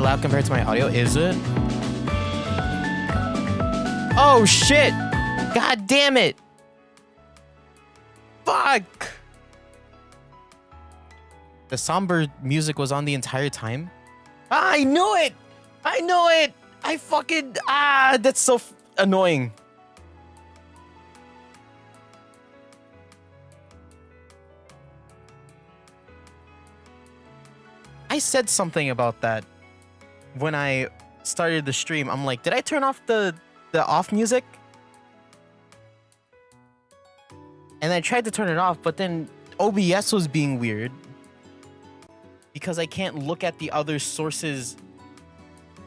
loud compared to my audio. Is it? Oh shit! God damn it! Fuck! The somber music was on the entire time? Ah, I knew it! I knew it! I fucking... Ah, that's so annoying. I said something about that when I started the stream. I'm like, did I turn off the off music? And I tried to turn it off, but then OBS was being weird because I can't look at the other sources,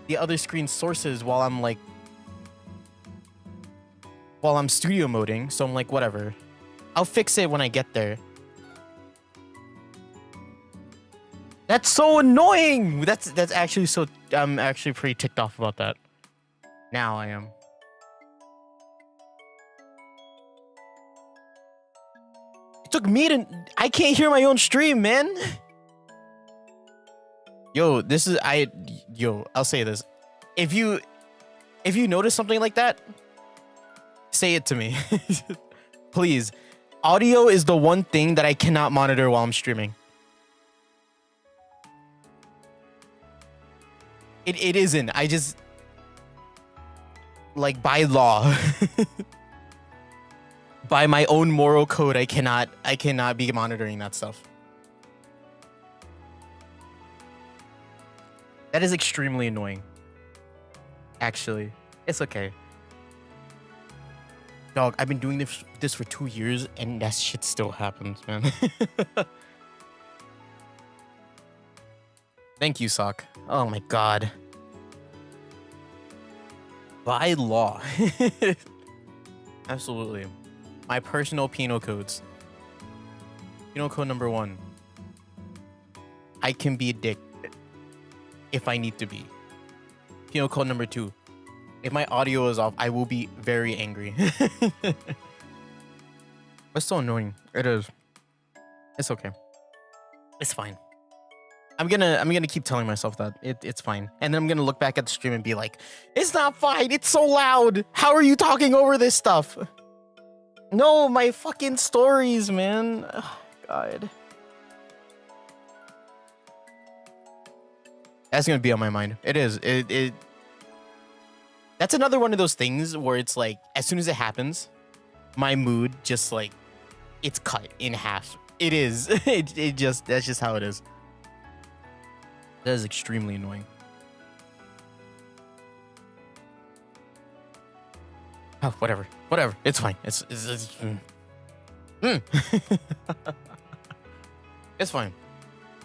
the other screen sources while I'm studio moding. So I'm like, whatever. I'll fix it when I get there. That's so annoying. That's actually so. I'm actually pretty ticked off about that. Now I am. It took me to. I can't hear my own stream, man. Yo, this is Yo, I'll say this. If you notice something like that, say it to me, please. Audio is the one thing that I cannot monitor while I'm streaming. It isn't. I just, like, by law, by my own moral code, I cannot be monitoring that stuff. That is extremely annoying. Actually, it's okay. Dog, I've been doing this for 2 years and that shit still happens, man. Thank you, Sock. Oh my god. By law. Absolutely. My personal penal codes. Penal code number 1. I can be a dick if I need to be. Penal code number 2. If my audio is off, I will be very angry. It's so annoying. It is. It's okay. It's fine. I'm gonna keep telling myself that it's fine, and then I'm gonna look back at the stream and be like, "It's not fine. It's so loud. How are you talking over this stuff?" No, my fucking stories, man. Oh, God. That's gonna be on my mind. It is. That's another one of those things where it's like, as soon as it happens, my mood just like, it's cut in half. It is. That's just how it is. That is extremely annoying. Oh, whatever. It's fine. It's It's fine.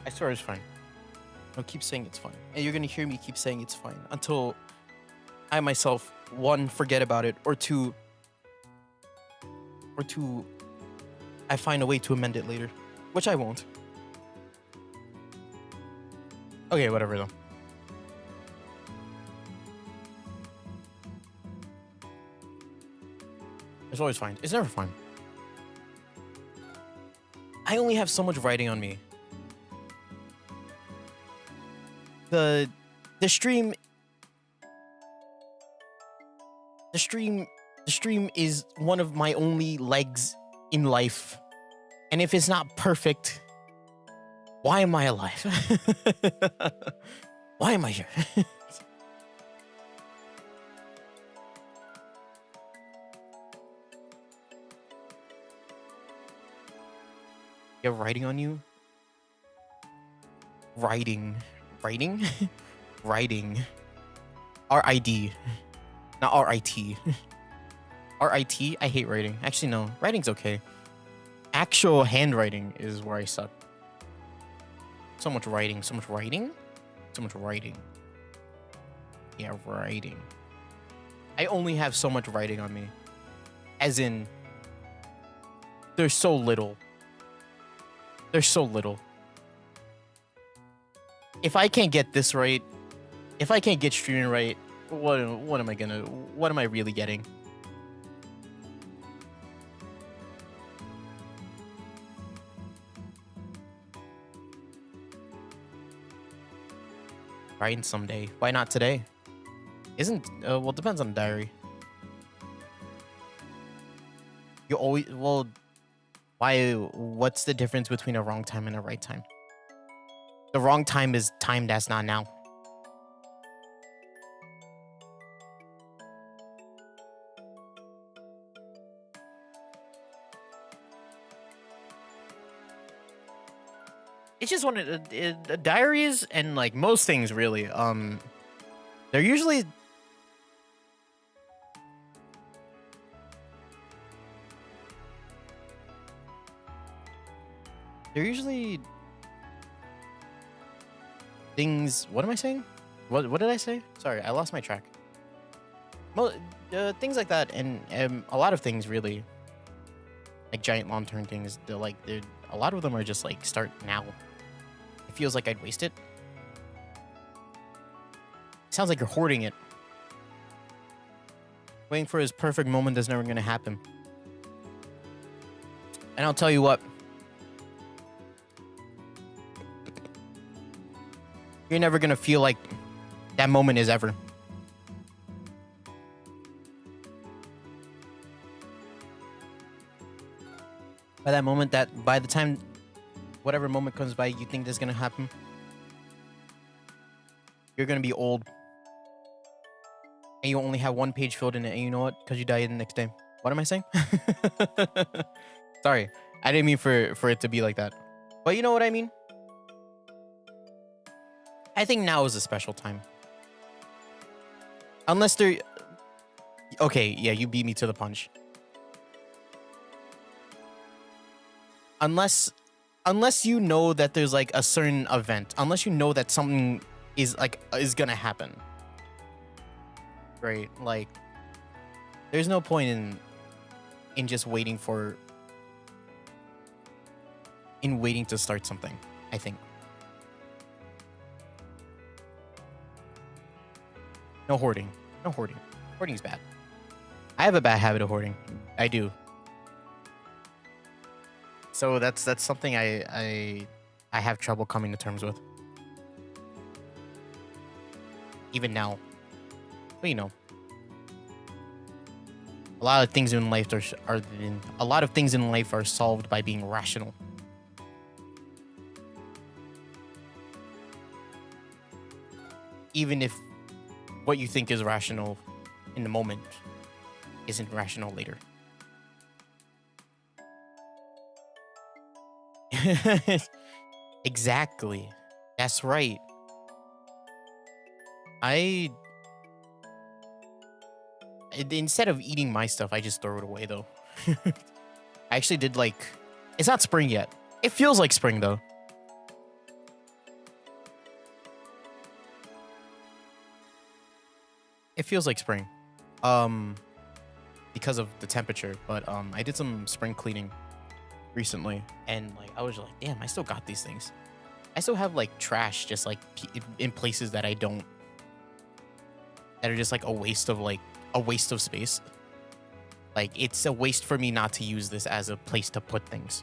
I swear it's fine. I'll keep saying it's fine. And you're gonna hear me keep saying it's fine until I myself, 1, forget about it, or 2, I find a way to amend it later, which I won't. Okay, whatever though. It's always fine. It's never fine. I only have so much writing on me. The stream is one of my only legs in life. And if it's not perfect, why am I alive? Why am I here? You have writing on you? Writing. Writing. R-I-D. Not R-I-T. R-I-T? I hate writing. Actually, no. Writing's okay. Actual handwriting is where I suck. So much writing. Yeah, writing. I only have so much writing on me. As in, there's so little. If I can't get this right, if I can't get streaming right, what am I really getting? Writing someday. Why not today? Isn't well, depends on the diary. You always why? What's the difference between a wrong time and a right time? The wrong time is time that's not now. It's just one of the diaries and like most things really. They're usually things. What am I saying? What did I say? Sorry, I lost my track. Well, things like that, and a lot of things really, like giant long-term things. A lot of them are just like start now. It feels like I'd waste it. Sounds like you're hoarding it. Waiting for his perfect moment that's never gonna happen. And I'll tell you what. You're never gonna feel like that moment is ever. By the time whatever moment comes by you think that's gonna happen, you're gonna be old. And you only have one page filled in it, and you know what? Because you died the next day. What am I saying? Sorry. I didn't mean for it to be like that. But you know what I mean? I think now is a special time. Unless there... Okay, yeah, you beat me to the punch. Unless you know that there's like a certain event. Unless you know that something is gonna happen. Right? Like, there's no point in just waiting to start something, I think. No hoarding. No hoarding. Hoarding's bad. I have a bad habit of hoarding. I do. So that's something I have trouble coming to terms with. Even now. But you know. A lot of things in life are solved by being rational. Even if what you think is rational in the moment isn't rational later. Exactly. That's right. Instead of eating my stuff, I just throw it away though. I actually did it's not spring yet. It feels like spring though. It feels like spring. Because of the temperature, but I did some spring cleaning recently, and I was like, damn, I still got these things. I still have trash just in places that I don't, that are just a waste of space. It's a waste for me not to use this as a place to put things.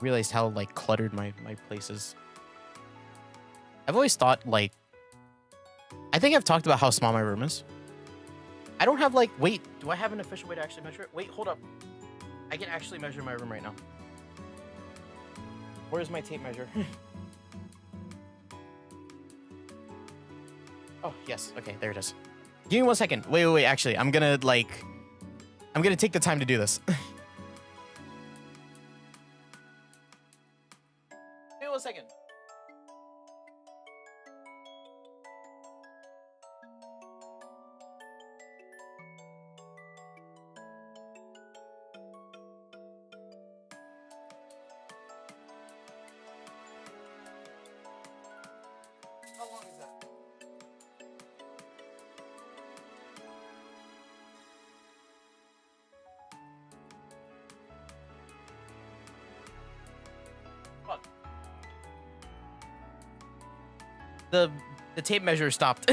Realized how cluttered my place is. I've always thought I think I've talked about how small my room is. I don't have wait, do I have an official way to actually measure it? Wait, hold up. I can actually measure my room right now. Where's my tape measure? Oh, yes. Okay, there it is. Give me 1 second. Wait. Actually, I'm gonna take the time to do this. Give me 1 second. How long is that? Fuck. The tape measure stopped.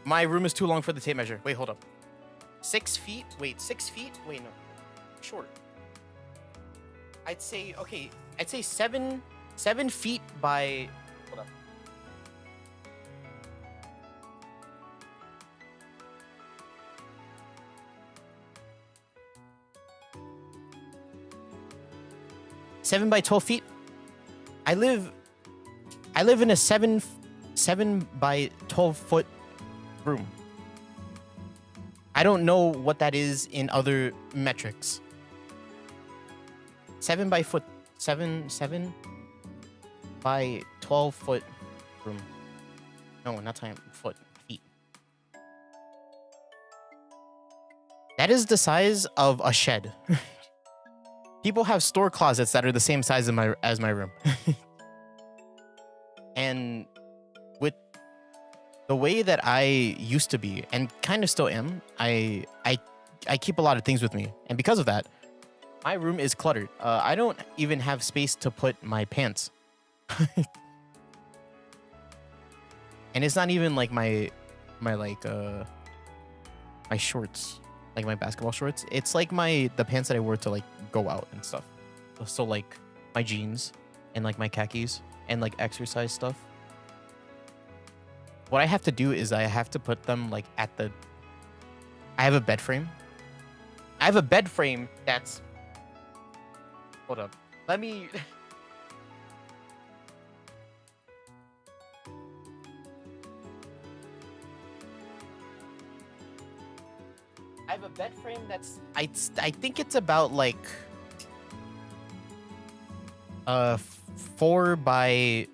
My room is too long for the tape measure. Wait, hold up. 6 feet? Wait, 6 feet? Wait, no. Short. I'd say, okay, I'd say 7 feet by, hold up. Seven by 12 feet. I live in a 7 by 12 foot room. I don't know what that is in other metrics. 7 by 12 foot room. No, not time, feet. That is the size of a shed. People have store closets that are the same size as my room. And with the way that I used to be, and kind of still am, I keep a lot of things with me. And because of that, my room is cluttered. I don't even have space to put my pants. And it's not even like my shorts, like my basketball shorts. It's like the pants that I wore to like go out and stuff. So like my jeans and like my khakis and like exercise stuff. What I have to do is I have to put them like I have a bed frame. I have a bed frame that's, hold up. Let me I have a bed frame that's I think it's about like 4 by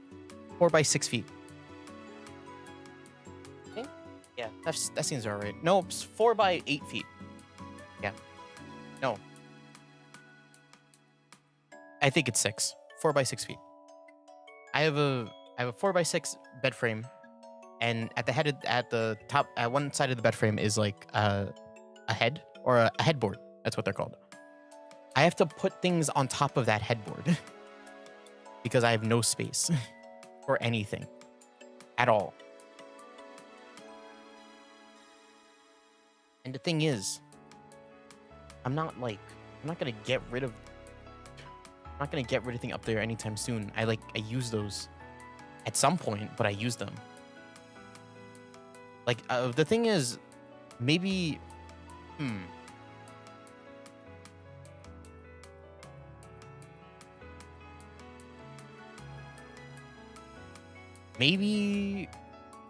6 feet. Okay. Yeah, that seems alright. No, it's 4 by 8 feet. Yeah. No. I think it's 6. 4 by 6 feet. I have a 4 by 6 bed frame, and at the top, at one side of the bed frame is like a head or a headboard. That's what they're called. I have to put things on top of that headboard because I have no space for anything at all. And the thing is, I'm not gonna get rid of anything up there anytime soon. I use those at some point, but I use them. Like the thing is, maybe Maybe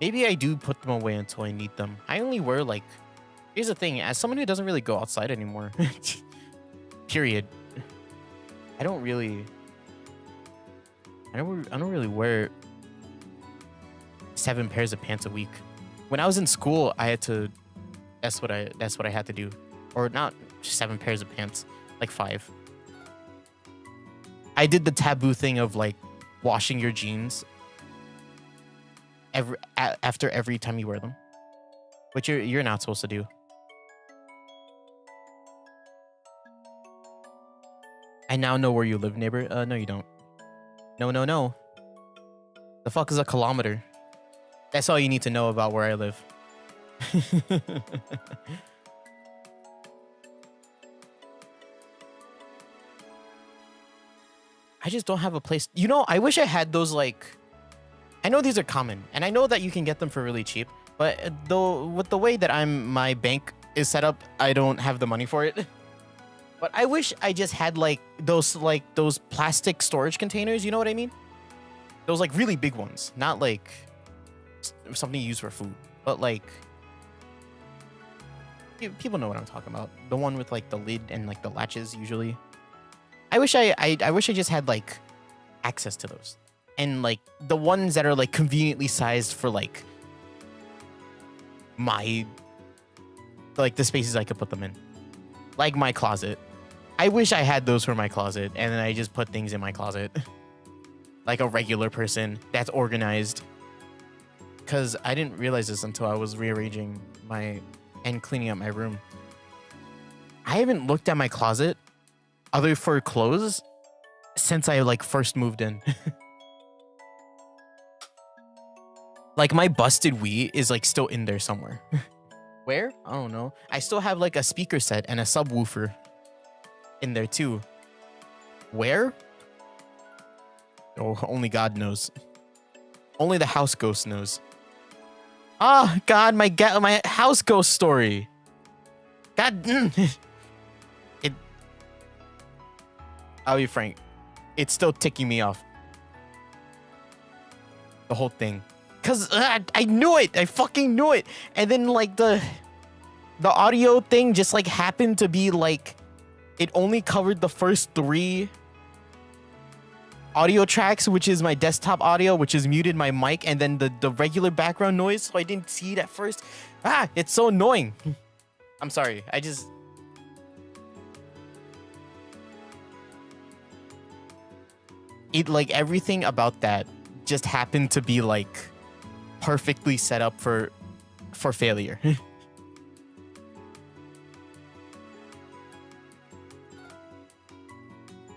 I do put them away until I need them. I only wear like, here's the thing, as someone who doesn't really go outside anymore, period. I don't really wear 7 pairs of pants a week. When I was in school, I had to, that's what I had to do. Or not 7 pairs of pants, like 5. I did the taboo thing of like washing your jeans after every time you wear them, which you're not supposed to do. I now know where you live, neighbor. No, you don't. No. The fuck is a kilometer? That's all you need to know about where I live. I just don't have a place. You know, I wish I had those, like, I know these are common, and I know that you can get them for really cheap, but though with the way that my bank is set up, I don't have the money for it. But I wish I just had like those plastic storage containers, you know what I mean? Those like really big ones, not like something you use for food, but like people know what I'm talking about. The one with like the lid and like the latches usually. I wish I just had like access to those. And like the ones that are like conveniently sized for like the spaces I could put them in. Like my closet. I wish I had those for my closet, and then I just put things in my closet. Like a regular person that's organized. Because I didn't realize this until I was rearranging and cleaning up my room. I haven't looked at my closet other for clothes since I like first moved in. Like my busted Wii is like still in there somewhere. Where? I don't know. I still have like a speaker set and a subwoofer in there too. Where? Oh, only God knows. Only the house ghost knows. Ah, God, my house ghost story. God, it. I'll be frank, it's still ticking me off. The whole thing, cause I knew it. I fucking knew it. And then like the audio thing just like happened to be like, it only covered the first 3 audio tracks, which is my desktop audio, which is muted my mic, and then the regular background noise. So I didn't see it at first. Ah, it's so annoying. I'm sorry. It like everything about that just happened to be like perfectly set up for failure.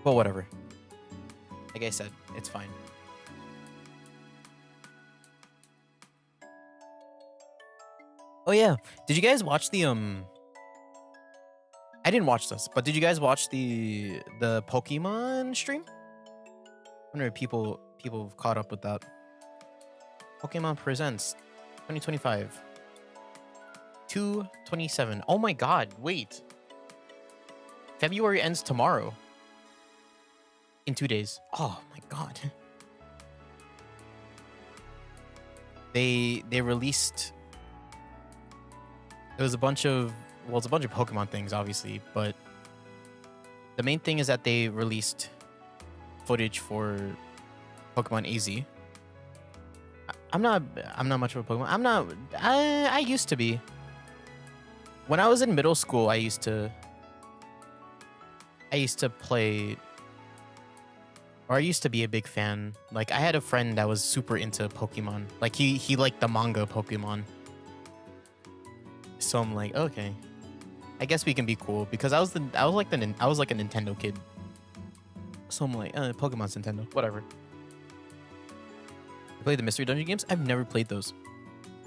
But whatever. Like I said, it's fine. Oh yeah, did you guys watch the I didn't watch this, but did you guys watch the Pokemon stream? I wonder if people have caught up with that. Pokemon Presents 2025. 2/27. Oh my god, wait. February ends tomorrow. In 2 days. Oh my god. They released, it was a bunch of, well, it's a bunch of Pokemon things obviously, but the main thing is that they released footage for Pokemon AZ. I'm not much of a Pokemon. I used to be. When I was in middle school, I used to play, or I used to be a big fan. Like I had a friend that was super into Pokemon. Like he liked the manga Pokemon. So I'm like, okay, I guess we can be cool, because I was like a Nintendo kid. So I'm like, Pokemon's Nintendo, whatever. You play the Mystery Dungeon games? I've never played those.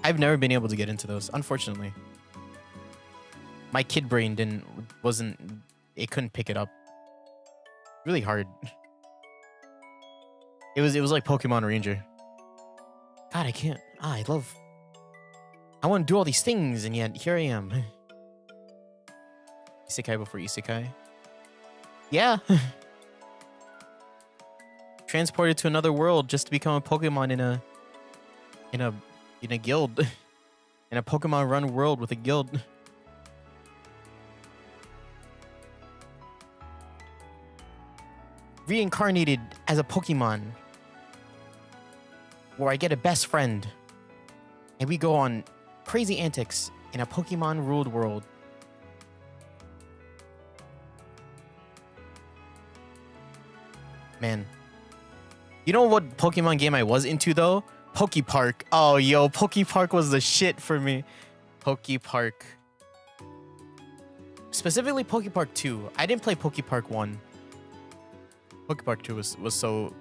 I've never been able to get into those, unfortunately. My kid brain it couldn't pick it up. Really hard. It was like Pokemon Ranger. God, I can't. I want to do all these things, and yet here I am. Isekai before Isekai. Yeah. Transported to another world just to become a Pokemon in a guild. In a Pokemon run world with a guild. Reincarnated as a Pokemon, where I get a best friend and we go on crazy antics in a Pokemon ruled world. Man, you know what Pokemon game I was into though? Pokepark. Oh, yo, Pokepark was the shit for me. Pokepark. Specifically Pokepark 2. I didn't play Pokepark 1. Pokepark 2 was so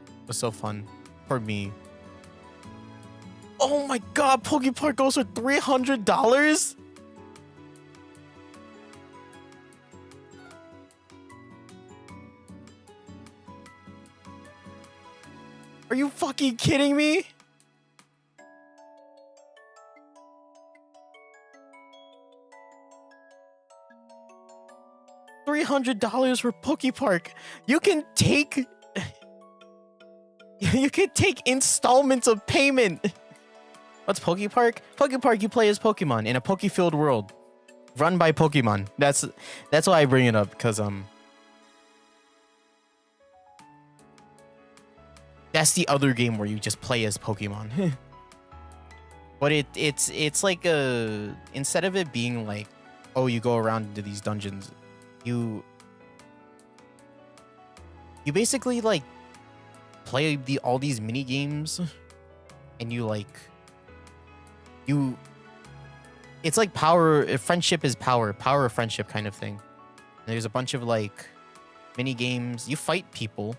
fun for me. Oh my god, Pokepark goes for $300? Are you fucking kidding me? $300 for Pokepark. You can take installments of payment. What's Pokepark? Pokepark, you play as Pokemon in a Poke-filled world, run by Pokemon. That's why I bring it up, because that's the other game where you just play as Pokemon. But it's like instead of it being like, oh, you go around into these dungeons, you basically like play all these mini games, and it's like friendship is power of friendship kind of thing. And there's a bunch of like mini games. You fight people.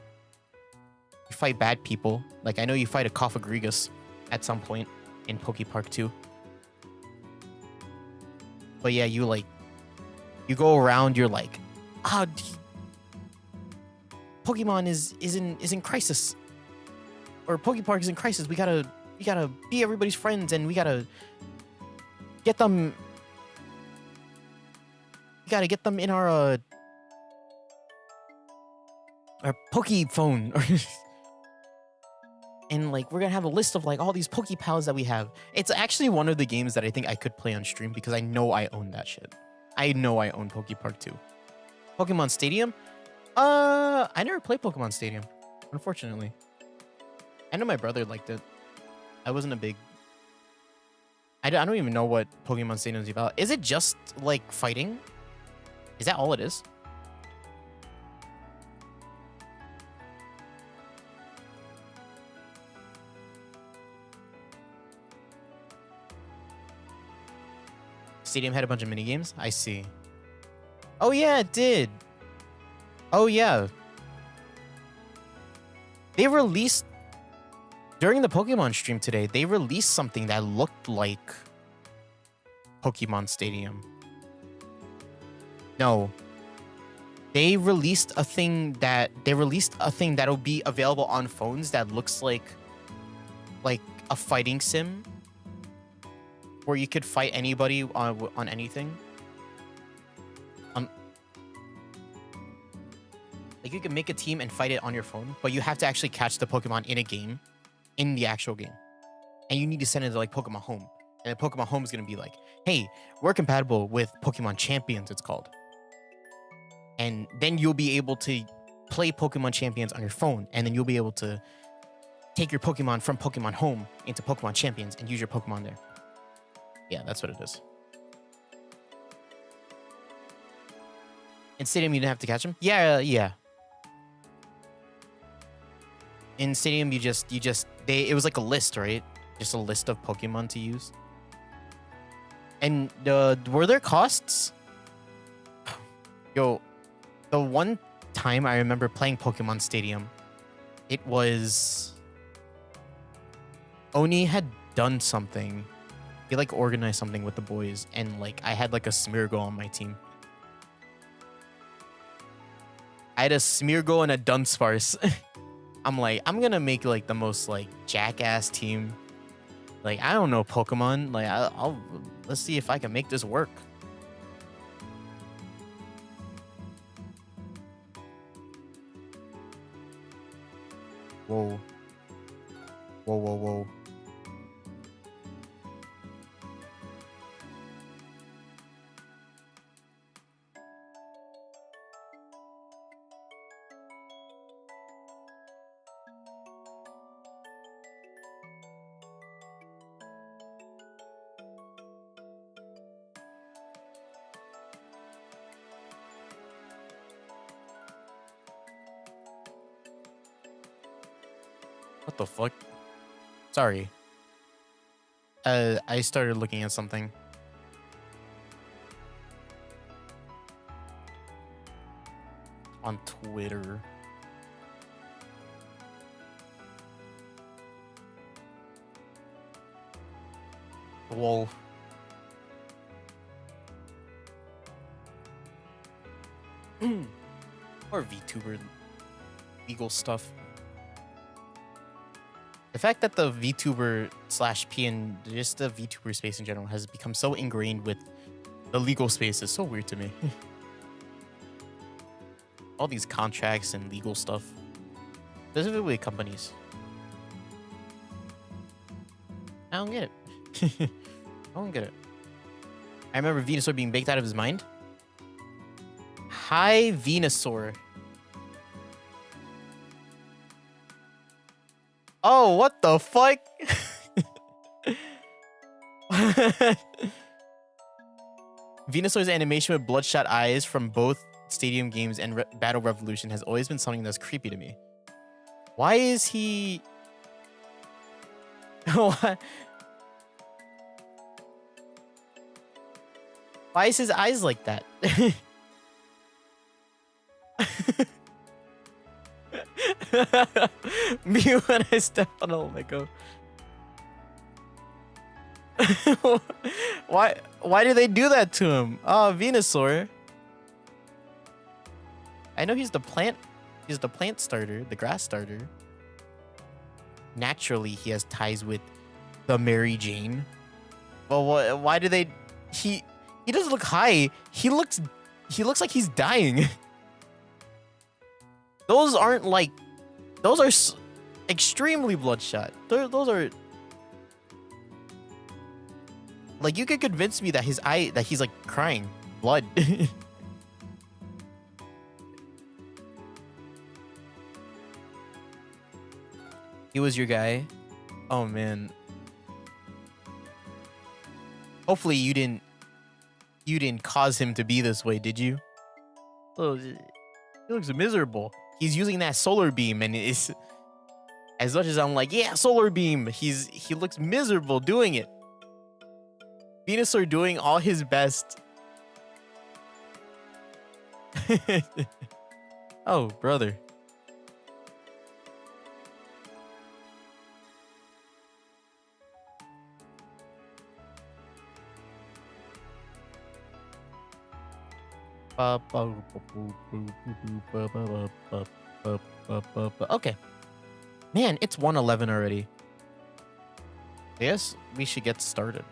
You fight bad people. Like I know you fight a Cophagrigus at some point in Pokepark 2. But yeah, you go around, you're like, Pokemon is in crisis, or Pokepark is in crisis. We gotta be everybody's friends, and we gotta get them. We gotta get them in our Poke phone, and like we're gonna have a list of like all these Poke Pals that we have. It's actually one of the games that I think I could play on stream because I know I own that shit. I know I own Pokepark too. Pokemon Stadium? I never played Pokemon Stadium, unfortunately. I know my brother liked it. I wasn't a big... I don't even know what Pokemon Stadium is about. Is it just like fighting? Is that all it is? Stadium had a bunch of minigames? I see. Oh yeah, it did. Oh yeah. They released... During the Pokemon stream today, they released something that looked like Pokemon Stadium. No. They released a thing that'll be available on phones that looks like a fighting sim, where you could fight anybody on anything. Like you can make a team and fight it on your phone, but you have to actually catch the Pokemon in a game, in the actual game, and you need to send it to like Pokemon Home, and then Pokemon Home is gonna be like, "Hey, we're compatible with Pokemon Champions," it's called, and then you'll be able to play Pokemon Champions on your phone, and then you'll be able to take your Pokemon from Pokemon Home into Pokemon Champions and use your Pokemon there. Yeah, that's what it is. In Stadium, you didn't have to catch them? Yeah. In Stadium, it was like a list, right? Just a list of Pokemon to use. And were there costs? Yo, the one time I remember playing Pokemon Stadium, it was... Oni had done something. He like organized something with the boys, and like I had like a Smeargle on my team. I had a Smeargle and a Dunsparce. I'm like, I'm gonna make like the most like jackass team. Like, I don't know Pokemon. Like, let's see if I can make this work. Whoa. Whoa. What the fuck? Sorry. I started looking at something. On Twitter. Whoa. Or VTuber legal stuff. The fact that the VTuber / P and just the VTuber space in general has become so ingrained with the legal space is so weird to me. All these contracts and legal stuff. Specifically companies. I don't get it. I don't get it. I remember Venusaur being baked out of his mind. Hi, Venusaur. Oh, what the fuck? Venusaur's animation with bloodshot eyes from both Stadium games and Battle Revolution has always been something that's creepy to me. Why is he... Why is his eyes like that? Me when I step on a Lego. Why do they do that to him? Oh, Venusaur. I know he's the plant He's the plant starter, the grass starter. Naturally, he has ties with the Mary Jane. Well, why do they? He doesn't look high. He looks like he's dying. Those aren't like, those are extremely bloodshot. Those are like, you could convince me that he's like crying blood. He was your guy. Oh man. Hopefully you didn't cause him to be this way, did you? Oh, he looks miserable. He's using that solar beam, and it's, as much as I'm like, yeah, solar beam, he looks miserable doing it. Venusaur doing all his best. Oh, brother. Okay. Man, it's 1:11 already. I guess we should get started.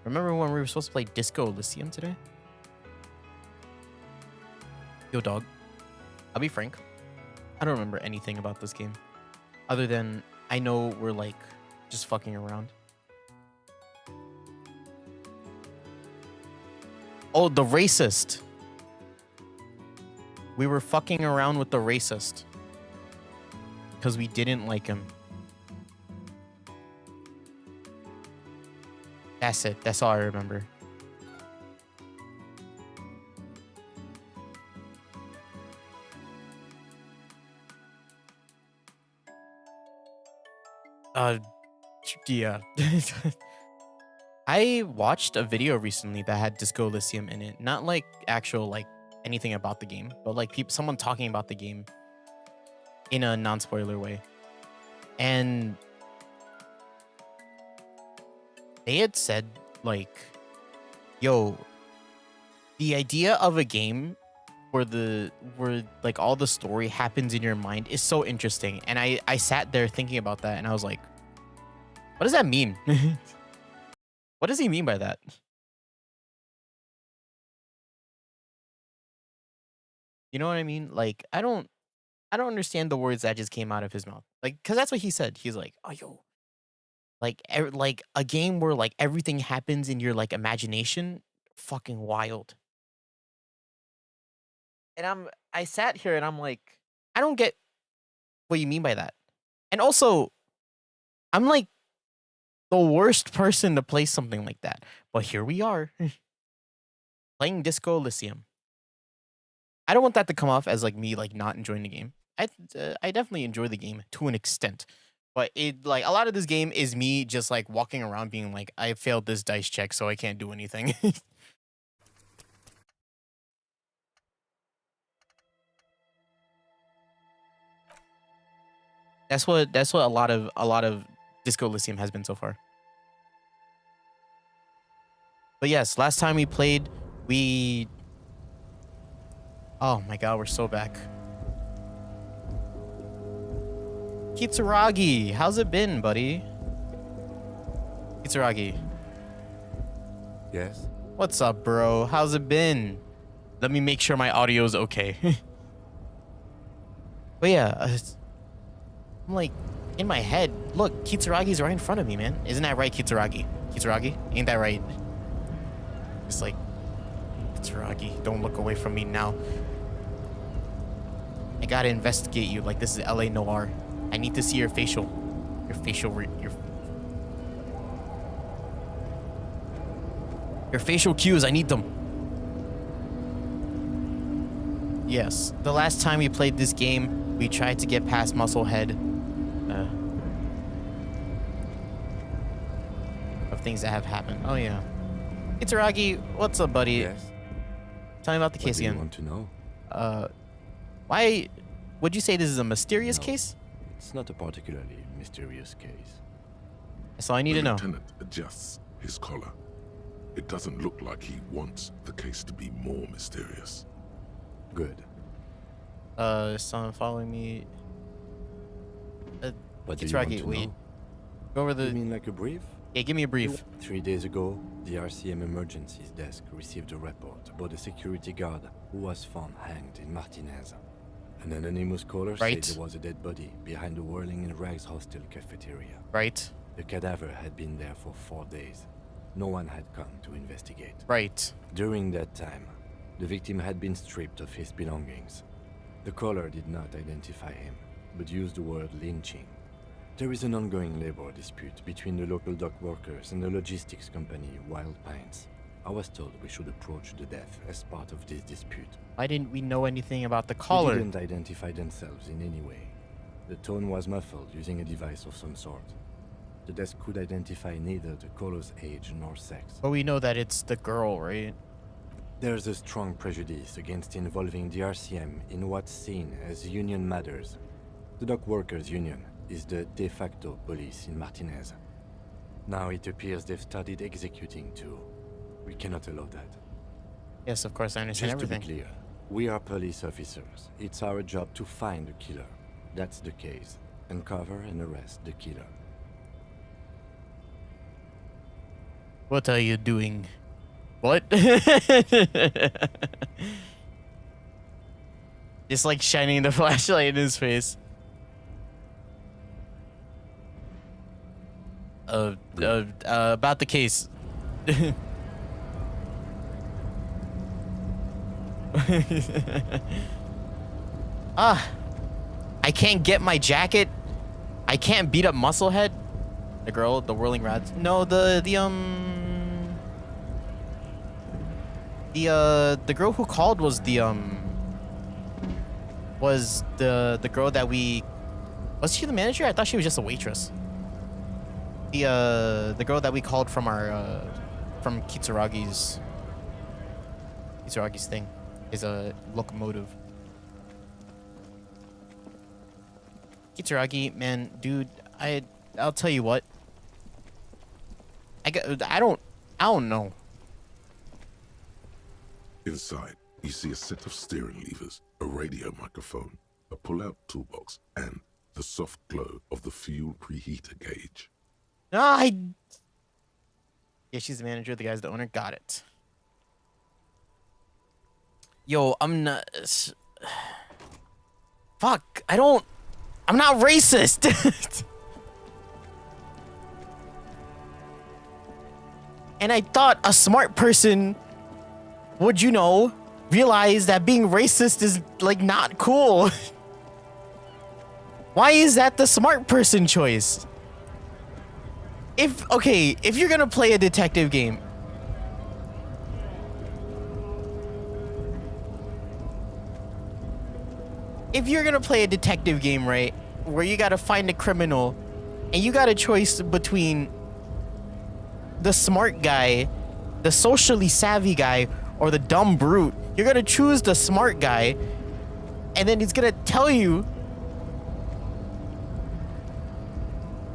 Remember when we were supposed to play Disco Elysium today? Yo, dog. I'll be frank. I don't remember anything about this game. Other than I know we're like just fucking around. Oh, the racist. We were fucking around with the racist. Because we didn't like him. That's it. That's all I remember. Yeah. I watched a video recently that had Disco Elysium in it. Not like actual like anything about the game, but like someone talking about the game in a non-spoiler way. And they had said like, yo, the idea of a game where like all the story happens in your mind is so interesting. And I sat there thinking about that, and I was like, what does that mean? What does he mean by that? You know what I mean? Like, I don't understand the words that just came out of his mouth. Like, cause that's what he said. He's like, oh yo, like like a game where like everything happens in your like imagination, fucking wild. And I sat here and I'm like, I don't get what you mean by that. And also, I'm like the worst person to play something like that. But here we are. Playing Disco Elysium. I don't want that to come off as like me like not enjoying the game. I definitely enjoy the game to an extent. But it like a lot of this game is me just like walking around being like, I failed this dice check, so I can't do anything. That's what a lot of Disco Elysium has been so far. But yes, last time we played, oh my god, we're so back. Kitsuragi, how's it been, buddy? Kitsuragi. Yes? What's up, bro? How's it been? Let me make sure my audio's okay. But yeah, I'm like, in my head, look, Kitsuragi's right in front of me, man. Isn't that right, Kitsuragi? Kitsuragi? Ain't that right? It's like, Kitsuragi, don't look away from me now. I gotta investigate you like this is LA Noir. I need to see your facial cues. I need them. Yes, the last time we played this game, we tried to get past Musclehead. Of things that have happened. Oh yeah. Itsuragi, what's up, buddy? Yes? Tell me about the case What do you again. want to know? Why would you say this is a mysterious No. case? It's not a particularly mysterious case. That's all I need to know. The lieutenant adjusts his collar. It doesn't look like he wants the case to be more mysterious. Good. Someone following me. What do you want Kitsuragi, to wait. know? Go over You the. mean like a brief? Yeah, give me a brief. 3 days ago, the RCM emergencies desk received a report about a security guard who was found hanged in Martinez. An anonymous caller Right. said there was a dead body behind the Whirling in Rags hostel cafeteria. Right. The cadaver had been there for 4 days. No one had come to investigate. Right. During that time, the victim had been stripped of his belongings. The caller did not identify him, but used the word lynching. There is an ongoing labor dispute between the local dock workers and the logistics company Wild Pines. I was told we should approach the death as part of this dispute. Why didn't we know anything about the They caller? didn't identify themselves in any way. The tone was muffled using a device of some sort. The desk could identify neither the caller's age nor sex. But we know that it's the girl, right? There's a strong prejudice against involving the RCM in what's seen as union matters. The dock workers' union is the de facto police in Martinez. Now it appears they've started executing too. We cannot allow that. Yes, of course, I understand Just everything. to be clear, we are police officers. It's our job to find the killer. That's the case. Uncover and arrest the killer. What are you doing? What? Just like shining the flashlight in his face. About the case. I can't get my jacket. I can't beat up Musclehead. The girl, the whirling rats. No, the girl who called was the girl that we. Was she the manager? I thought she was just a waitress. The girl that we called from our from Kitsuragi's thing is a locomotive. Kitsuragi, man, dude, I'll tell you what. I don't know. Inside, you see a set of steering levers, a radio microphone, a pull-out toolbox, and the soft glow of the fuel preheater gauge. Yeah, she's the manager. The guy's the owner. Got it. Yo, I'm not. Fuck, I'm not racist. And I thought a smart person would, realize that being racist is, like, not cool. Why is that the smart person choice? If you're gonna play a detective game, right, where you gotta find a criminal, and you got a choice between the smart guy, the socially savvy guy, or the dumb brute, you're gonna choose the smart guy, and then he's gonna tell you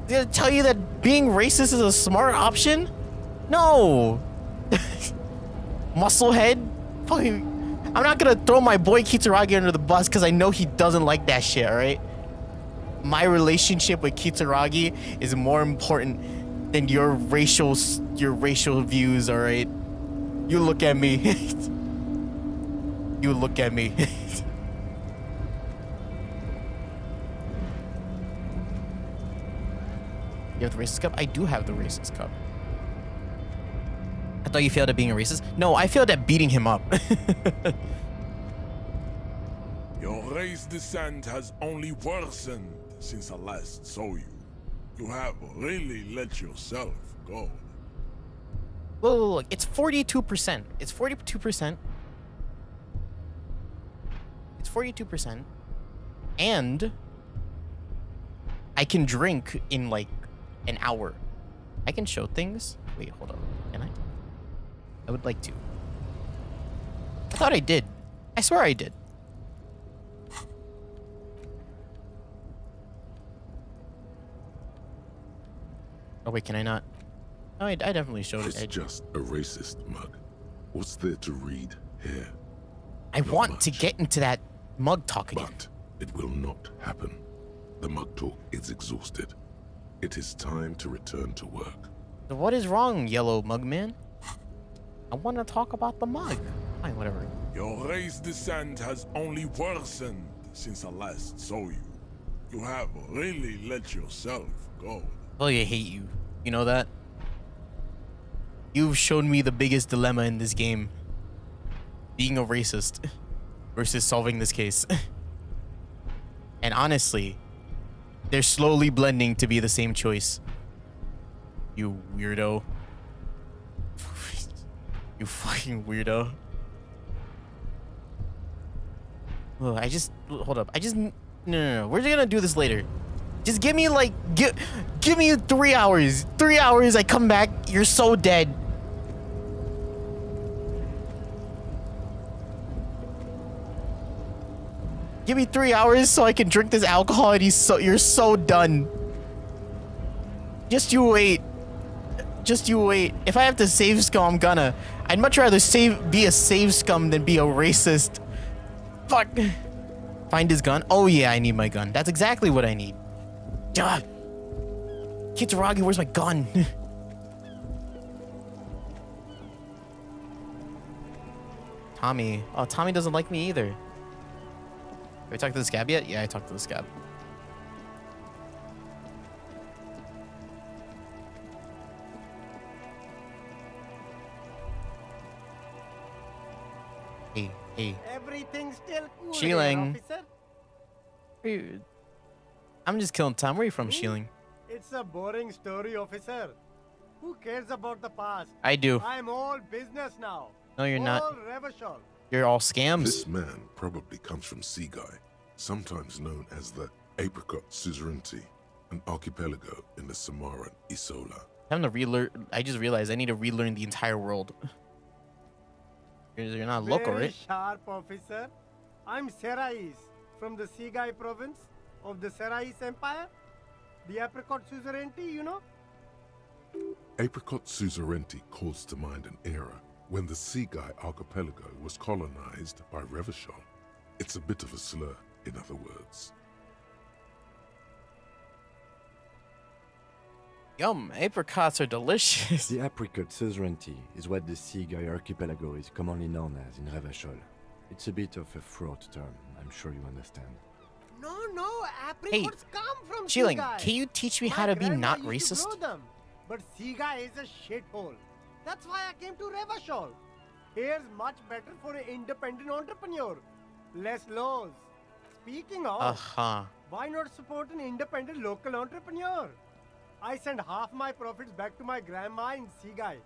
that being racist is a smart option? No. Musclehead? Fucking, I'm not gonna throw my boy Kitsuragi under the bus because I know he doesn't like that shit, alright? My relationship with Kitsuragi is more important than your racial views, alright? You look at me. You look at me. You have the racist cup? I do have the racist cup. I thought you failed at being a racist. No, I failed at beating him up. Your race descent has only worsened since I last saw you. You have really let yourself go. Look, it's 42%. It's 42%. It's 42%. And I can drink in like an hour. I can show things. Wait, hold on. Can I? I would like to. I thought I did. I swear I did. Oh wait, can I not? Oh, I definitely showed It's it. just a racist mug. What's there to read here? I Not want to much. get into that Mug talk again. But it will not happen. The mug talk is exhausted. It is time to return to work. So what is wrong, yellow mug man? I want to talk about the mug. Fine, whatever. Your race descent has only worsened since I last saw you. You have really let yourself go. Oh, I hate you. You know that? You've shown me the biggest dilemma in this game. Being a racist versus solving this case. And honestly, they're slowly blending to be the same choice. You weirdo. You fucking weirdo. Oh, hold up. No. We're gonna do this later. Just give me like, give me 3 hours. 3 hours, I come back, you're so dead. Give me 3 hours so I can drink this alcohol and you're so done. Just you wait. Just you wait. If I have to save scum, I'm gonna. I'd much rather be a save scum than be a racist. Fuck. Find his gun. Oh yeah, I need my gun. That's exactly what I need. Duh. Kitsuragi, where's my gun? Tommy. Oh, Tommy doesn't like me either. Have we talked to the scab yet? Yeah, I talked to the scab. Hey. Everything's still cool, Shieling. officer. I'm just killing time. Where are you from, Shieling? It's a boring story, officer. Who cares about the past? I do. I'm all business now. No, you're not. All Revachol. You're all scams. This man probably comes from Seaguy, sometimes known as the Apricot Suzerainty, an archipelago in the Samaran Isola. I'm to relearn. I just realized I need to relearn the entire world. You're not local, Very right? sharp, officer. I'm Serais from the Seaguy province of the Serais Empire. The Apricot Suzerainty, you know? Apricot Suzerainty calls to mind an era when the Seaguy archipelago was colonized by Revachol. It's a bit of a slur, in other words. Yum, apricots are delicious. The Apricot Suzerainty is what the Seaguy archipelago is commonly known as in Revachol. It's a bit of a fraught term, I'm sure you understand. No, apricots come from Shieling, Seaguy. can you teach me My how to be grandma not used to racist? grow them, but Seaguy is a shithole. That's why I came to Revachol. Here's much better for an independent entrepreneur. Less laws. Speaking of, why not support an independent local entrepreneur? I send half my profits back to my grandma in Seaguy.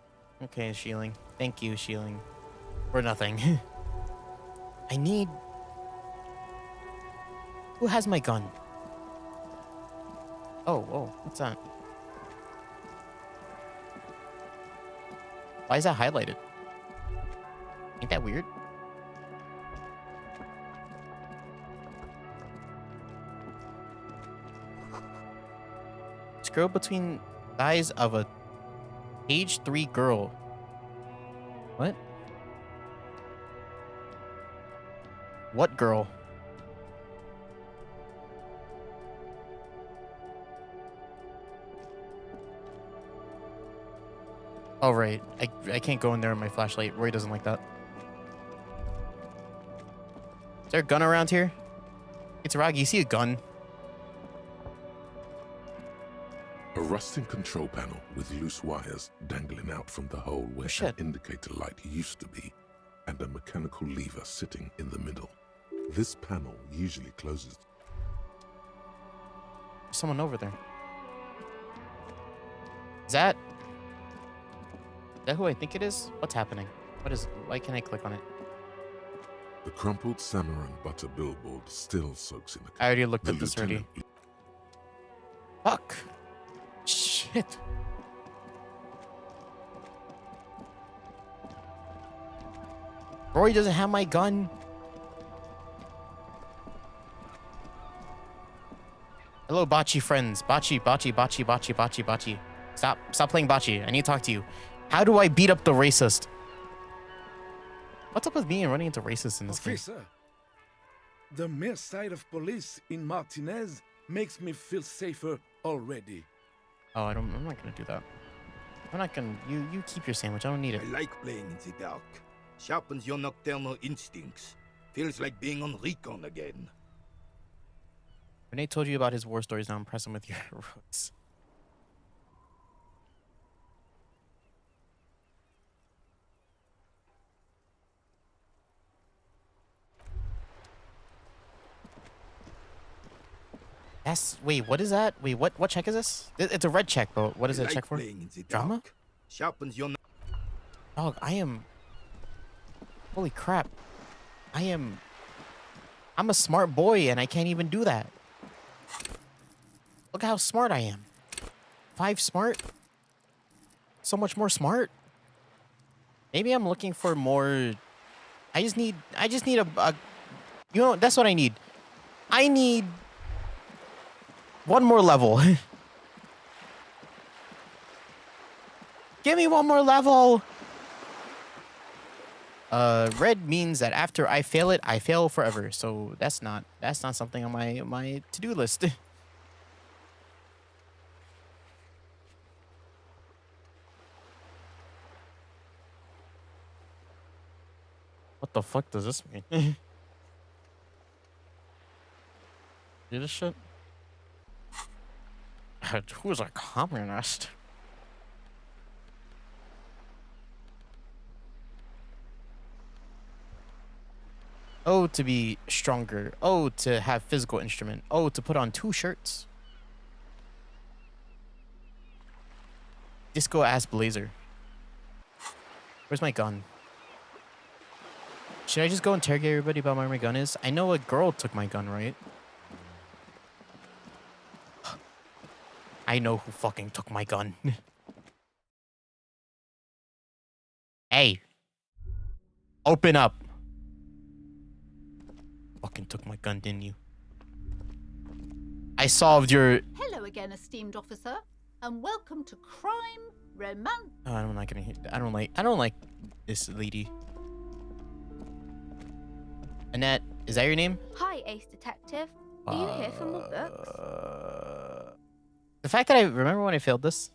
Okay, Shieling. Thank you, Shieling. For nothing. I need... Who has my gun? Oh, what's that? Why is that highlighted? Ain't that weird? Scroll between thighs of a age 3 girl. What? What girl? Oh, right. I can't go in there with my flashlight. Roy doesn't like that. Is there a gun around here? It's Ragi. You see a gun? A rusting control panel with loose wires dangling out from the hole where an shit. indicator light used to be, and a mechanical lever sitting in the middle. This panel usually closes. There's someone over there. Is that who I think it is? What's happening? Why can't I click on it? The crumpled Samaran butter billboard still soaks in the... I already looked The at this already. lieutenant Fuck. Shit. Roy doesn't have my gun. Hello, bocce friends. Bocce. Stop playing bocce. I need to talk to you. How do I beat up the racist? What's up with me and running into racists in this game? Officer, The mere sight of police in Martinez makes me feel safer already. Oh, I'm not gonna do that. I'm not gonna. You keep your sandwich. I don't need it. I like playing in the dark. Sharpens your nocturnal instincts. Feels like being on recon again. Renee told you about his war stories. Now impress him with your heroics. Wait, what is that? Wait, what check is this? It's a red check, but what is it a check for? Playing in the Drama? dark. Sharpens your Dog, I am. Holy crap. I'm a smart boy and I can't even do that. Look how smart I am. 5 smart? So much more smart? Maybe I'm looking for more. I just need a you know, that's what I need. I need one more level. Give me one more level. Red means that after I fail it, I fail forever. So that's not something on my to-do list. What the fuck does this mean? Do this shit? Who's a communist? Oh, to be stronger. Oh, to have physical instrument. Oh, to put on 2 shirts. Disco ass blazer. Where's my gun? Should I just go interrogate everybody about where my gun is? I know a girl took my gun, right? I know who fucking took my gun. Hey. Open up. Fucking took my gun, didn't you? I solved your... Hello again, esteemed officer, and welcome to Crime Romance. Oh, I'm not gonna hear... I don't like this lady. Annette, is that your name? Hi, Ace Detective. Are you here for more books? The fact that I remember when I failed this.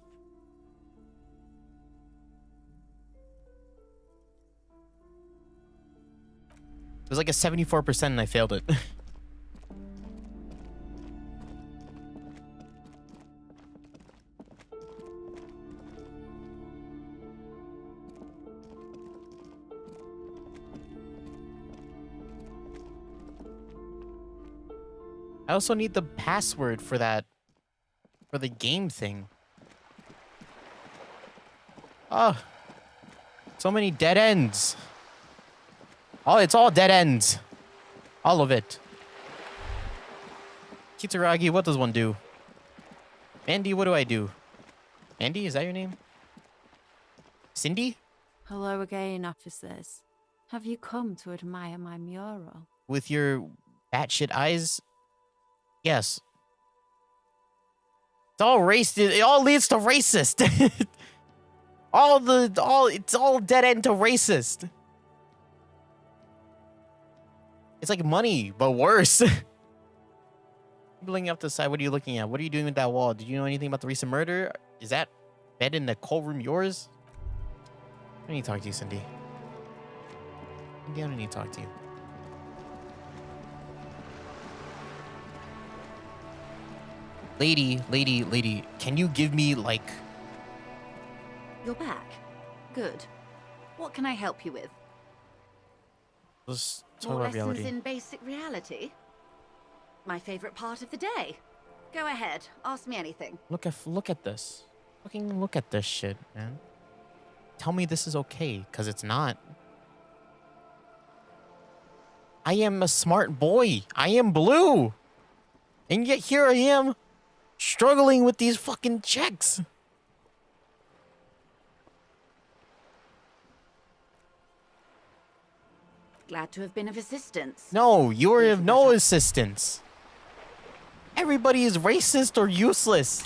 It was like a 74% and I failed it. I also need the password for that, for the game thing. Oh, so many dead ends. Oh, it's all dead ends. All of it. Kitsuragi, what does one do? Mandy, what do I do? Mandy, is that your name? Cindy? Hello again, officers. Have you come to admire my mural? With your batshit eyes? Yes. It's all racist. It all leads to racist. It's all dead end to racist. It's like money, but worse. Looking up the side, what are you looking at? What are you doing with that wall? Did you know anything about the recent murder? Is that bed in the cold room yours? I need to talk to you, Cindy. Cindy, I don't need to talk to you. Lady, can you give me, like... You're back. Good. What can I help you with? Let's talk More about lessons reality. in basic reality? My favorite part of the day. Go ahead, ask me anything. Look at this. Fucking look at this shit, man. Tell me this is okay, because it's not. I am a smart boy. I am blue. And yet here I am, struggling with these fucking checks. Glad to have been of assistance. No, you are of no assistance. Everybody is racist or useless.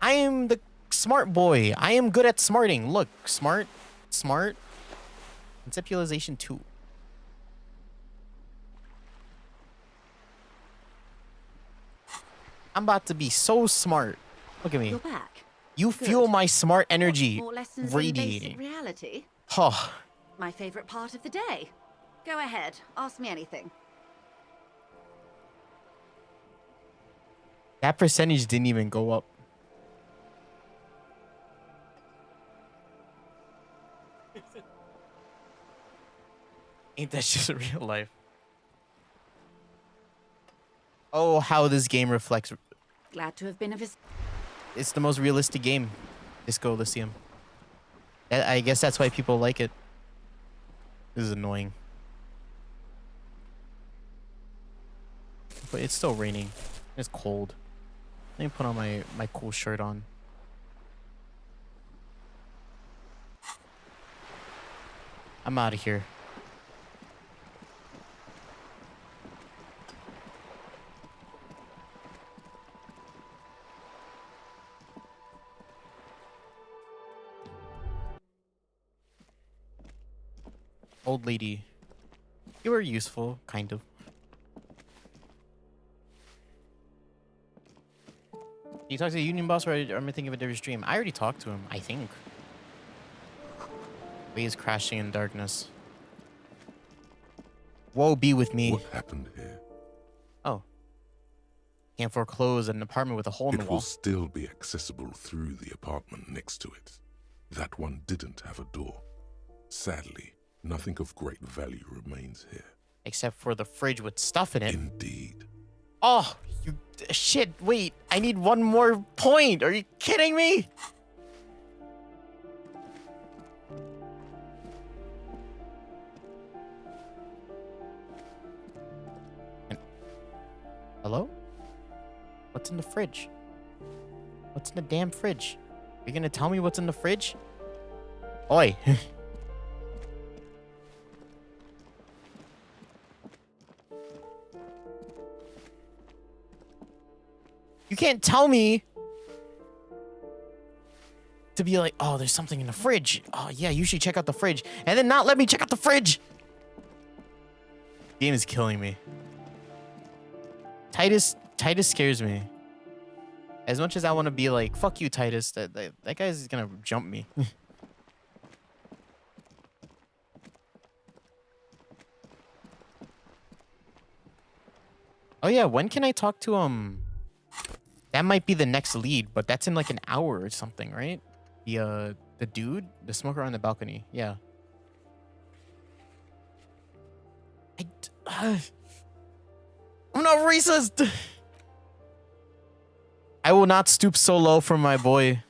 I am the smart boy. I am good at smarting. Look, smart. Conceptualization 2. I'm about to be so smart. Look at me. You're back. You Good. feel my smart energy More lessons radiating. in basic reality? Huh. My favorite part of the day. Go ahead, ask me anything. That percentage didn't even go up. Ain't that just real life? Oh, how this game reflects. Glad to have been of assistance. It's the most realistic game, Disco Elysium. I guess that's why people like it. This is annoying. But it's still raining. It's cold. Let me put on my cool shirt on. I'm out of here. Old lady. You were useful, kind of. You talked to the union boss, or am I thinking of a different stream? I already talked to him, I think. Waves crashing in darkness. Woe be with me. What happened here? Oh. Can't foreclose an apartment with a hole in the It wall. will still be accessible through the apartment next to it. That one didn't have a door. Sadly, nothing of great value remains here. Except for the fridge with stuff in it. Indeed. Oh, you shit. Wait, I need one more point. Are you kidding me? Hello? What's in the fridge? What's in the damn fridge? Are you gonna tell me what's in the fridge? Oi. You can't tell me to be like, oh, there's something in the fridge. Oh, yeah, you should check out the fridge. And then not let me check out the fridge. Game is killing me. Titus scares me. As much as I want to be like, fuck you, Titus. That guy's gonna jump me. Oh, yeah, when can I talk to, That might be the next lead, but that's in like an hour or something, right? The dude, the smoker on the balcony. Yeah. I'm not racist. I will not stoop so low for my boy.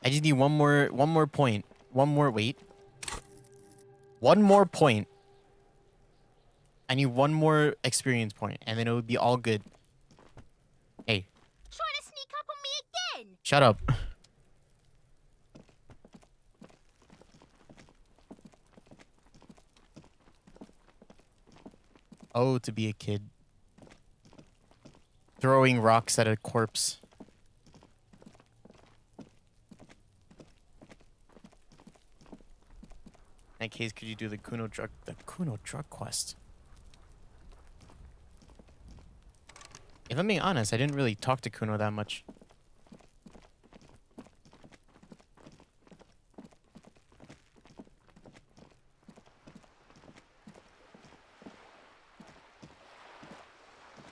I just need one more point. Wait. One more point. I need one more experience point, and then it would be all good. Hey. Trying to sneak up on me again? Shut up. Oh, to be a kid. Throwing rocks at a corpse. In that case, could you do the Kuno drug quest? If I'm being honest, I didn't really talk to Kuno that much.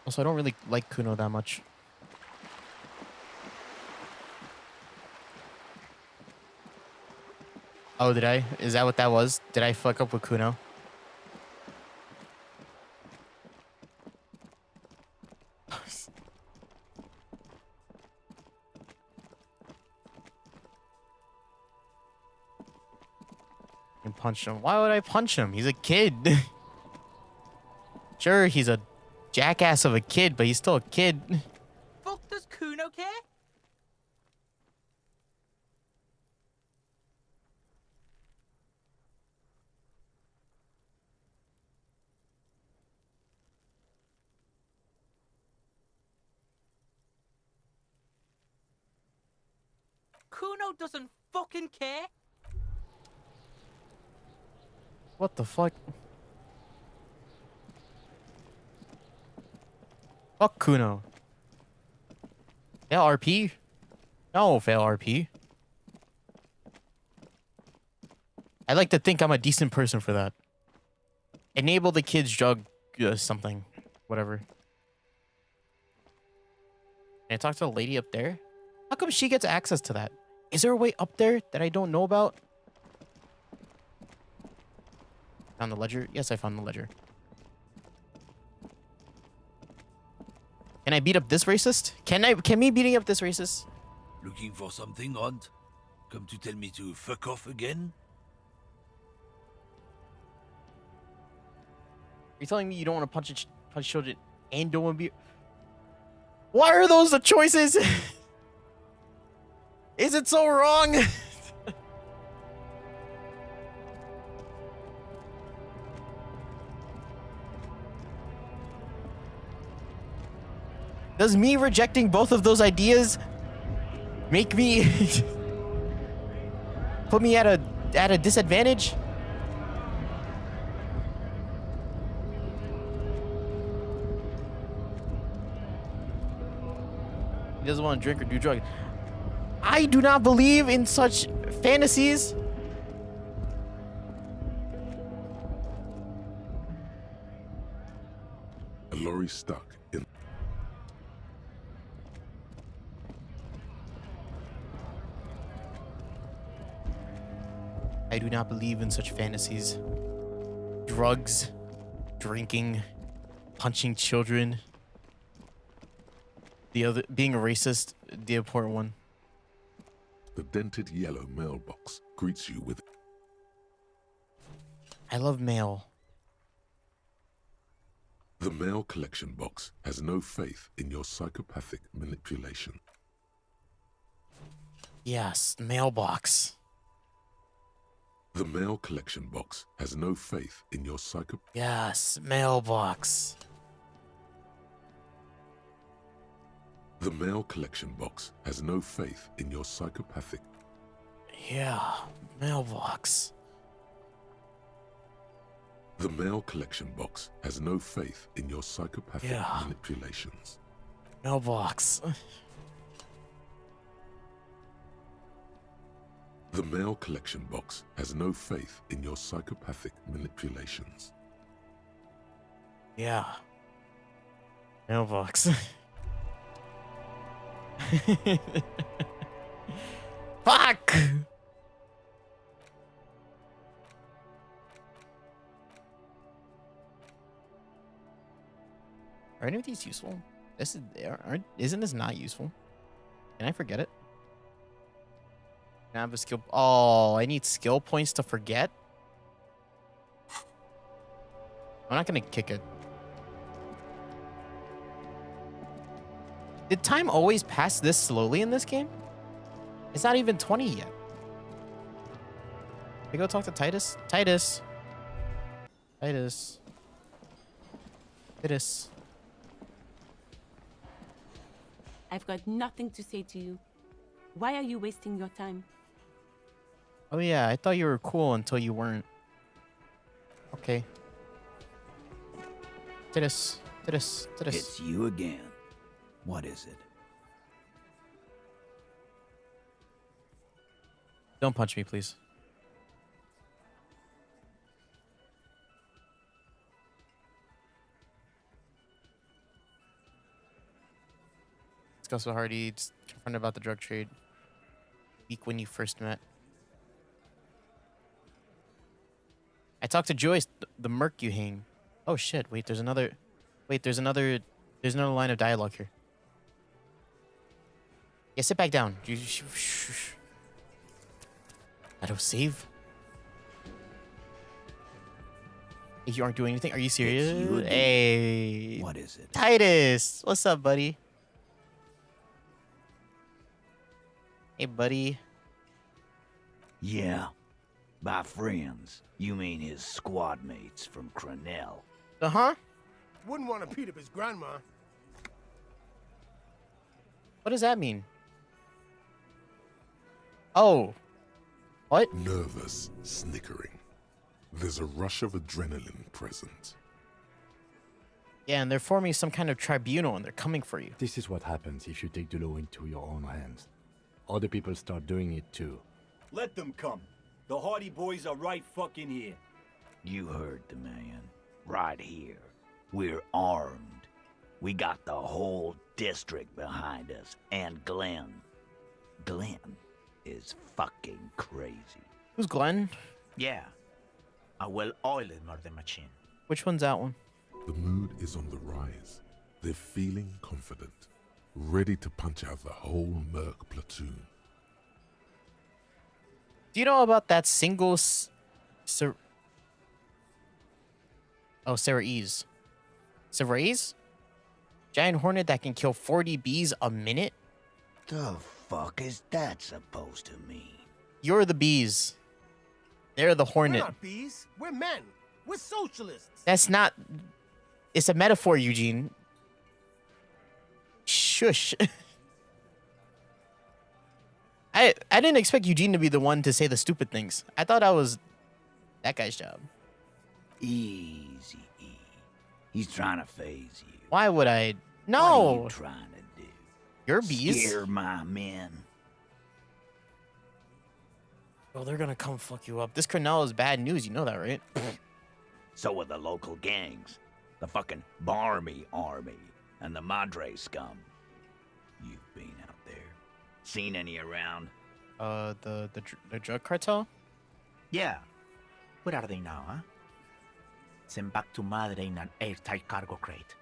Also, I don't really like Kuno that much. Oh, did I? Is that what that was? Did I fuck up with Kuno? And punch him. Why would I punch him? He's a kid. Sure, he's a jackass of a kid, but he's still a kid. Fuck does Kuno care? Kuno doesn't fucking care. What the fuck? Fuck Kuno. Fail RP? No, fail RP. I like to think I'm a decent person for that. Enable the kids drug something. Whatever. Can I talk to the lady up there? How come she gets access to that? Is there a way up there that I don't know about? Found the ledger? Yes, I found the ledger. Can I beat up this racist? Can me beating up this racist? Looking for something odd? Come to tell me to fuck off again? You're telling me you don't want to punch children and don't want to be... Why are those the choices? Is it so wrong? Does me rejecting both of those ideas make me put me at a disadvantage? He doesn't want to drink or do drugs. I do not believe in such fantasies. A lorry stuck in... I do not believe in such fantasies. Drugs, drinking, punching children. The other, being a racist, the important one. The dented yellow mailbox greets you with... I love mail. The mail collection box has no faith in your psychopathic manipulation. Yes, mailbox. The mail collection box has no faith in your Yes, mailbox. The mail collection box has no faith in your psychopathic... Yeah, mailbox. The mail collection box has no faith in your psychopathic manipulations. Mailbox. The mail collection box has no faith in your psychopathic manipulations. Yeah. Mailbox. Fuck! Are any of these useful? Isn't this not useful? Can I forget it? Can I have a skill? Oh, I need skill points to forget? I'm not gonna kick it. Did time always pass this slowly in this game? It's not even 20 yet. Can I go talk to Titus? Titus. Titus. Titus. I've got nothing to say to you. Why are you wasting your time? Oh yeah, I thought you were cool until you weren't. Okay. Titus. Titus. Titus. It's you again. What is it? Don't punch me, please. Discuss with Hardy. Confronted about the drug trade. Week when you first met. I talked to Joyce, the merc you hang. Oh shit! Wait, there's another. Wait, there's another line of dialogue here. Yeah, sit back down. I don't save. You aren't doing anything. Are you serious? Hey. What is it? Titus, what's up, buddy? Hey, buddy. Yeah. By friends, you mean his squad mates from Cronell. Uh-huh. Wouldn't want to beat up his grandma. What does that mean? Oh. What? Nervous snickering. There's a rush of adrenaline present. Yeah, and they're forming some kind of tribunal and they're coming for you. This is what happens if you take the law into your own hands. Other people start doing it too. Let them come. The Hardy Boys are right fucking here. You heard the man. Right here. We're armed. We got the whole district behind us. And Glenn. Glenn is fucking crazy. Who's Glenn? Yeah. A well-oiled murder machine. Which one's that one? The mood is on the rise. They're feeling confident, ready to punch out the whole Merc platoon. Do you know about that single Ceres? Ceres? Giant hornet that can kill 40 bees a minute? The fuck is that supposed to mean? You're the bees. They're the hornet. We're not bees. We're men. We're socialists. That's not... It's a metaphor, Eugene. Shush. I didn't expect Eugene to be the one to say the stupid things. I thought I was that guy's job. Easy, E. He's trying to phase you. Why would I? No. What are you trying to do? Your bees? Scare my men. Oh, they're gonna come fuck you up. This Cornell is bad news. You know that, right? So are the local gangs. The fucking Barmy Army and the Madre scum. You've been out there. Seen any around? The drug cartel? Yeah. Where are they now, huh? Sent back to Madre in an airtight cargo crate.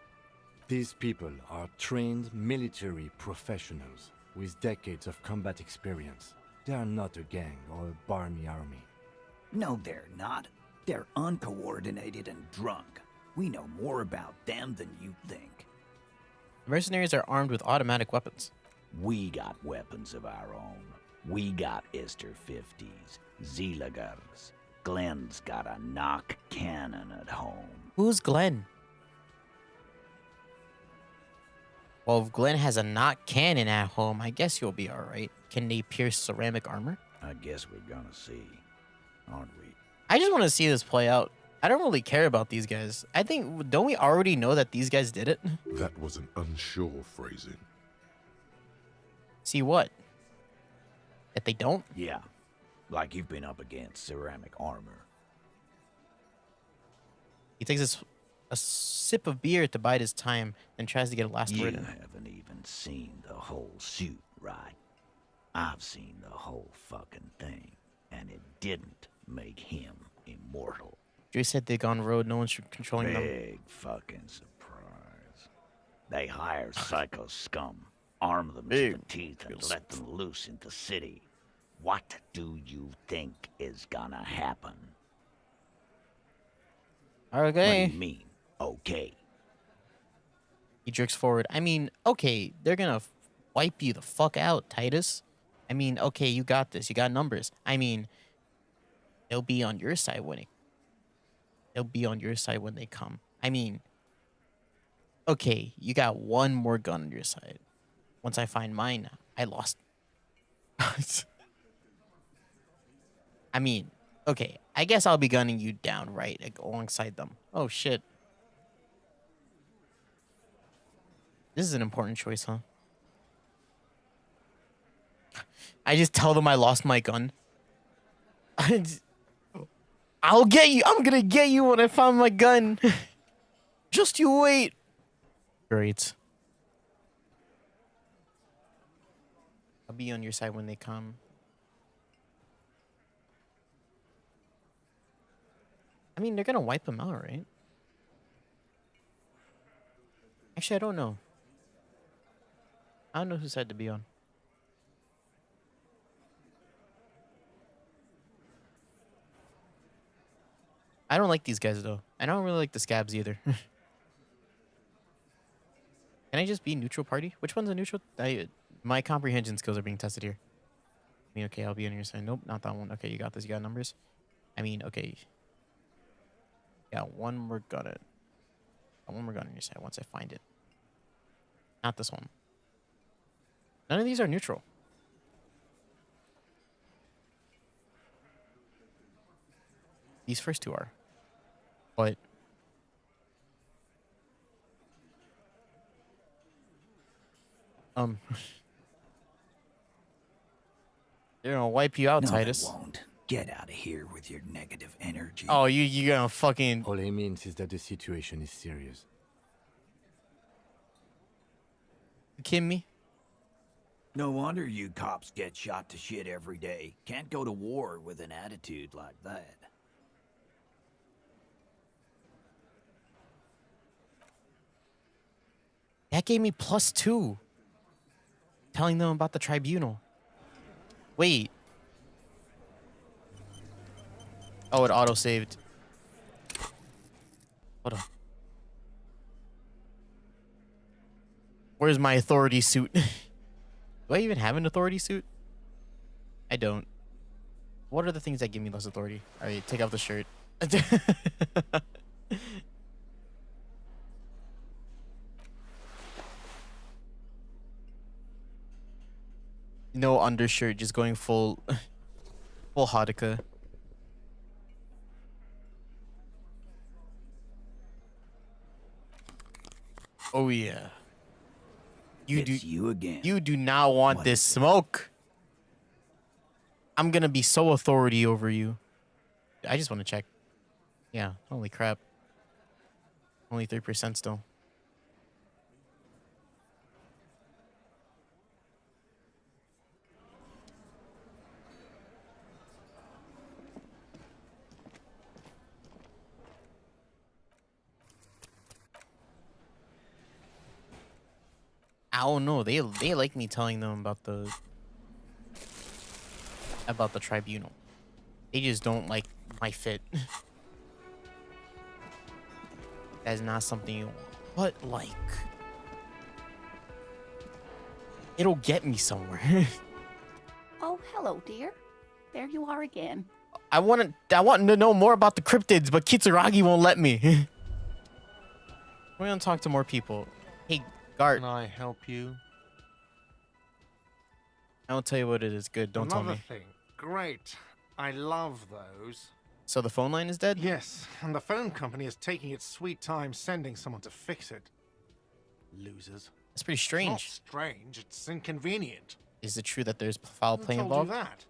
These people are trained military professionals with decades of combat experience. They are not a gang or a Barmy army. No, they're not. They're uncoordinated and drunk. We know more about them than you think. Mercenaries are armed with automatic weapons. We got weapons of our own. We got Ister 50s, Zeelagers. Glenn's got a knock cannon at home. Who's Glenn? Well, if Glenn has a knock cannon at home, I guess you'll be alright. Can they pierce ceramic armor? I guess we're gonna see, aren't we? I just want to see this play out. I don't really care about these guys. I think, don't we already know that these guys did it? That was an unsure phrasing. See what? That they don't? Yeah, like you've been up against ceramic armor. He takes a sip of beer to bide his time and tries to get a last word You in. haven't even seen the whole suit, right? I've seen the whole fucking thing, and it didn't make him immortal. Joey said they go on the road, no one's controlling them. Big fucking surprise. They hire psycho scum, arm them to the teeth, and let them loose into city. What do you think is gonna happen? Okay. What do you mean, okay? He jerks forward. I mean, okay, they're gonna wipe you the fuck out, Titus. I mean, okay, you got this. You got numbers. I mean, they'll be on your side when they'll be on your side when they come. I mean, okay, you got one more gun on your side. Once I find mine, I lost. I mean, okay, I guess I'll be gunning you down right alongside them. Oh, shit. This is an important choice, huh? I just tell them I lost my gun. I'll get you. I'm gonna get you when I find my gun. Just you wait. Great. I'll be on your side when they come. I mean, they're gonna wipe them out, right? Actually, I don't know. I don't know whose side to be on. I don't like these guys, though. I don't really like the scabs either. Can I just be neutral party? Which one's a neutral? My comprehension skills are being tested here. I mean, okay, I'll be on your side. Nope, not that one. Okay, you got this. You got numbers. I mean, okay. Yeah, one more gun it. One more gun on your side once I find it. Not this one. None of these are neutral. These first two are. But they're gonna wipe you out, No, Titus. they won't. Get out of here with your negative energy. Oh, you gonna fucking. All he means is that the situation is serious. You kidding me? No wonder you cops get shot to shit every day. Can't go to war with an attitude like that. That gave me +2. Telling them about the tribunal. Wait. Oh, it auto-saved. Hold on. Where's my authority suit? Do I even have an authority suit? I don't. What are the things that give me less authority? All right, take off the shirt. No undershirt, just going full Hanukkah. Oh yeah. You again. You do not want this smoke. I'm gonna be so authority over you. I just want to check. Yeah, holy crap. Only 3% still. I don't know. They like me telling them about the tribunal. They just don't like my fit. That's not something you want. But like, it'll get me somewhere. Oh, hello, dear. There you are again. I want to know more about the cryptids, but Kitsuragi won't let me. We're gonna talk to more people. Hey, Gart. Can I help you? I'll tell you what it is. Good. Don't tell me. Another thing. Great. I love those. So the phone line is dead? Yes, and the phone company is taking its sweet time sending someone to fix it. Losers. That's pretty strange. It's not strange, it's inconvenient. Is it true that there's foul play Who told involved? you that?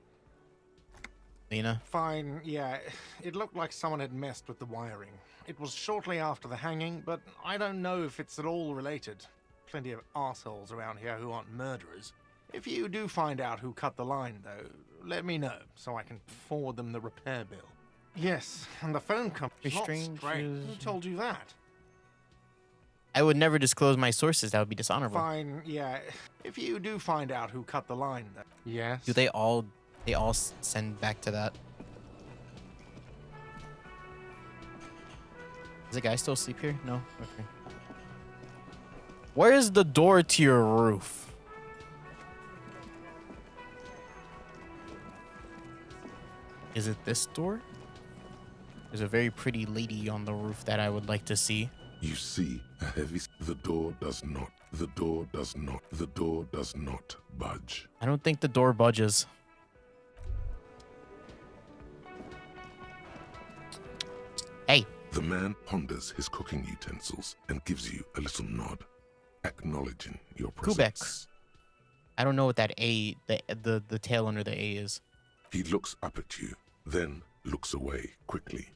Lena? Fine, yeah. It looked like someone had messed with the wiring. It was shortly after the hanging, but I don't know if it's at all related. Plenty of assholes around here who aren't murderers. If you do find out who cut the line, though, let me know, so I can forward them the repair bill. Yes, and the phone company. Strange. Who told you that? I would never disclose my sources. That would be dishonorable. Fine, yeah. If you do find out who cut the line, though. Yes. Do they all send back to that? Does the guy still sleep here? No? Okay. Where is the door to your roof? Is it this door? There's a very pretty lady on the roof that I would like to see. You see a heavy... The door does not budge. I don't think the door budges. Hey. The man ponders his cooking utensils and gives you a little nod, acknowledging your presence. Kubek. I don't know what that A, the tail under the A is. He looks up at you, then looks away quickly,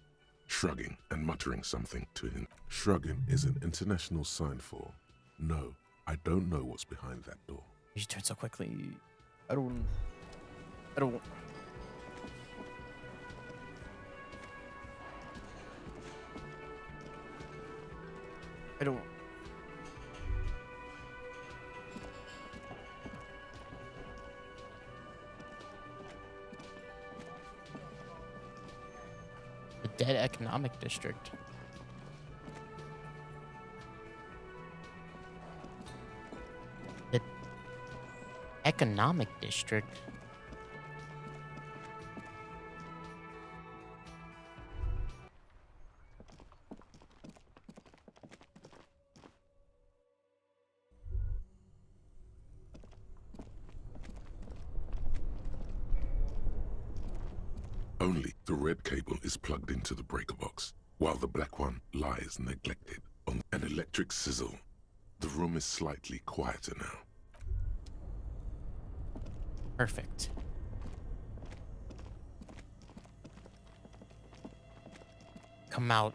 shrugging and muttering something to him. Shrugging is an international sign for, no, I don't know what's behind that door. You turn so quickly. I don't. The dead economic district. The economic district. Only the red cable is plugged into the breaker box, while the black one lies neglected on an electric sizzle. The room is slightly quieter now. Perfect. Come out.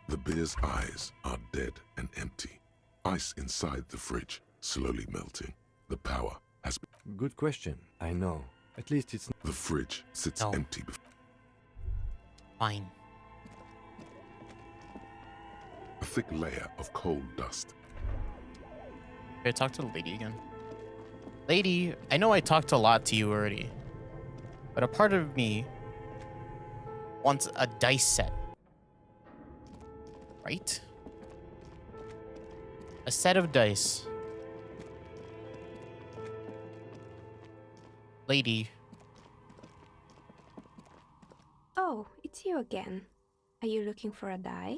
The beer's eyes are dead and empty. Ice inside the fridge, slowly melting. The power has been... Good question. I know. At least it's... The fridge sits empty. Fine. A thick layer of coal dust. Can I talk to the lady again? Lady, I know I talked a lot to you already, but a part of me wants a dice set. Right? A set of dice. Lady. Oh, it's you again. Are you looking for a die?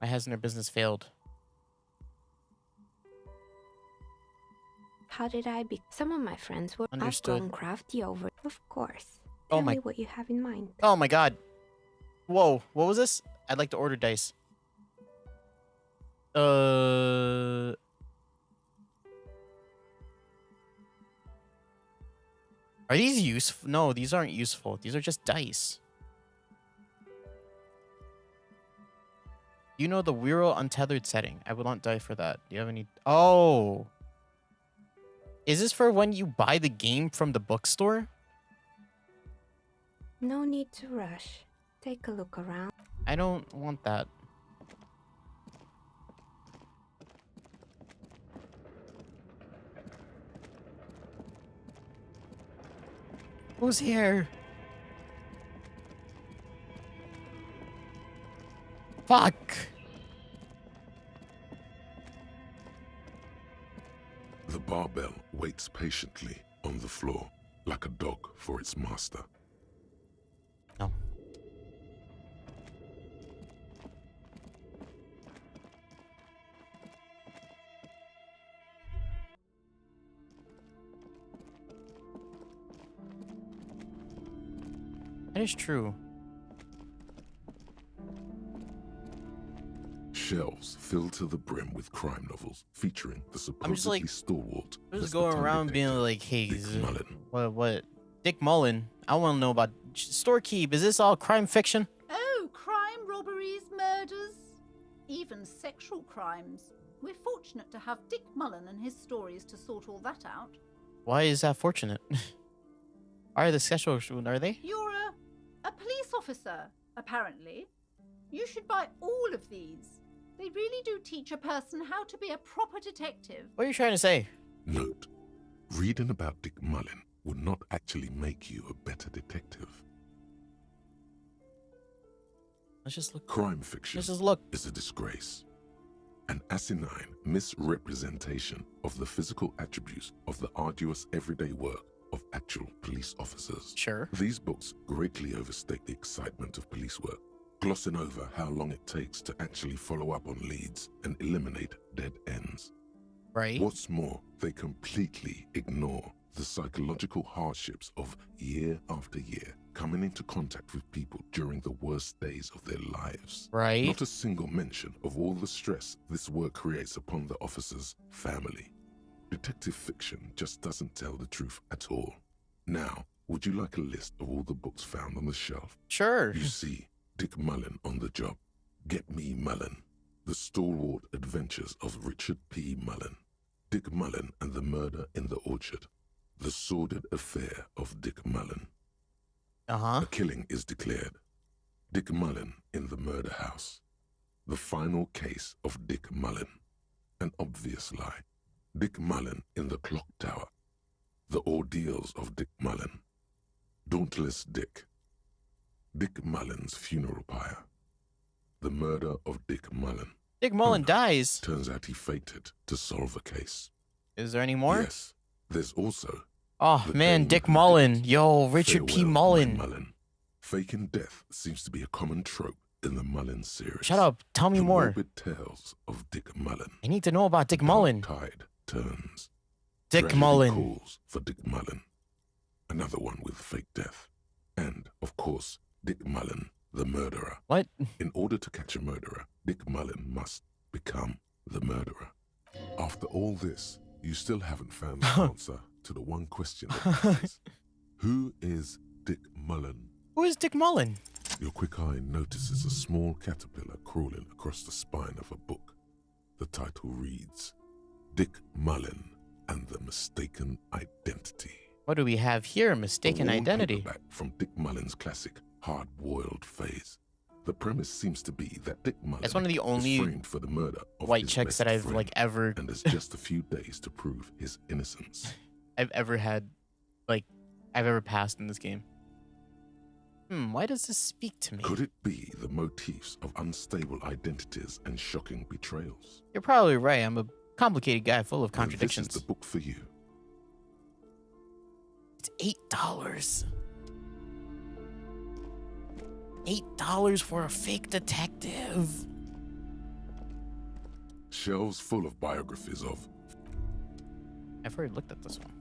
My Hasner business failed. How did I be? Some of my friends were. Understood. I've gone crafty over. Of course. Oh Tell my. me what you have in mind. Oh my god. Whoa, what was this? I'd like to order dice. Are these useful? No, these aren't useful. These are just dice. You know the Wiro untethered setting. I would not die for that. Do you have any? Oh. Is this for when you buy the game from the bookstore? No need to rush. Take a look around. I don't want that. Who's here? Fuck. The barbell waits patiently on the floor, like a dog for its master. No. That is true. Shelves filled to the brim with crime novels featuring the I'm just supposedly like, stalwart. I'm just going around being like, hey, Dick Mullen. what? Dick Mullen. I want to know about Storekeep. Is this all crime fiction? Oh, crime, robberies, murders, even sexual crimes. We're fortunate to have Dick Mullen and his stories to sort all that out. Why is that fortunate? Are the sexual? Are they? You're a police officer, apparently. You should buy all of these. They really do teach a person how to be a proper detective. What are you trying to say? Note, reading about Dick Mullen would not actually make you a better detective. Let's just look. Crime fiction Let's just look. is a disgrace. An asinine misrepresentation of the physical attributes of the arduous everyday work of actual police officers. Sure. These books greatly overstate the excitement of police work, glossing over how long it takes to actually follow up on leads and eliminate dead ends. Right. What's more, they completely ignore the psychological hardships of year after year coming into contact with people during the worst days of their lives. Right. Not a single mention of all the stress this work creates upon the officer's family. Detective fiction just doesn't tell the truth at all. Now, would you like a list of all the books found on the shelf? Sure. You see Dick Mullen on the job. Get Me Mullen. The Stalwart Adventures of Richard P. Mullen. Dick Mullen and the Murder in the Orchard. The Sordid Affair of Dick Mullen. Uh-huh. A killing is declared. Dick Mullen in the Murder House. The Final Case of Dick Mullen. An Obvious Lie. Dick Mullen in the Clock Tower. The Ordeals of Dick Mullen. Dauntless Dick. Dick Mullen's Funeral Pyre. The Murder of Dick Mullen. Dick Mullen dies. Turns out he faked it to solve a case. Is there any more? Yes. There's also... Oh, man, Dick Mullen. Yo, Richard P. Farewell, Mullen. My Mullen. Faking death seems to be a common trope in the Mullen series. Shut up. Tell me the more. Morbid tales of Dick Mullen. I need to know about Dick Mullen. Tide turns. Dick Tragedy Mullen. calls for Dick Mullen. Another one with fake death. And, of course, Dick Mullen, the murderer. What? In order to catch a murderer, Dick Mullen must become the murderer. After all this, you still haven't found the answer to the one question that matters. Who is Dick Mullen? Who is Dick Mullen? Your quick eye notices a small caterpillar crawling across the spine of a book. The title reads, Dick Mullen and the Mistaken Identity. What do we have here? Mistaken identity. Paperback from Dick Mullen's classic hard-boiled phase. The premise seems to be that Dick Mullen That's one of the only is framed for the murder of white his chicks best that I've friend, like ever and has just a few days to prove his innocence. I've ever had, like, I've ever passed in this game. Why does this speak to me? Could it be the motifs of unstable identities and shocking betrayals? You're probably right. I'm a complicated guy full of Then contradictions. This is the book for you. It's $8. $8 for a fake detective. Shelves full of biographies of. I've already looked at this one.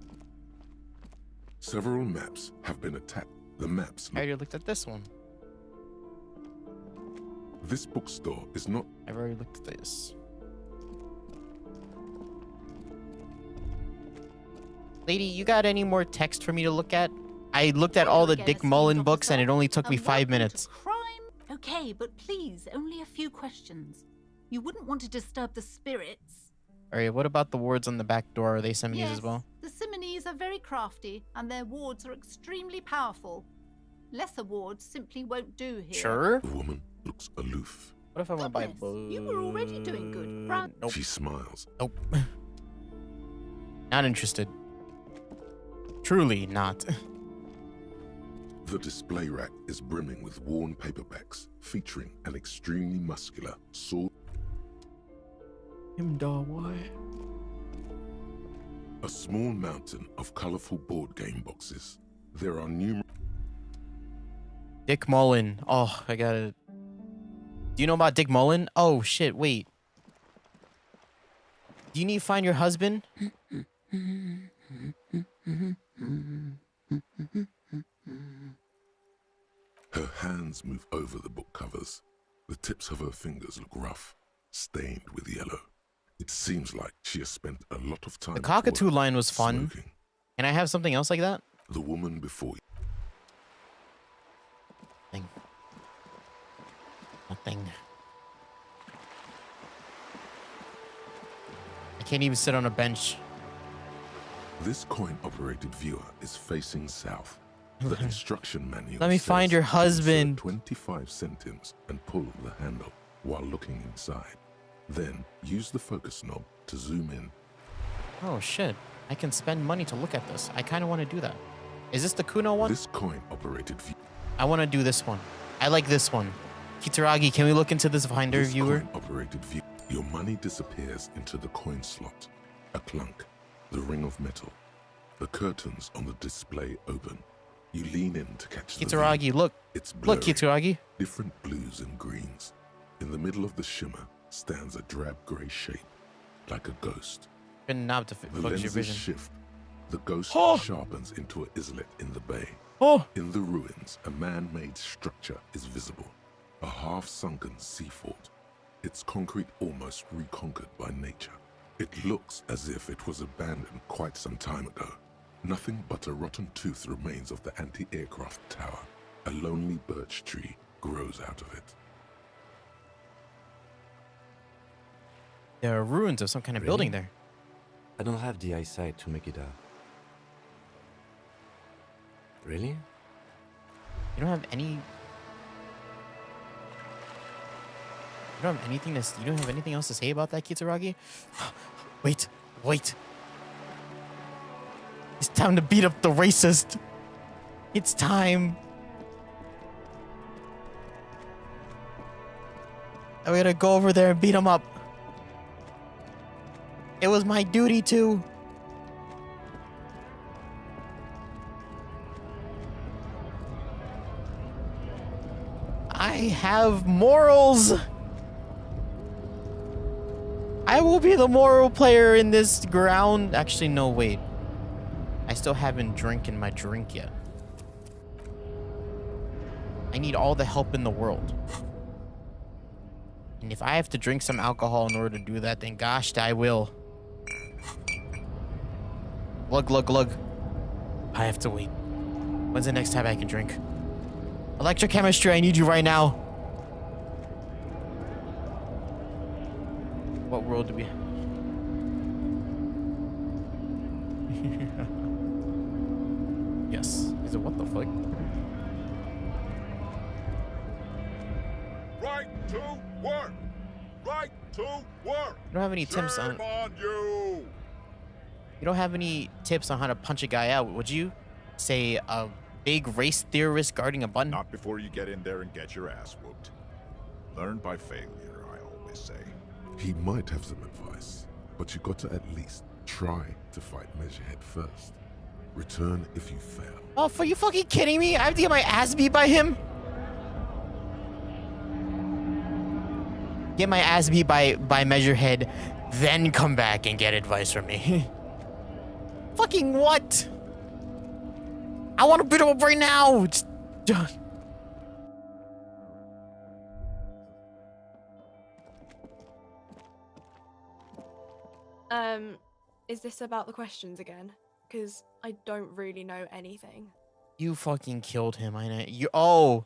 Several maps have been attacked. The maps. I already looked at this one. This bookstore is not. I've already looked at this. Lady, you got any more text for me to look at? I looked at all the Dick Mullen books and it only took me 5 minutes. Okay, but please, only a few questions. You wouldn't want to disturb the spirits. Alright, what about the wards on the back door? Are they Similes Yes, as well? the Similes are very crafty, and their wards are extremely powerful. Lesser wards simply won't do here. Sure. The woman looks aloof. What if I want to buy a book? You were already doing good. Nope. She smiles. Nope. Not interested. Truly not. The display rack is brimming with worn paperbacks featuring an extremely muscular sword. A small mountain of colorful board game boxes. There are numerous. Dick Mullen. Oh, I gotta. Do you know about Dick Mullen? Oh, shit, wait. Do you need to find your husband? Her hands move over the book covers. The tips of her fingers look rough, stained with yellow. It seems like she has spent a lot of time. The cockatoo line was fun. Smoking. Can I have something else like that? The woman before you. Nothing. I can't even sit on a bench. This coin-operated viewer is facing south. The instruction manual. Let me find your husband. 25 centimes and pull the handle while looking inside. Then use the focus knob to zoom in. Oh shit. I can spend money to look at this. I kind of want to do that. Is this the Kuno one? This coin-operated view. I want to do this one. I like this one. Kitaragi, can we look into this finder This viewer? coin-operated view. Your money disappears into the coin slot. A clunk. The ring of metal. The curtains on the display open. You lean in to catch the Kitaragi, view. look. It's Look, blurry. Kitaragi. Different blues and greens. In the middle of the shimmer stands a drab grey shape, like a ghost. Couldn't knob to The focus your lenses vision. shift. The ghost Oh! sharpens into an islet in the bay. Oh! In the ruins, a man-made structure is visible. A half-sunken sea fort. Its concrete almost reconquered by nature. It looks as if it was abandoned quite some time ago. Nothing but a rotten tooth remains of the anti-aircraft tower. A lonely birch tree grows out of it. There are ruins of some kind of building there. I don't have the eyesight to make it out. Really? You don't have any... You don't have anything to... You don't have anything else to say about that, Kitaragi? Wait. It's time to beat up the racist. It's time. I gotta go over there and beat him up. It was my duty to. I have morals. I will be the moral player in this ground. Actually, no, wait. I still haven't drinking my drink yet. I need all the help in the world. And if I have to drink some alcohol in order to do that, then gosh, I will. Glug, glug, glug. I have to wait. When's the next time I can drink? Electrochemistry, I need you right now. What world do we have? Yes. Is it what the fuck? Right to work! Right to work! You don't have any tips on... Shame on you! You don't have any tips on how to punch a guy out, would you? Say a big race theorist guarding a button? Not before you get in there and get your ass whooped. Learn by failure, I always say. He might have some advice, but you got to at least try to fight Measurehead first. Return if you fail. Oh, are you fucking kidding me? I have to get my ass beat by him? Get my ass beat by Measurehead, then come back and get advice from me. Fucking what? I want to beat him up right now. Just... Is this about the questions again? Because I don't really know anything. You fucking killed him, I know. You, oh,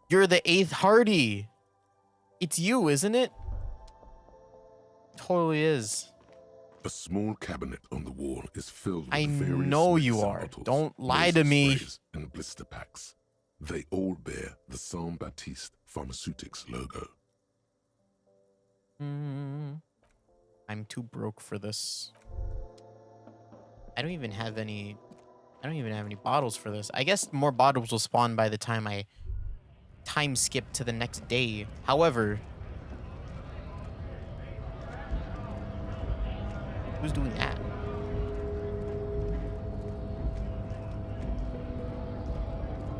you're the 8th Hardy. It's you, isn't it? Totally is. A small cabinet on the wall is filled with I various know you medicine are. bottles, Don't lie to nasal me. sprays, and blister packs. They all bear the Saint Baptiste Pharmaceutics logo. I'm too broke for this. I don't even have any bottles for this. I guess more bottles will spawn by the time I time skip to the next day. However, who's doing that?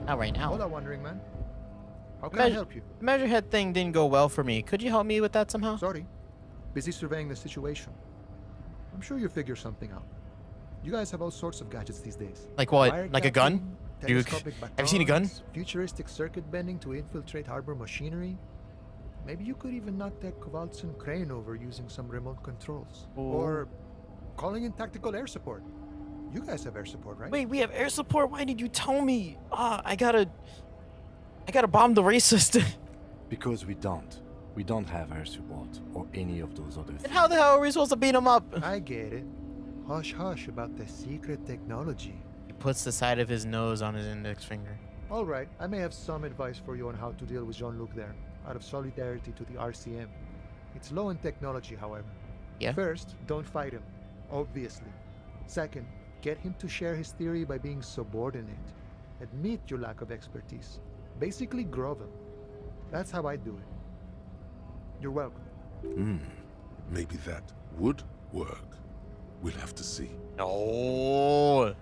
Not right now. Hola, wandering man. How can I help you? The Measurehead thing didn't go well for me. Could you help me with that somehow? Sorry. Busy surveying the situation. I'm sure you'll figure something out. You guys have all sorts of gadgets these days. Like what? Wiretapping, Like a gun? Duke, telescopic have you seen a gun? batons, futuristic circuit bending to infiltrate harbor machinery. Maybe you could even knock that Kowalson crane over using some remote controls. Ooh. Or calling in tactical air support. You guys have air support, right? Wait, we have air support? Why did you tell me? I gotta bomb the racist. Because we don't. We don't have air support or any of those other things. Then how the hell are we supposed to beat him up? I get it. Hush hush about the secret technology. He puts the side of his nose on his index finger. All right, I may have some advice for you on how to deal with Jean-Luc there, out of solidarity to the RCM. It's low in technology, however. Yeah? First, don't fight him, obviously. Second, get him to share his theory by being subordinate. Admit your lack of expertise. Basically grovel. That's how I do it. You're welcome. Maybe that would work. We'll have to see. No.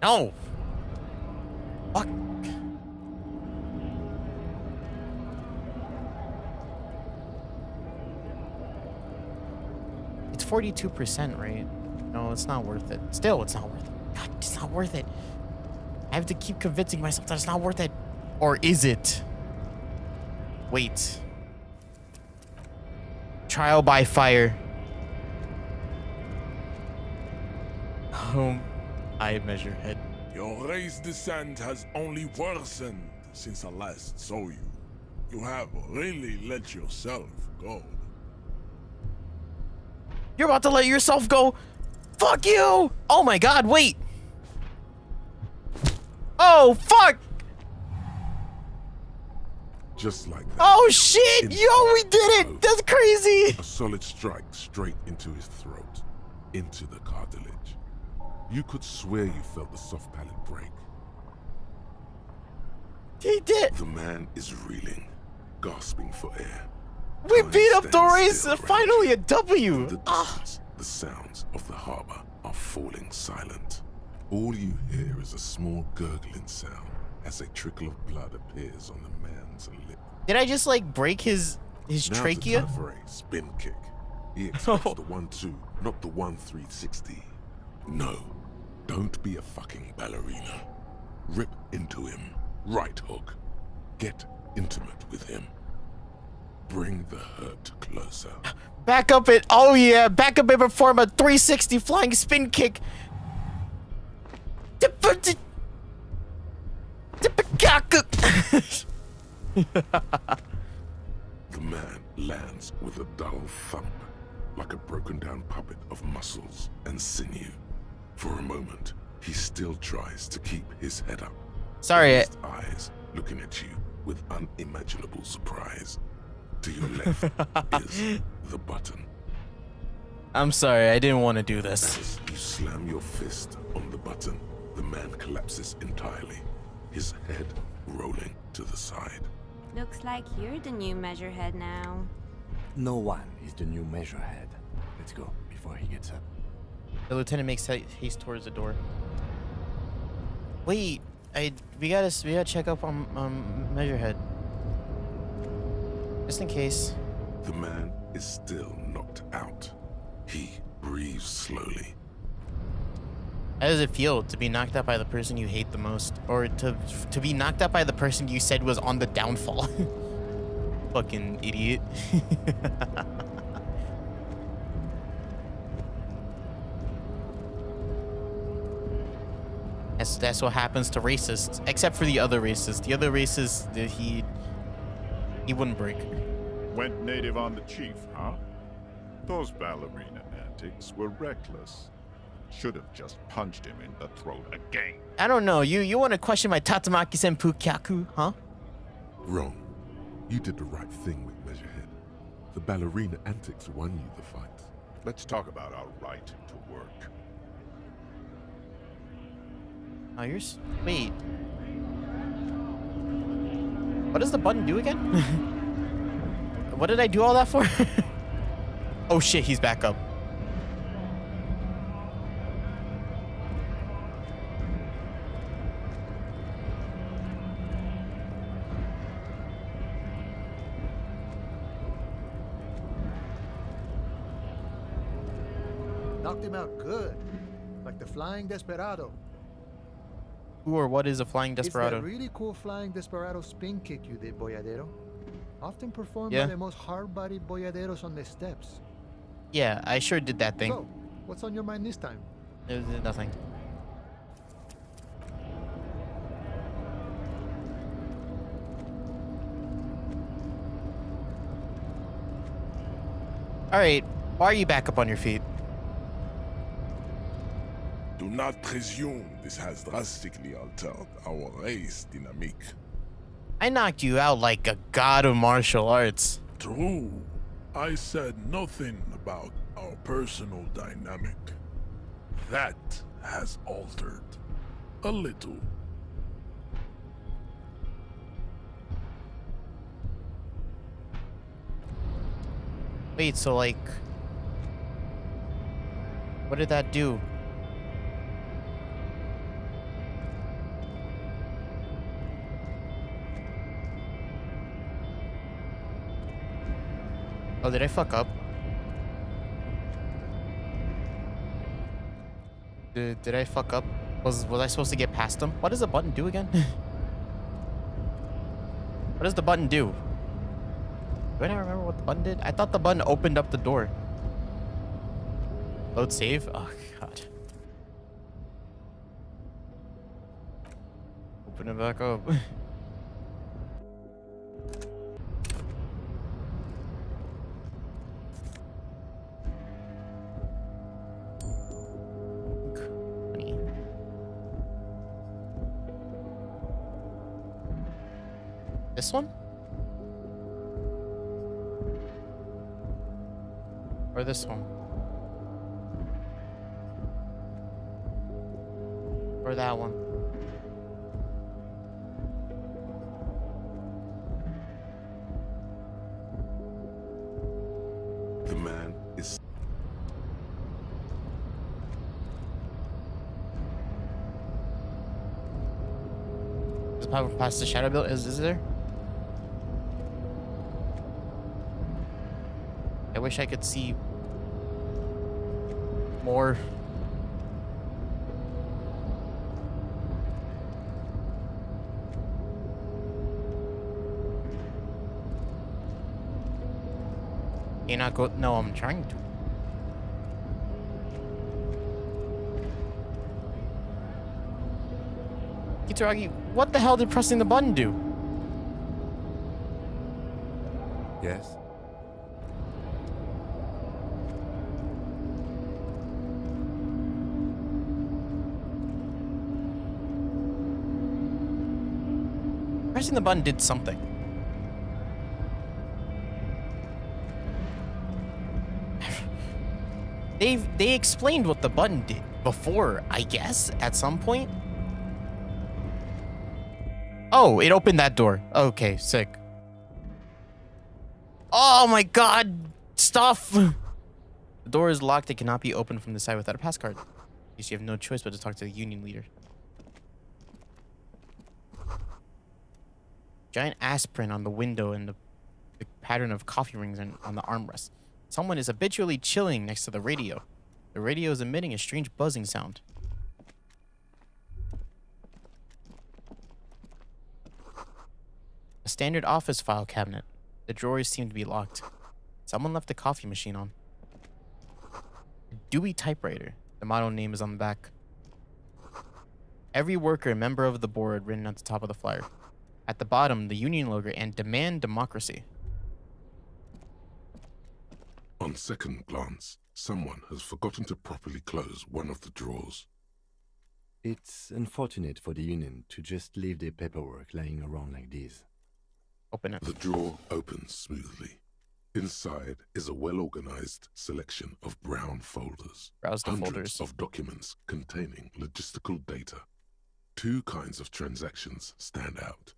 No. Fuck. It's 42%, right? No, it's not worth it. Still, it's not worth it. God, it's not worth it. I have to keep convincing myself that it's not worth it. Or is it? Wait. Trial by fire. I Measurehead. Your race descent has only worsened since I last saw you. You have really let yourself go. You're about to let yourself go? Fuck you! Oh my god, wait! Oh, fuck! Just like that. Oh shit! Yo, we did it! That's crazy! A solid strike straight into his throat, into the cartilage. You could swear you felt the soft palate break. He did! The man is reeling, gasping for air. We Time beat up the stands race! still around Finally a you. W! In the distance, the sounds of the harbor are falling silent. All you hear is a small gurgling sound, as a trickle of blood appears on the man's lip. Did I just like break his Now's trachea? the time for a spin kick. He expects the 1-2, not the 1-360. No, don't be a fucking ballerina. Rip into him. Right hook. Get intimate with him. Bring the hurt closer. Back up it. Oh yeah, back up it, perform a 360 flying spin kick. The man lands with a dull thump, like a broken down puppet of muscles and sinew. For a moment, he still tries to keep his head up. Sorry. His eyes looking at you with unimaginable surprise. To your left is the button. I'm sorry, I didn't want to do this. As you slam your fist on the button, the man collapses entirely, his head rolling to the side. Looks like you're the new measurehead now. No one is the new measurehead. Let's go before he gets up. The lieutenant makes haste towards the door. Wait, we gotta check up on measurehead. Just in case. The man is still knocked out. He breathes slowly. How does it feel to be knocked out by the person you hate the most? Or to be knocked out by the person you said was on the downfall? Fucking idiot. That's what happens to racists. Except for the other racists. The other racists, he wouldn't break. Went native on the chief, huh? Those ballerina antics were reckless. Should have just punched him in the throat again. I don't know. You want to question my Tatamaki Senpu Kyaku, huh? Wrong. You did the right thing with Measurehead. The ballerina antics won you the fight. Let's talk about our right to work. Oh, wait. What does the button do again? What did I do all that for? Oh shit, he's back up. Knocked him out good. Like the Flying Desperado. Who or what is a Flying Desperado? It's that really cool Flying Desperado spin kick you did, Boyadero. Often performed Yeah. by the most hard-bodied boyaderos on the steps. Yeah, I sure did that thing. So, what's on your mind this time? It was nothing. Alright, why are you back up on your feet? Do not presume this has drastically altered our race dynamic. I knocked you out like a god of martial arts. True. I said nothing about our personal dynamic. That has altered. A little. Wait, so like... What did that do? Oh, did I fuck up? Did I fuck up? Was I supposed to get past them? What does the button do again? What does the button do? Do I not remember what the button did? I thought the button opened up the door. Load save? Oh, God. Open it back up. This one? Or this one? Or that one? The man is... Is the power past the shadow build? Is there? I wish I could see more. You're not go. No, I'm trying to. Kitaragi, what the hell did pressing the button do? Yes? Pressing the button did something. They explained what the button did before, I guess, at some point. Oh, it opened that door. Okay, sick. Oh my god, stuff! The door is locked. It cannot be opened from the side without a pass card. You have no choice but to talk to the union leader. Giant aspirin on the window and the pattern of coffee rings on the armrest. Someone is habitually chilling next to the radio. The radio is emitting a strange buzzing sound. A standard office file cabinet. The drawers seem to be locked. Someone left the coffee machine on. A Dewey typewriter. The model name is on the back. Every worker, member of the board, written at the top of the flyer. At the bottom, the union logo and demand democracy. On second glance, someone has forgotten to properly close one of the drawers. It's unfortunate for the union to just leave their paperwork lying around like this. Open it. The drawer opens smoothly. Inside is a well-organized selection of brown folders. Browse the Hundreds folders. of documents containing logistical data. Two kinds of transactions stand out.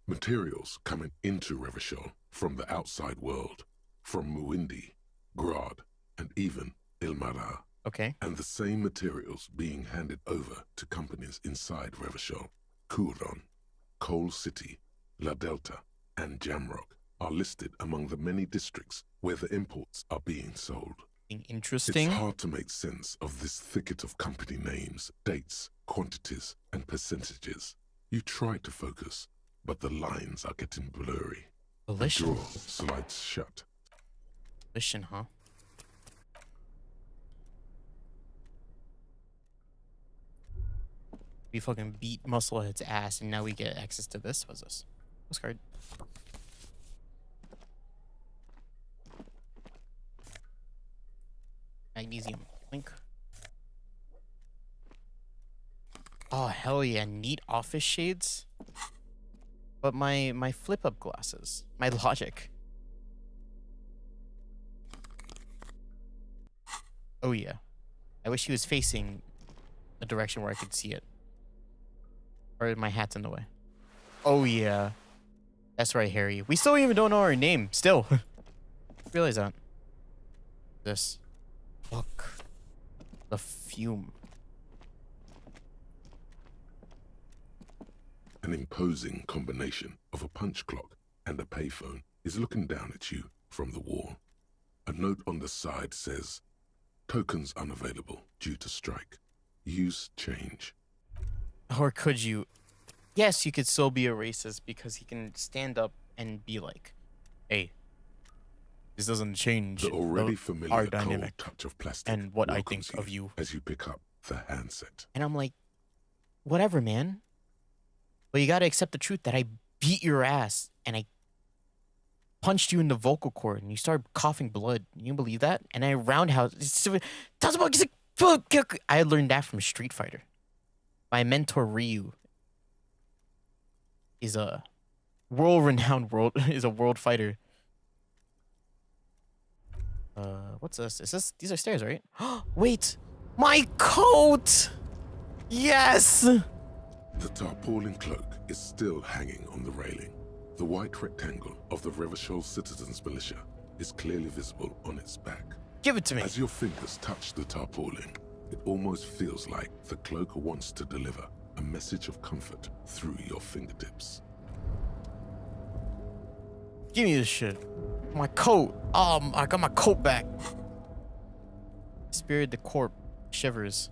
Materials coming into Revachol from the outside world, from Muindi, Grad, and even Ilmara. Okay. And the same materials being handed over to companies inside Revachol. Kuron, Coal City, La Delta, and Jamrock are listed among the many districts where the imports are being sold. Interesting. It's hard to make sense of this thicket of company names, dates, quantities, and percentages. You try to focus, but the lines are getting blurry. The drawer slides shut. Volition, huh? We fucking beat Musclehead's ass, and now we get access to this. What's this? Postcard. Magnesium link. Oh hell yeah! Neat office shades. But my flip-up glasses, my Logic. Oh yeah, I wish he was facing a direction where I could see it. Or my hat's in the way. Oh yeah, that's right, Harry. We still even don't know our name. Still, realize that. This, fuck, the fume. An imposing combination of a punch clock and a payphone is looking down at you from the wall. A note on the side says, "Tokens unavailable due to strike. Use change." Or could you? Yes, you could still be a racist because he can stand up and be like, "Hey, this doesn't change The already familiar our cold dynamic touch of plastic and what I welcomes think of you." as you pick up the handset. And I'm like, whatever, man. But you gotta accept the truth that I beat your ass and I punched you in the vocal cord and you started coughing blood. You believe that? And I roundhouse. I learned that from Street Fighter. My Ryu is a world-renowned world fighter. What's this? Is this? These are stairs, right? Wait, my coat. Yes. The tarpaulin cloak is still hanging on the railing. The white rectangle of the Revachol Citizens Militia is clearly visible on its back. Give it to me. As your fingers touch the tarpaulin, it almost feels like the cloak wants to deliver, a message of comfort through your fingertips. Give me this shit. My coat. I got my coat back. Spirit the corp shivers.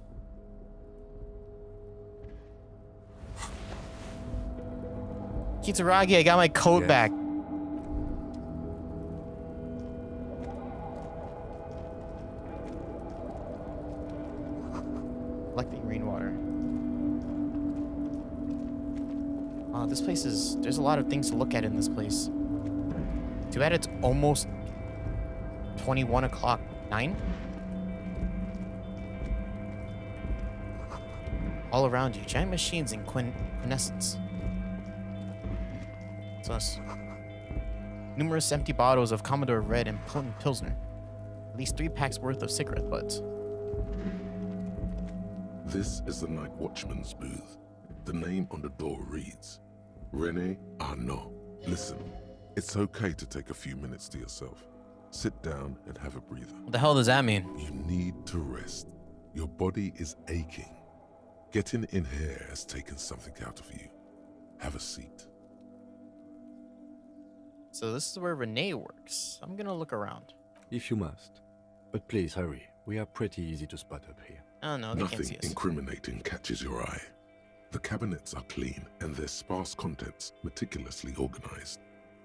Kitsuragi, I got my coat back. Collecting rainwater. This place is... There's a lot of things to look at in this place. Too bad it's almost 21 o'clock. 9? All around you. Giant machines in quintessence. What's us? Numerous empty bottles of Commodore Red and potent Pilsner. At least 3 packs worth of cigarette butts. This is the night watchman's booth. The name on the door reads, René Arnaud. Listen, it's okay to take a few minutes to yourself. Sit down and have a breather. What the hell does that mean? You need to rest. Your body is aching. Getting in here has taken something out of you. Have a seat. So this is where Renee works. I'm gonna look around. If you must. But please hurry. We are pretty easy to spot up here. Oh no, they can't see Nothing us. incriminating catches your eye. The cabinets are clean and their sparse contents meticulously organized.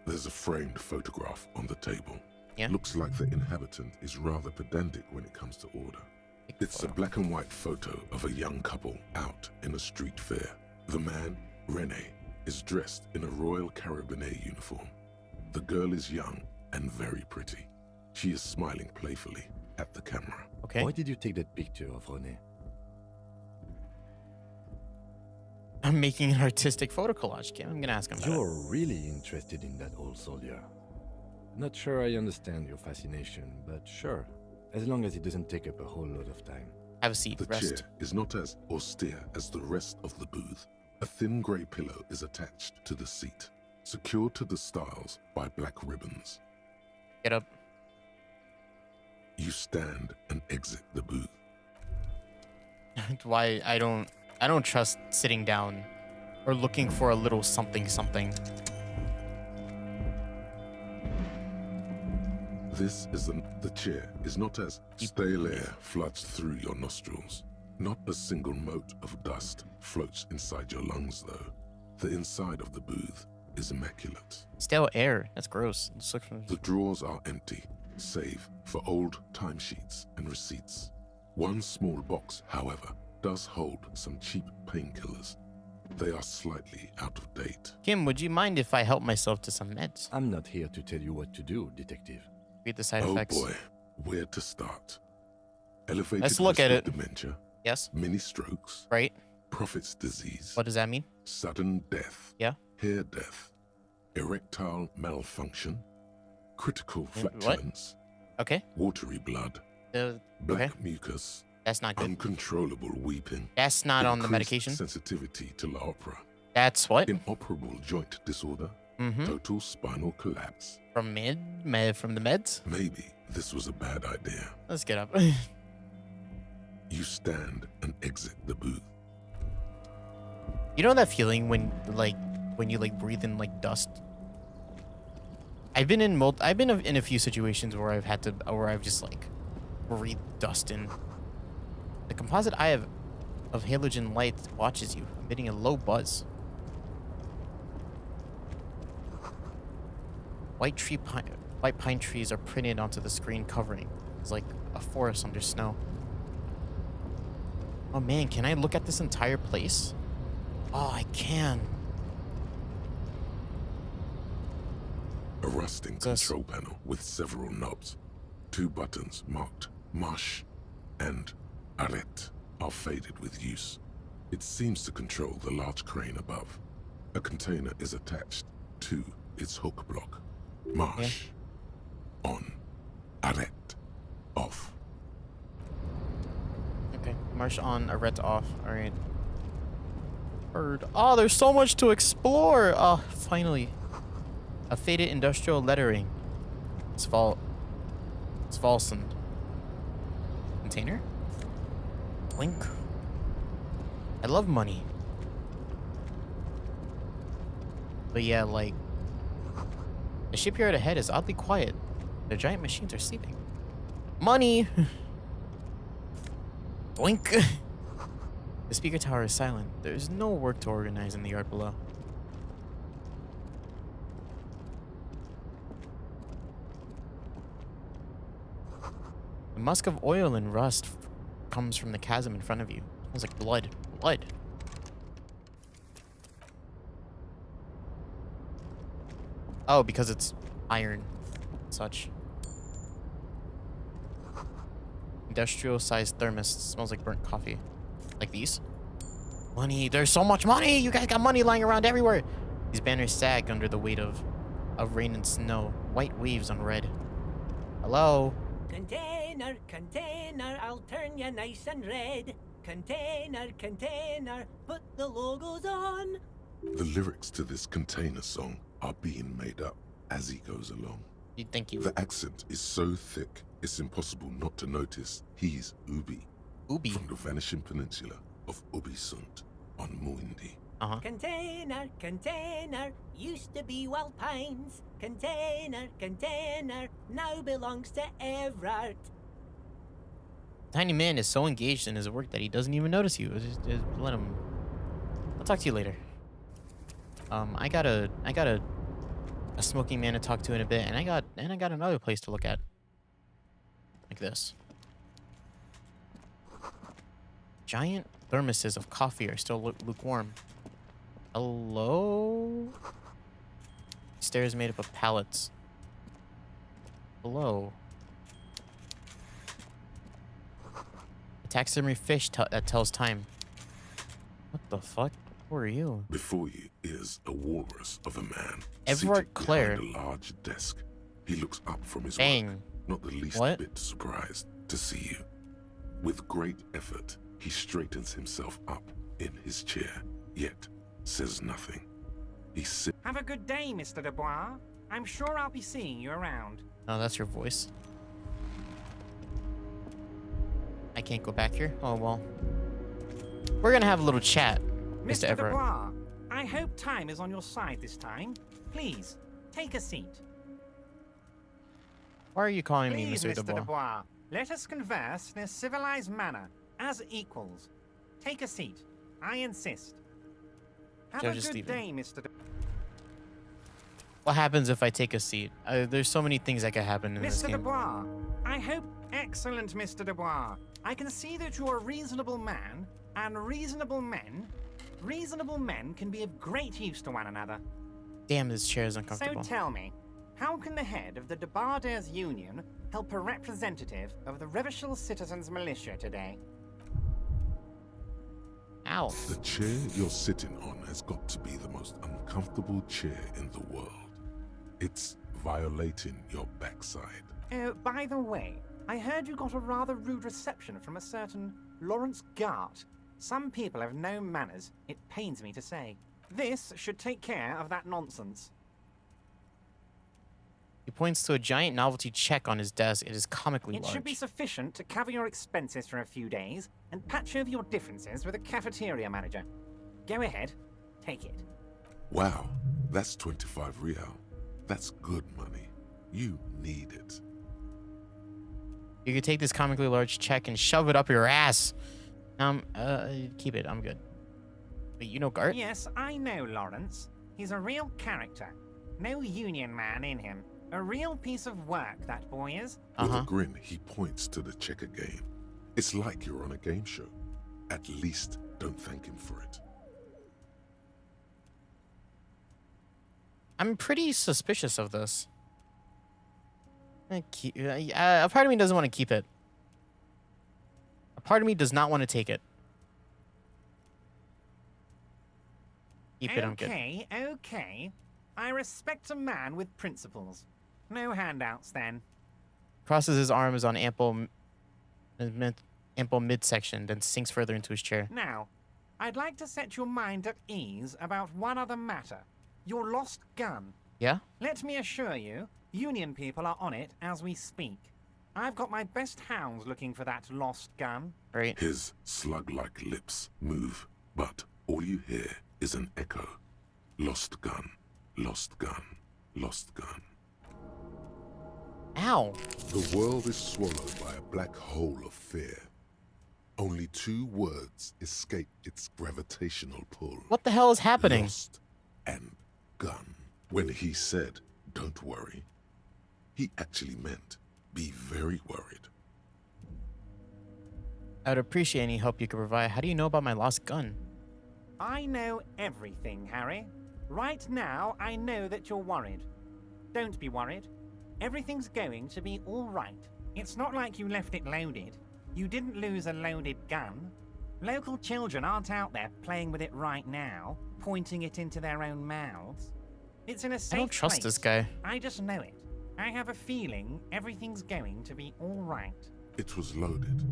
There's a framed photograph on the table. Yeah. Looks like the inhabitant is rather pedantic when it comes to order. It's a black and white photo of a young couple out in a street fair. The man, René, is dressed in a Royal Carabinier uniform. The girl is young and very pretty. She is smiling playfully at the camera. Okay. Why did you take that picture of René? I'm making an artistic photo collage, Kim. I'm gonna ask him about You're really interested in that old soldier. Not sure I understand your fascination, but sure. As long as it doesn't take up a whole lot of time. Have a seat, The rest. chair is not as austere as the rest of the booth. A thin grey pillow is attached to the seat, secured to the stiles by black ribbons. Get up. You stand and exit the booth. Why I don't trust sitting down or looking for a little something. This is the chair is not as stale air floods through your nostrils. Not a single mote of dust floats inside your lungs, though. The inside of the booth is immaculate. Stale air. That's gross. The drawers are empty, save for old timesheets and receipts. One small box, however, does hold some cheap painkillers. They are slightly out of date. Kim, would you mind if I help myself to some meds? I'm not here to tell you what to do, detective. Read the side Oh effects. boy, where to start? Elevated Let's look risk at of it. Dementia. Yes. Mini strokes. Right. Prophet's disease. What does that mean? Sudden death. Yeah. Hair death. Erectile malfunction. Critical What? flatulence. Okay. Watery blood. Okay. Black mucus. That's not good. Uncontrollable weeping. That's not on the Increased medication. Sensitivity to la opera. That's what? Inoperable joint disorder. Mm-hmm. Total spinal collapse. From from the meds? Maybe this was a bad idea. Let's get up. You stand and exit the booth. You know that feeling when you breathe in like dust? I've been in a few situations where I've just like breathed dust in. The composite eye of halogen light watches you, emitting a low buzz. White pine trees are printed onto the screen covering. It's like a forest under snow. Oh man, can I look at this entire place? Oh, I can. A rusting control panel with several knobs. 2 buttons marked Marche and Arrête are faded with use. It seems to control the large crane above. A container is attached to its hook block. Marche. On. Arrête. Off. Okay, march on, arrête off. All right. Bird. Oh, there's so much to explore. Oh, finally. A faded industrial lettering. It's falsened. Container? Link. I love money. But yeah, like, the shipyard ahead is oddly quiet. The giant machines are sleeping. Money! Boink! The speaker tower is silent. There's no work to organize in the yard below. The musk of oil and rust comes from the chasm in front of you. It smells like blood. Blood. Oh, because it's iron. Such. Industrial-sized thermos. Smells like burnt coffee. Like these? Money. There's so much money! You guys got money lying around everywhere! These banners sag under the weight of rain and snow. White waves on red. Hello? Container, container, I'll turn you nice and red. Container, container, put the logos on. The lyrics to this container song are being made up as he goes along. Thank you. The accent is so thick, it's impossible not to notice he's Ubi. Ubi? From the vanishing peninsula of Ubisunt on Muindi. Container, container, used to be Wild Pines. Container, container, now belongs to Everard. Tiny man is so engaged in his work that he doesn't even notice you. Just let him. I'll talk to you later. I got a smoking man to talk to in a bit, and I got another place to look at. Like this. Giant thermoses of coffee are still lukewarm. Hello? Stairs made up of pallets. Hello. A taxidermy fish that tells time. What the fuck? Who are you? Before you is a walrus of a man. Everard Clare. Behind a large desk. He looks up from his Bang. work, not the least bit surprised to see you. With great effort, he straightens himself up in his chair, yet says nothing. He sits. Have a good day, Mr. Dubois. I'm sure I'll be seeing you around. Oh, that's your voice. I can't go back here? Oh, well. We're gonna have a little chat, Mr. Everett. Dubois, I hope time is on your side this time. Please, take a seat. Why are you calling me Please, Mr. Mr. Dubois? Dubois, let us converse in a civilized manner, as equals. Take a seat. I insist. Have Judge a good Stephen. day, Mr. Dubois. What happens if I take a seat? There's so many things that could happen in this Mr. game. Dubois, I hope... Excellent, Mr. Dubois. I can see that you're a reasonable man, and reasonable men can be of great use to one another. Damn, this chair is uncomfortable. So tell me, how can the head of the Debarders Union help a representative of the Revachol Citizens Militia today? Ow. The chair you're sitting on has got to be the most uncomfortable chair in the world. It's violating your backside. Oh, by the way, I heard you got a rather rude reception from a certain Lawrence Gart. Some people have no manners, it pains me to say. This should take care of that nonsense. He points to a giant novelty check on his desk. It is comically It large. should be sufficient to cover your expenses for a few days and patch over your differences with a cafeteria manager. Go ahead, take it. Wow, that's 25 real. That's good money. You need it. You could take this comically large check and shove it up your ass. Keep it. I'm good. Wait, you know Gart? Yes, I know Lawrence. He's a real character. No union man in him. A real piece of work, that boy is. With a grin, he points to the checker game. It's like you're on a game show. At least don't thank him for it. I'm pretty suspicious of this. A part of me doesn't want to keep it. A part of me does not want to take it. Keep it, I'm good. Okay. I respect a man with principles. No handouts, then. Crosses his arms on ample midsection, then sinks further into his chair. Now, I'd like to set your mind at ease about one other matter. Your lost gun. Yeah? Let me assure you, Union people are on it as we speak. I've got my best hounds looking for that lost gun. Right. His slug-like lips move, but all you hear is an echo. Lost gun. Lost gun. Lost gun. Ow. The world is swallowed by a black hole of fear. Only 2 words escape its gravitational pull. What the hell is happening? Lost and gun. When he said, don't worry, he actually meant, be very worried. I would appreciate any help you could provide. How do you know about my lost gun? I know everything, Harry. Right now, I know that you're worried. Don't be worried. Everything's going to be all right. It's not like you left it loaded. You didn't lose a loaded gun. Local children aren't out there playing with it right now, pointing it into their own mouths. It's in a safe place. I don't trust this guy. I just know it. I have a feeling everything's going to be all right. It was loaded.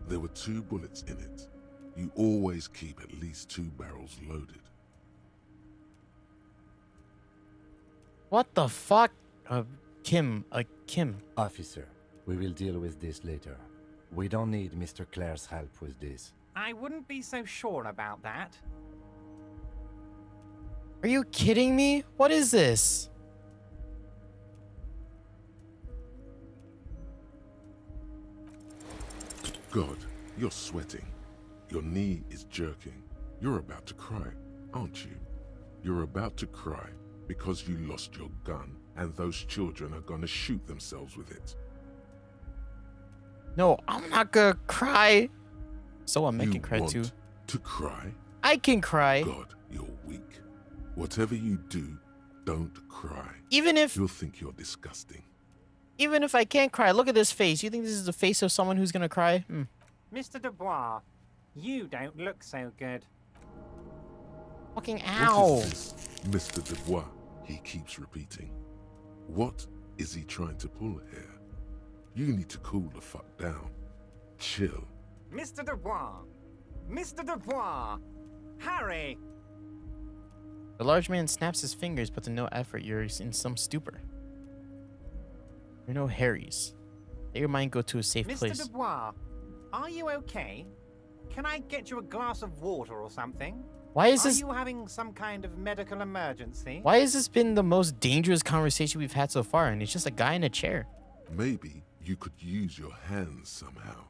There were 2 bullets in it. You always keep at least 2 barrels loaded. What the fuck? Kim. Officer, we will deal with this later. We don't need Mr. Clare's help with this. I wouldn't be so sure about that. Are you kidding me? What is this? God, you're sweating. Your knee is jerking. You're about to cry, aren't you? You're about to cry because you lost your gun and those children are gonna shoot themselves with it. No, I'm not gonna cry. So I'm making cry too. To cry? I can cry. God, you're weak. Whatever you do, don't cry. Even if you'll think you're disgusting. Even if I can't cry, look at this face. You think this is the face of someone who's gonna cry? Mr. Dubois, you don't look so good. Fucking ow. What is this, Mr. Dubois? He keeps repeating. What is he trying to pull here? You need to cool the fuck down. Chill. Mr. Dubois! Mr. Dubois! Harry! The large man snaps his fingers, but to no effort, you're in some stupor. You're no Harrys. Let your mind go to a safe place. Mr. Dubois, are you okay? Can I get you a glass of water or something? Why is this? Are you having some kind of medical emergency? Why has this been the most dangerous conversation we've had so far? And it's just a guy in a chair. Maybe you could use your hands somehow,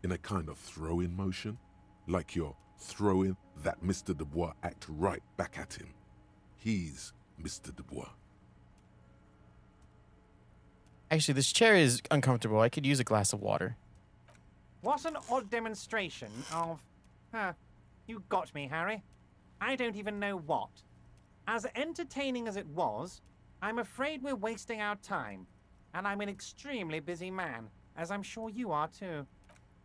in a kind of throw-in motion, like you're throwing that Mr. Dubois act right back at him. He's Mr. Dubois. Actually, this chair is uncomfortable. I could use a glass of water. What an odd demonstration of... you got me, Harry. I don't even know what. As entertaining as it was, I'm afraid we're wasting our time. And I'm an extremely busy man, as I'm sure you are too.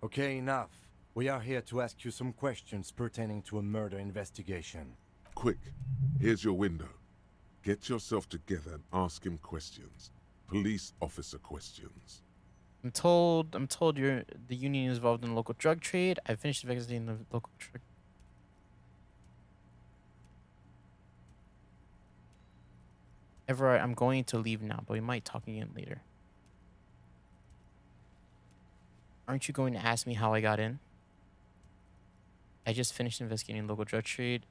Okay, enough. We are here to ask you some questions pertaining to a murder investigation. Quick, here's your window. Get yourself together and ask him questions. Police officer questions. I'm told the union is involved in the local drug trade. I finished investigating the local drug. Everett, I'm going to leave now, but we might talk again later. Aren't you going to ask me how I got in? I just finished investigating local drug trade.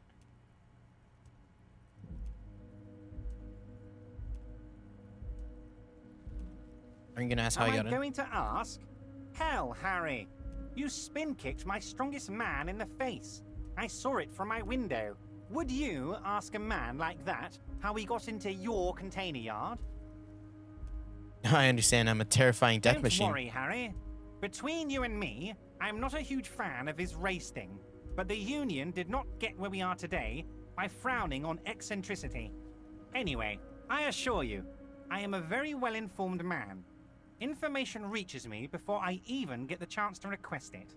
Are you going to ask how I got in? Am I going to ask? Hell, Harry. You spin-kicked my strongest man in the face. I saw it from my window. Would you ask a man like that how he got into your container yard? I understand. I'm a terrifying death machine. Don't worry, Harry. Between you and me, I'm not a huge fan of his race thing. But the Union did not get where we are today by frowning on eccentricity. Anyway, I assure you, I am a very well-informed man. Information reaches me before I even get the chance to request it.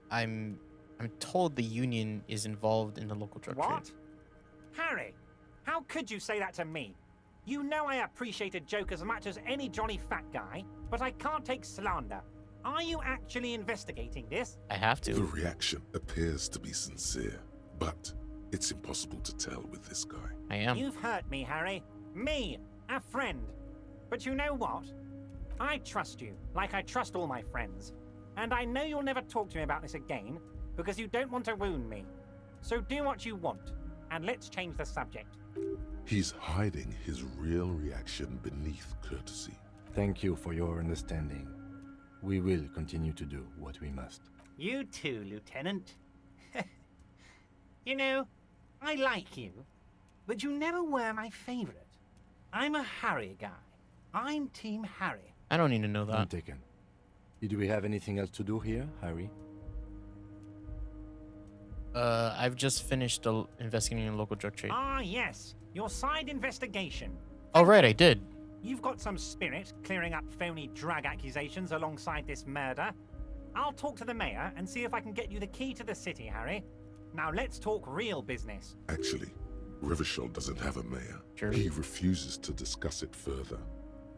I'm told the Union is involved in the local drug trade. What? Harry, how could you say that to me? You know I appreciate a joke as much as any jolly fat guy, but I can't take slander. Are you actually investigating this? I have to. The reaction appears to be sincere, but it's impossible to tell with this guy. I am. You've hurt me, Harry. Me, a friend. But you know what? I trust you, like I trust all my friends. And I know you'll never talk to me about this again, because you don't want to wound me. So do what you want. and let's change the subject. He's hiding his real reaction beneath courtesy. Thank you for your understanding. We will continue to do what we must. You too, Lieutenant. You know, I like you, but you never were my favorite. I'm a Harry guy. I'm Team Harry. I don't need to know that. I'm taken. Do we have anything else to do here, Harry? I've just finished investigating a local drug trade. Ah, yes. Your side investigation. Oh, right, I did. You've got some spirit clearing up phony drug accusations alongside this murder. I'll talk to the mayor and see if I can get you the key to the city, Harry. Now let's talk real business. Actually, Rivershaw doesn't have a mayor. Sure. He refuses to discuss it further.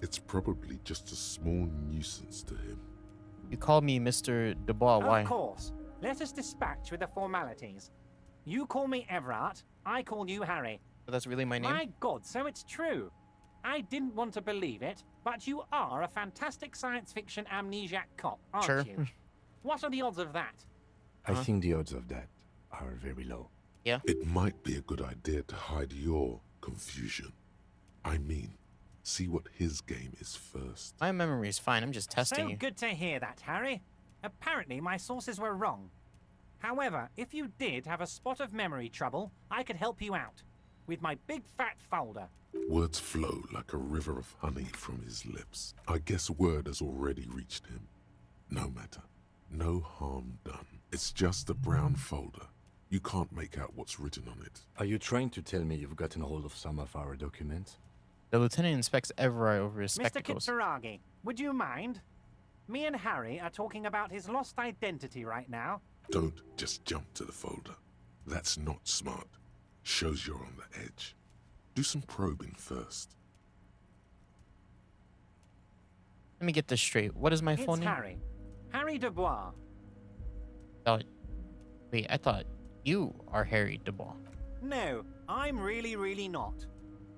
It's probably just a small nuisance to him. You called me Mr. Dubois. Why? Of course. Let us dispatch with the formalities. You call me Everard, I call you Harry. But that's really my name? My God, so it's true. I didn't want to believe it, but you are a fantastic science fiction amnesiac cop, aren't Sure. you? What are the odds of that? I think the odds of that are very low. Yeah? It might be a good idea to hide your confusion. I mean, see what his game is first. My memory is fine. I'm just testing So you. good to hear that, Harry. Apparently, my sources were wrong. However, if you did have a spot of memory trouble, I could help you out with my big fat folder. Words flow like a river of honey from his lips. I guess word has already reached him. No matter. No harm done. It's just a brown folder. You can't make out what's written on it. Are you trying to tell me you've gotten hold of some of our documents? The lieutenant inspects Everard over his Mr. spectacles. Kitsuragi, would you mind? Me and Harry are talking about his lost identity right now. Don't just jump to the folder. That's not smart. Shows you're on the edge. Do some probing first. Let me get this straight. What is my full It's name? Harry. Harry Dubois. Oh, wait, I thought you are Harry Dubois. No, I'm really not.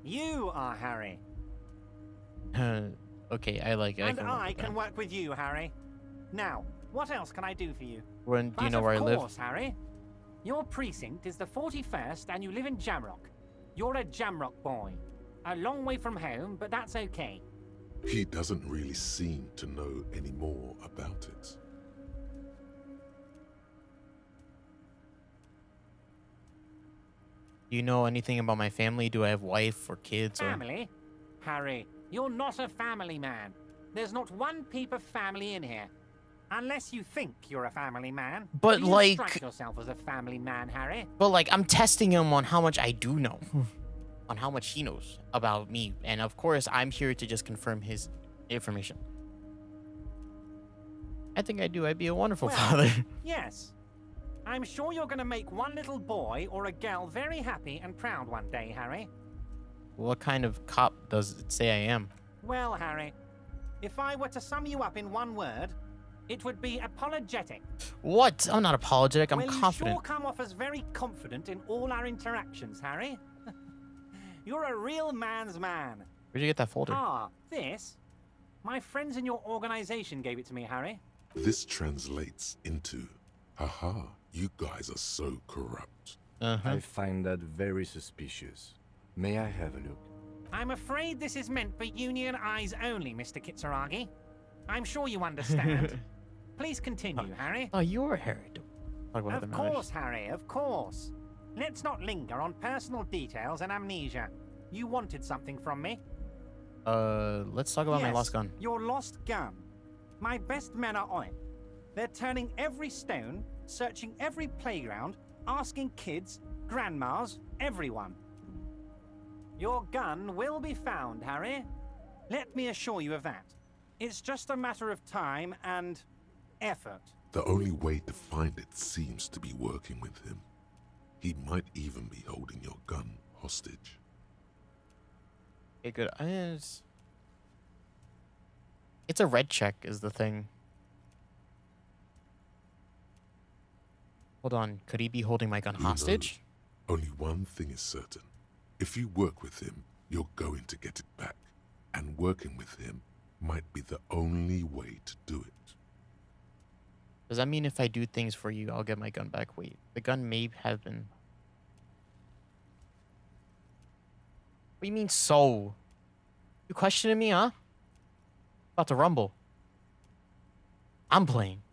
You are Harry. Okay, I like it. And can work I with can that. work with you, Harry. Now, what else can I do for you? Do you know where I live? Of course, Harry. Your precinct is the 41st and you live in Jamrock. You're a Jamrock boy. A long way from home, but that's okay. He doesn't really seem to know any more about it. Do you know anything about my family? Do I have wife or kids? Or... Family? Harry, you're not a family man. There's not one peep of family in here. Unless you think you're a family man. But, Do you like- strike yourself as a family man, Harry? But like, I'm testing him on how much I do know, on how much he knows about me, and of course, I'm here to just confirm his information. I think I do. I'd be a wonderful Well, father. Yes. I'm sure you're going to make one little boy or a girl very happy and proud one day, Harry. What kind of cop does it say I am? Well, Harry, if I were to sum you up in one word, it would be apologetic. What? I'm not apologetic. I'm Well, confident. you sure come off as very confident in all our interactions, Harry. You're a real man's man. Where'd you get that folder? Ah, this? My friends in your organization gave it to me, Harry. This translates into, haha, you guys are so corrupt. I find that very suspicious. May I have a look? I'm afraid this is meant for union eyes only, Mr. Kitsuragi. I'm sure you understand. Please continue, Harry. Oh, you're Harry. Talk about Of other matters. course, Harry, of course. Let's not linger on personal details and amnesia. You wanted something from me. Let's talk about my Yes, lost gun. Your lost gun. My best men are on it. They're turning every stone, searching every playground, asking kids, grandmas, everyone. Your gun will be found, Harry. Let me assure you of that. It's just a matter of time and effort. The only way to find it seems to be working with him. He might even be holding your gun hostage. Okay, good. It's a red check is the thing. Hold on. Could he be holding my gun Who hostage? knows? Only one thing is certain. If you work with him, you're going to get it back. And working with him might be the only way to do it. Does that mean if I do things for you, I'll get my gun back? Wait, the gun may have been... do you mean so? You questioning me, huh? About to rumble. I'm playing.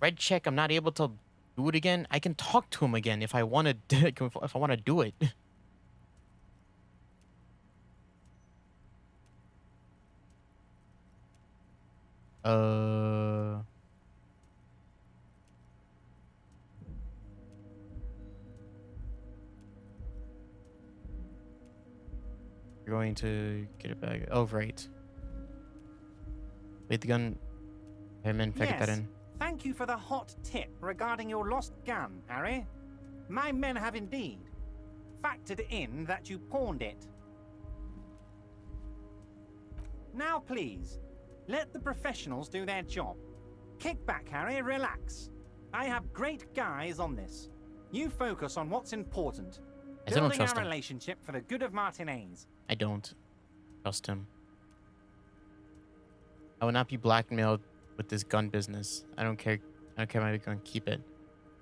Red check. I'm not able to do it again. I can talk to him again if I want to. If I want to do it. You're going to get it back. Oh, right. Wait, the gun. Yes. Thank you for the hot tip regarding your lost gun, Harry. My men have indeed factored in that you pawned it. Now, please, let the professionals do their job. Kick back, Harry, relax. I have great guys on this. You focus on what's important. I don't Building trust our him. relationship for the good of Martinez. I don't trust him. I will not be blackmailed with this gun business. I don't care. I don't care if I'm going to keep it.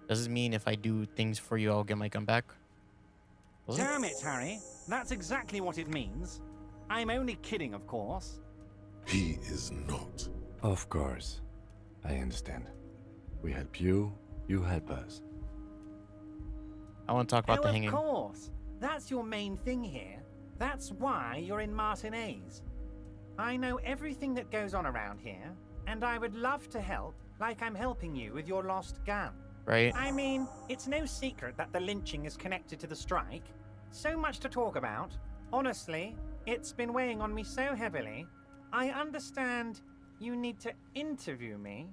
Does this mean if I do things for you, I'll get my gun back? Damn it, Harry. That's exactly what it means. I'm only kidding, of course. He is not. Of course. I understand. We help you, you help us. I want to talk about the hanging. Of course. That's your main thing here. That's why you're in Martinez. I know everything that goes on around here, and I would love to help, like I'm helping you with your lost gun. Right. I mean, it's no secret that the lynching is connected to the strike. So much to talk about. Honestly, it's been weighing on me so heavily. I understand you need to interview me.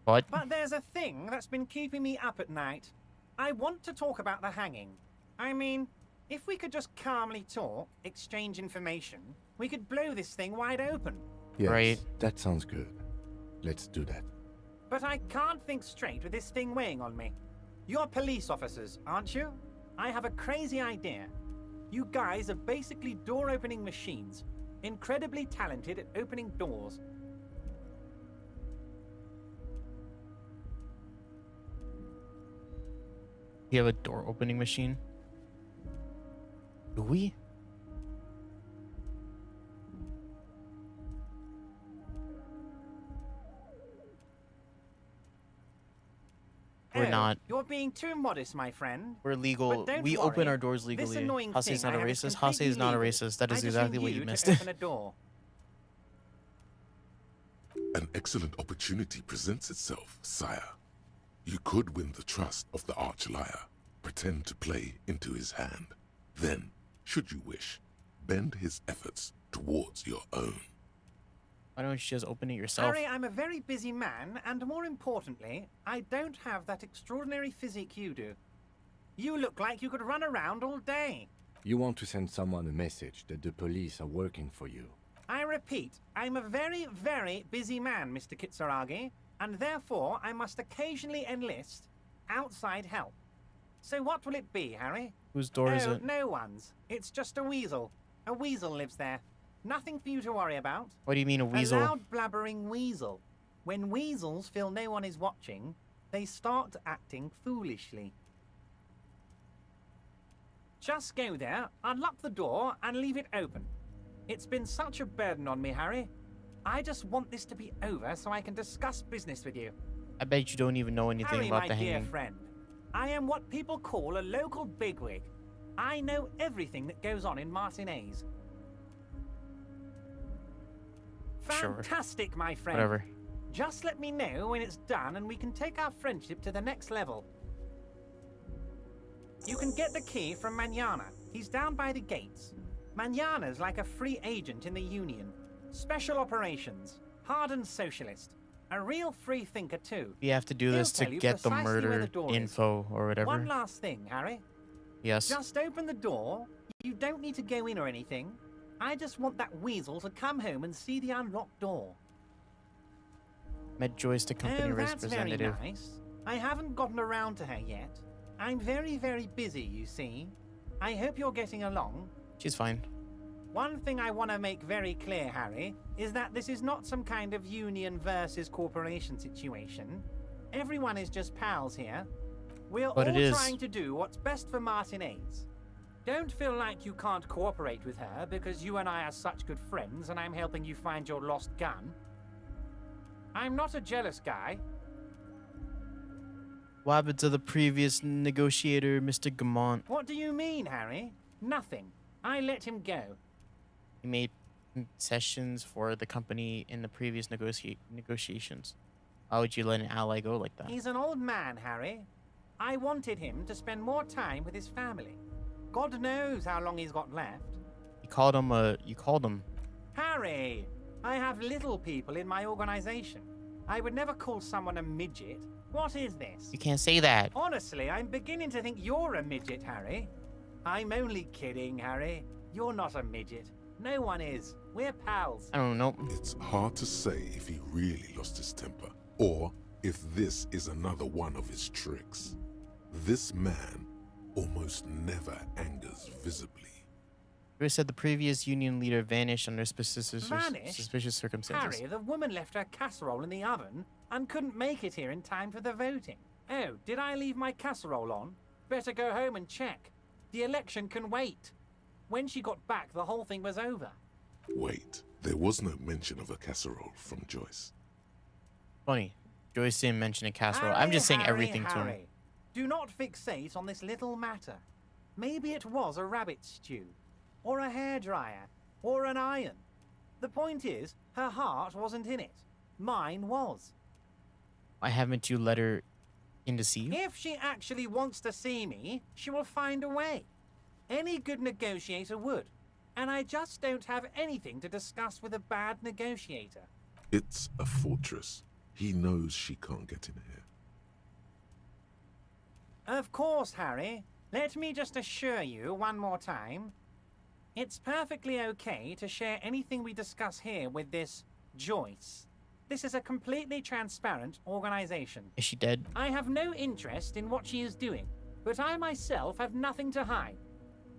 What? But there's a thing that's been keeping me up at night. I want to talk about the hanging. I mean, if we could just calmly talk, exchange information, we could blow this thing wide open. Yes, right. That sounds good. Let's do that. But I can't think straight with this thing weighing on me. You're police officers, aren't you? I have a crazy idea. You guys are basically door-opening machines, incredibly talented at opening doors. You have a door opening machine? Do we? We're not. You're being too modest, my friend. We're legal. But don't We open open our doors legally. Hase is not a racist. Hase is not a racist. That is exactly what you missed. Open a door. An excellent opportunity presents itself, sire. You could win the trust of the arch-liar, pretend to play into his hand. Then, should you wish, bend his efforts towards your own. Why don't you just open it yourself? Harry, I'm a very busy man, and more importantly, I don't have that extraordinary physique you do. You look like you could run around all day. You want to send someone a message that the police are working for you. I repeat, I'm a very, very busy man, Mr. Kitsuragi, and therefore I must occasionally enlist outside help. So what will it be, Harry? Whose door is Oh, it? no one's. It's just a weasel. A weasel lives there. Nothing for you to worry about. What do you mean a weasel? A loud blabbering weasel. When weasels feel no one is watching, they start acting foolishly. Just go there, unlock the door, and leave it open. It's been such a burden on me, Harry. I just want this to be over so I can discuss business with you. I bet you don't even know anything Harry, about my the dear hanging. friend, I am what people call a local bigwig. I know everything that goes on in Martinez. Sure. Fantastic, my friend. Whatever. Just let me know when it's done and we can take our friendship to the next level. You can get the key from Manana. He's down by the gates. Manana's like a free agent in the Union. Special operations. Hardened socialist. A real free thinker, too. We have to do He'll this to tell you get the precisely where murder the door is. info or whatever. One last thing, Harry. Yes. Just open the door. You don't need to go in or anything. I just want that weasel to come home and see the unlocked door. Met Joyce, the company Oh, that's representative. very nice. I haven't gotten around to her yet. I'm very, very busy, you see. I hope you're getting along. She's fine. One thing I want to make very clear, Harry, is that this is not some kind of union versus corporation situation. Everyone is just pals here. We're But all it is. trying to do what's best for Martinez. Don't feel like you can't cooperate with her because you and I are such good friends and I'm helping you find your lost gun. I'm not a jealous guy. What happened to the previous negotiator, Mr. Gamont? What do you mean, Harry? Nothing. I let him go. He made concessions for the company in the previous negotiations. Why would you let an ally go like that? He's an old man, Harry. I wanted him to spend more time with his family. God knows how long he's got left. You called him. Harry, I have little people in my organization. I would never call someone a midget. What is this? You can't say that. Honestly, I'm beginning to think you're a midget, Harry. I'm only kidding, Harry. You're not a midget. No one is. We're pals. I don't know. It's hard to say if he really lost his temper, or if this is another one of his tricks. This man almost never angers visibly. You said the previous union leader vanished under suspicious circumstances. Harry, the woman left her casserole in the oven and couldn't make it here in time for the voting. Oh, did I leave my casserole on? Better go home and check. The election can wait. When she got back, the whole thing was over. Wait, there was no mention of a casserole from Joyce. Funny. Joyce didn't mention a casserole. I'm just saying everything to him. Harry. Do not fixate on this little matter. Maybe it was a rabbit stew, or a hairdryer, or an iron. The point is, her heart wasn't in it. Mine was. Why haven't you let her in to see you? If she actually wants to see me, she will find a way. Any good negotiator would. And I just don't have anything to discuss with a bad negotiator. It's a fortress. He knows she can't get in here. Of course, Harry. Let me just assure you one more time. It's perfectly okay to share anything we discuss here with this Joyce. This is a completely transparent organization. Is she dead? I have no interest in what she is doing, but I myself have nothing to hide.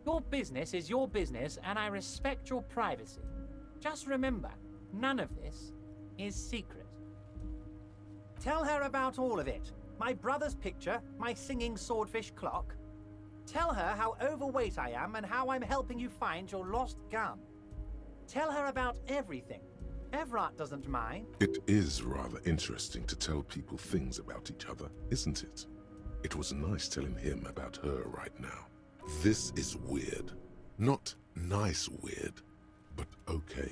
Your business is your business, and I respect your privacy. Just remember, none of this is secret. Tell her about all of it. My brother's picture, my singing swordfish clock. Tell her how overweight I am and how I'm helping you find your lost gun. Tell her about everything. Everett doesn't mind. It is rather interesting to tell people things about each other, isn't it? It was nice telling him about her right now. This is weird. Not nice weird, but okay.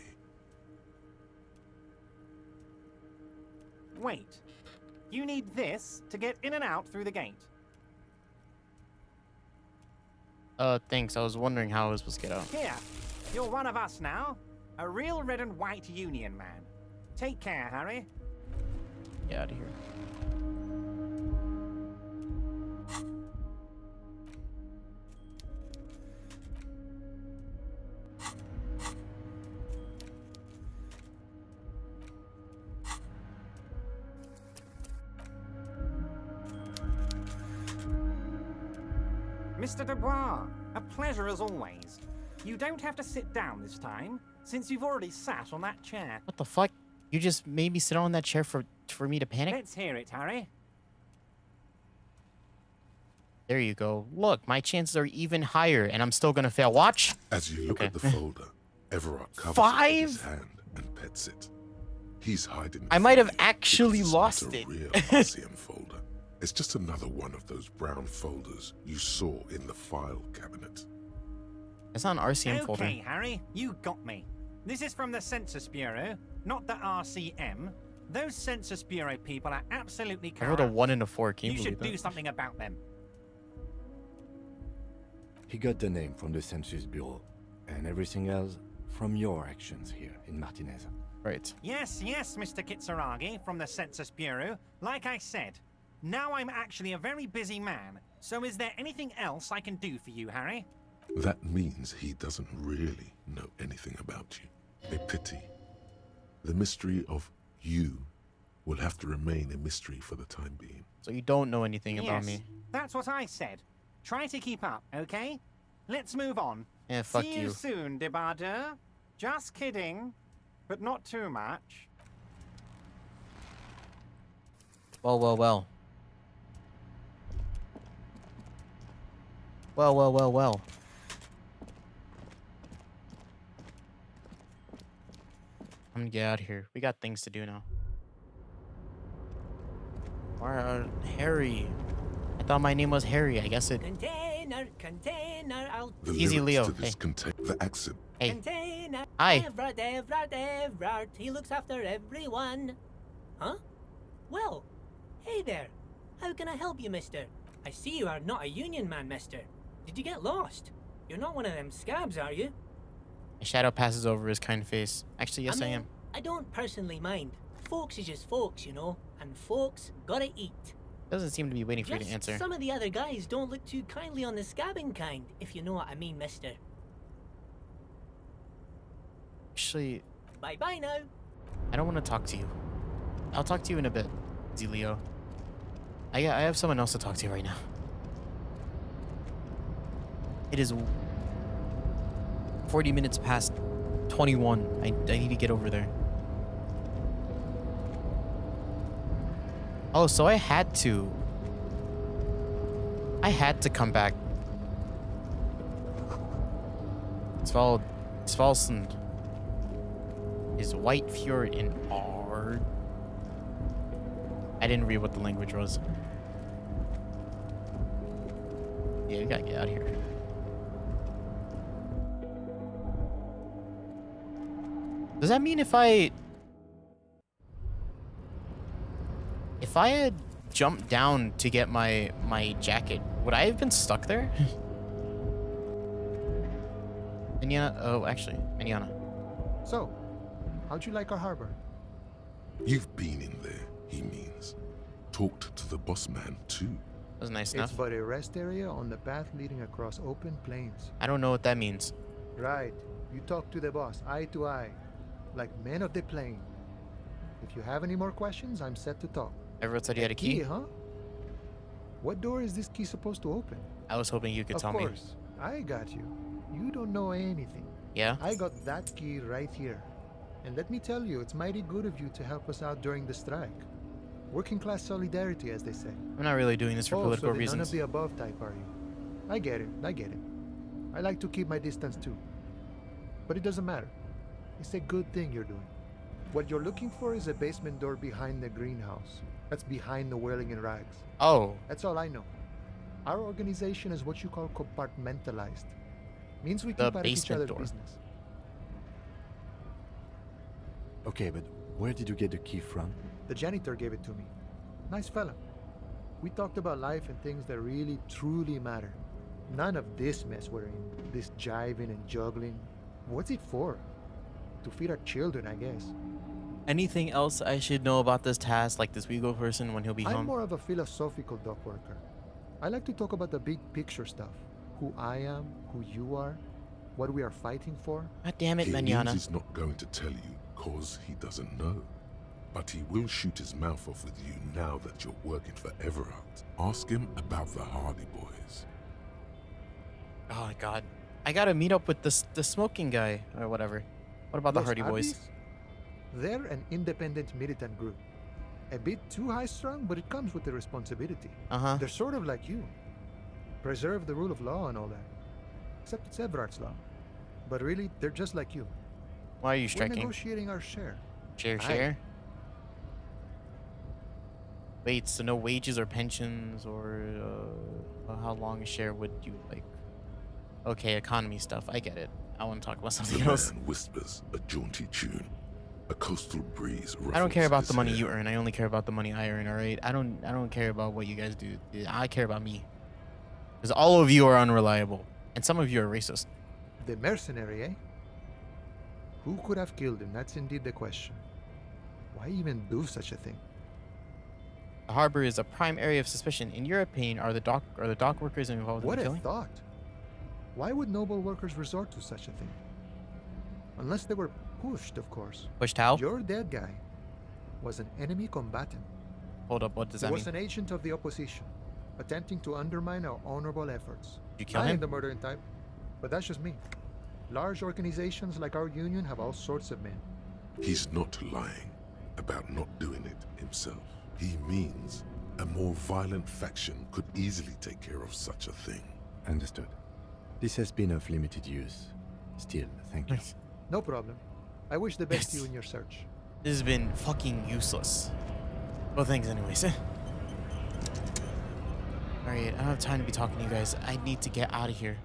Wait. You need this to get in and out through the gate. Thanks. I was wondering how I was supposed to get out. Here. You're one of us now. A real red and white union man. Take care, Harry. Get out of here. Mr. Dubois, a pleasure as always. You don't have to sit down this time, since you've already sat on that chair. What the fuck? You just made me sit on that chair for me to panic? Let's hear it, Harry. There you go. Look, my chances are even higher, and I'm still gonna fail. Watch. As you look at the folder, Everett covers 5? it with his hand and pets it. He's hiding. I might have actually lost not a it. real RCM folder. It's just another one of those brown folders you saw in the file cabinet. It's not an RCM folder. Okay, Harry, you got me. This is from the Census Bureau, not the RCM. Those Census Bureau people are absolutely I wrote corrupt. a 1 and a 4. Can you You should believe do that? something about them. He got the name from the Census Bureau, and everything else from your actions here in Martinez. Right. Yes, Mr. Kitsuragi from the Census Bureau. Like I said, now I'm actually a very busy man. So is there anything else I can do for you, Harry? That means he doesn't really know anything about you. A pity. The mystery of you will have to remain a mystery for the time being. So you don't know anything about Yes, me. that's what I said. Try to keep up, okay? Let's move on. Yeah, fuck See you. you soon, Debardeur. Just kidding, but not too much. Well. Well, well, well, well. I'm gonna get out of here. We got things to do now. Harry. I thought my name was Harry. I guess it. Container, I'll... The Easy, lyrics Leo. to this Hey. contain the accent. Hey. Container. Hi. Everard. He looks after everyone. Huh? Well, hey there. How can I help you, mister? I see you are not a union man, mister. Did you get lost? You're not one of them scabs, are you? A shadow passes over his kind face. Actually, yes, I am. I don't personally mind. Folks is just folks, you know, and folks gotta eat. Doesn't seem to be waiting for you to answer. Some of the other guys don't look too kindly on the scabbing kind, if you know what I mean, mister. Actually, Bye-bye now. I don't want to talk to you. I'll talk to you in a bit, Zelio. I have someone else to talk to right now. It is 40 minutes past 21. I need to get over there. Oh, so I had to come back. Svalsund is White Fjord in Ard. I didn't read what the language was. Yeah, we gotta get out of here. Does that mean if I had jumped down to get my jacket, would I have been stuck there? Maniana, oh, actually, Maniana. So, how'd you like our harbor? You've been in there, he means. Talked to the boss man, too. That was nice enough. It's but a rest area on the path leading across open plains. I don't know what that means. Right. You talk to the boss, eye to eye. Like men of the plain. If you have any more questions, I'm set to talk. Everyone said he had a key? Huh? What door is this key supposed to open? I was hoping you could tell me. Of course. I got you. You don't know anything. Yeah? I got that key right here. And let me tell you, it's mighty good of you to help us out during the strike. Working class solidarity, as they say. I'm not really doing this for political so reasons. None of the above type, are you? I get it. I like to keep my distance too. But it doesn't matter. It's a good thing you're doing. What you're looking for is a basement door behind the greenhouse. That's behind the whirling in rags. Oh. That's all I know. Our organization is what you call compartmentalized. Means we The keep out of each basement other's door. business. Okay, but where did you get the key from? The janitor gave it to me. Nice fella. We talked about life and things that really, truly matter. None of this mess we're in. This jiving and juggling. What's it for? To feed our children, I guess. Anything else I should know about this task, like this Weagle person when he'll be I'm home? more of a philosophical dock worker. I like to talk about the big picture stuff. Who I am, who you are, what we are fighting for. God damn it, He Manana. means he's not going to tell you cause he doesn't know. But he will shoot his mouth off with you now that you're working for Everard. Ask him about the Hardy Boys. Oh god. I gotta meet up with the smoking guy or whatever. What about the Los Hardy Boys? Hardys? They're an independent militant group. A bit too high-strung, but it comes with the responsibility. Uh-huh. They're sort of like you. Preserve the rule of law and all that. Except it's Everard's law. But really, they're just like you. Why are you We're striking? negotiating our share. Share? Wait, so no wages or pensions or how long a share would you like? Okay, economy stuff. I get it. I want to talk about something The else. man whispers a jaunty tune. A coastal breeze I don't care ruffles about his the money hair. you earn. I only care about the money I earn, all right? I don't care about what you guys do. I care about me. Because all of you are unreliable. And some of you are racist. The mercenary, eh? Who could have killed him? That's indeed the question. Why even do such a thing? The harbor is a prime area of suspicion. In your opinion, are the dock workers involved What in the a killing? thought. Why would noble workers resort to such a thing? Unless they were pushed, of course. Pushed how? Your dead guy was an enemy combatant. Hold up, what does that He mean? was an agent of the opposition, attempting to undermine our honorable efforts. You kill I him? ain't the murdering type, but that's just me. Large organizations like our union have all sorts of men. He's not lying about not doing it himself. He means a more violent faction could easily take care of such a thing. Understood. This has been of limited use. Still, thank you. No problem. I wish the best to you in your search. This has been fucking useless. Well, thanks anyways. Alright, I don't have time to be talking to you guys. I need to get out of here.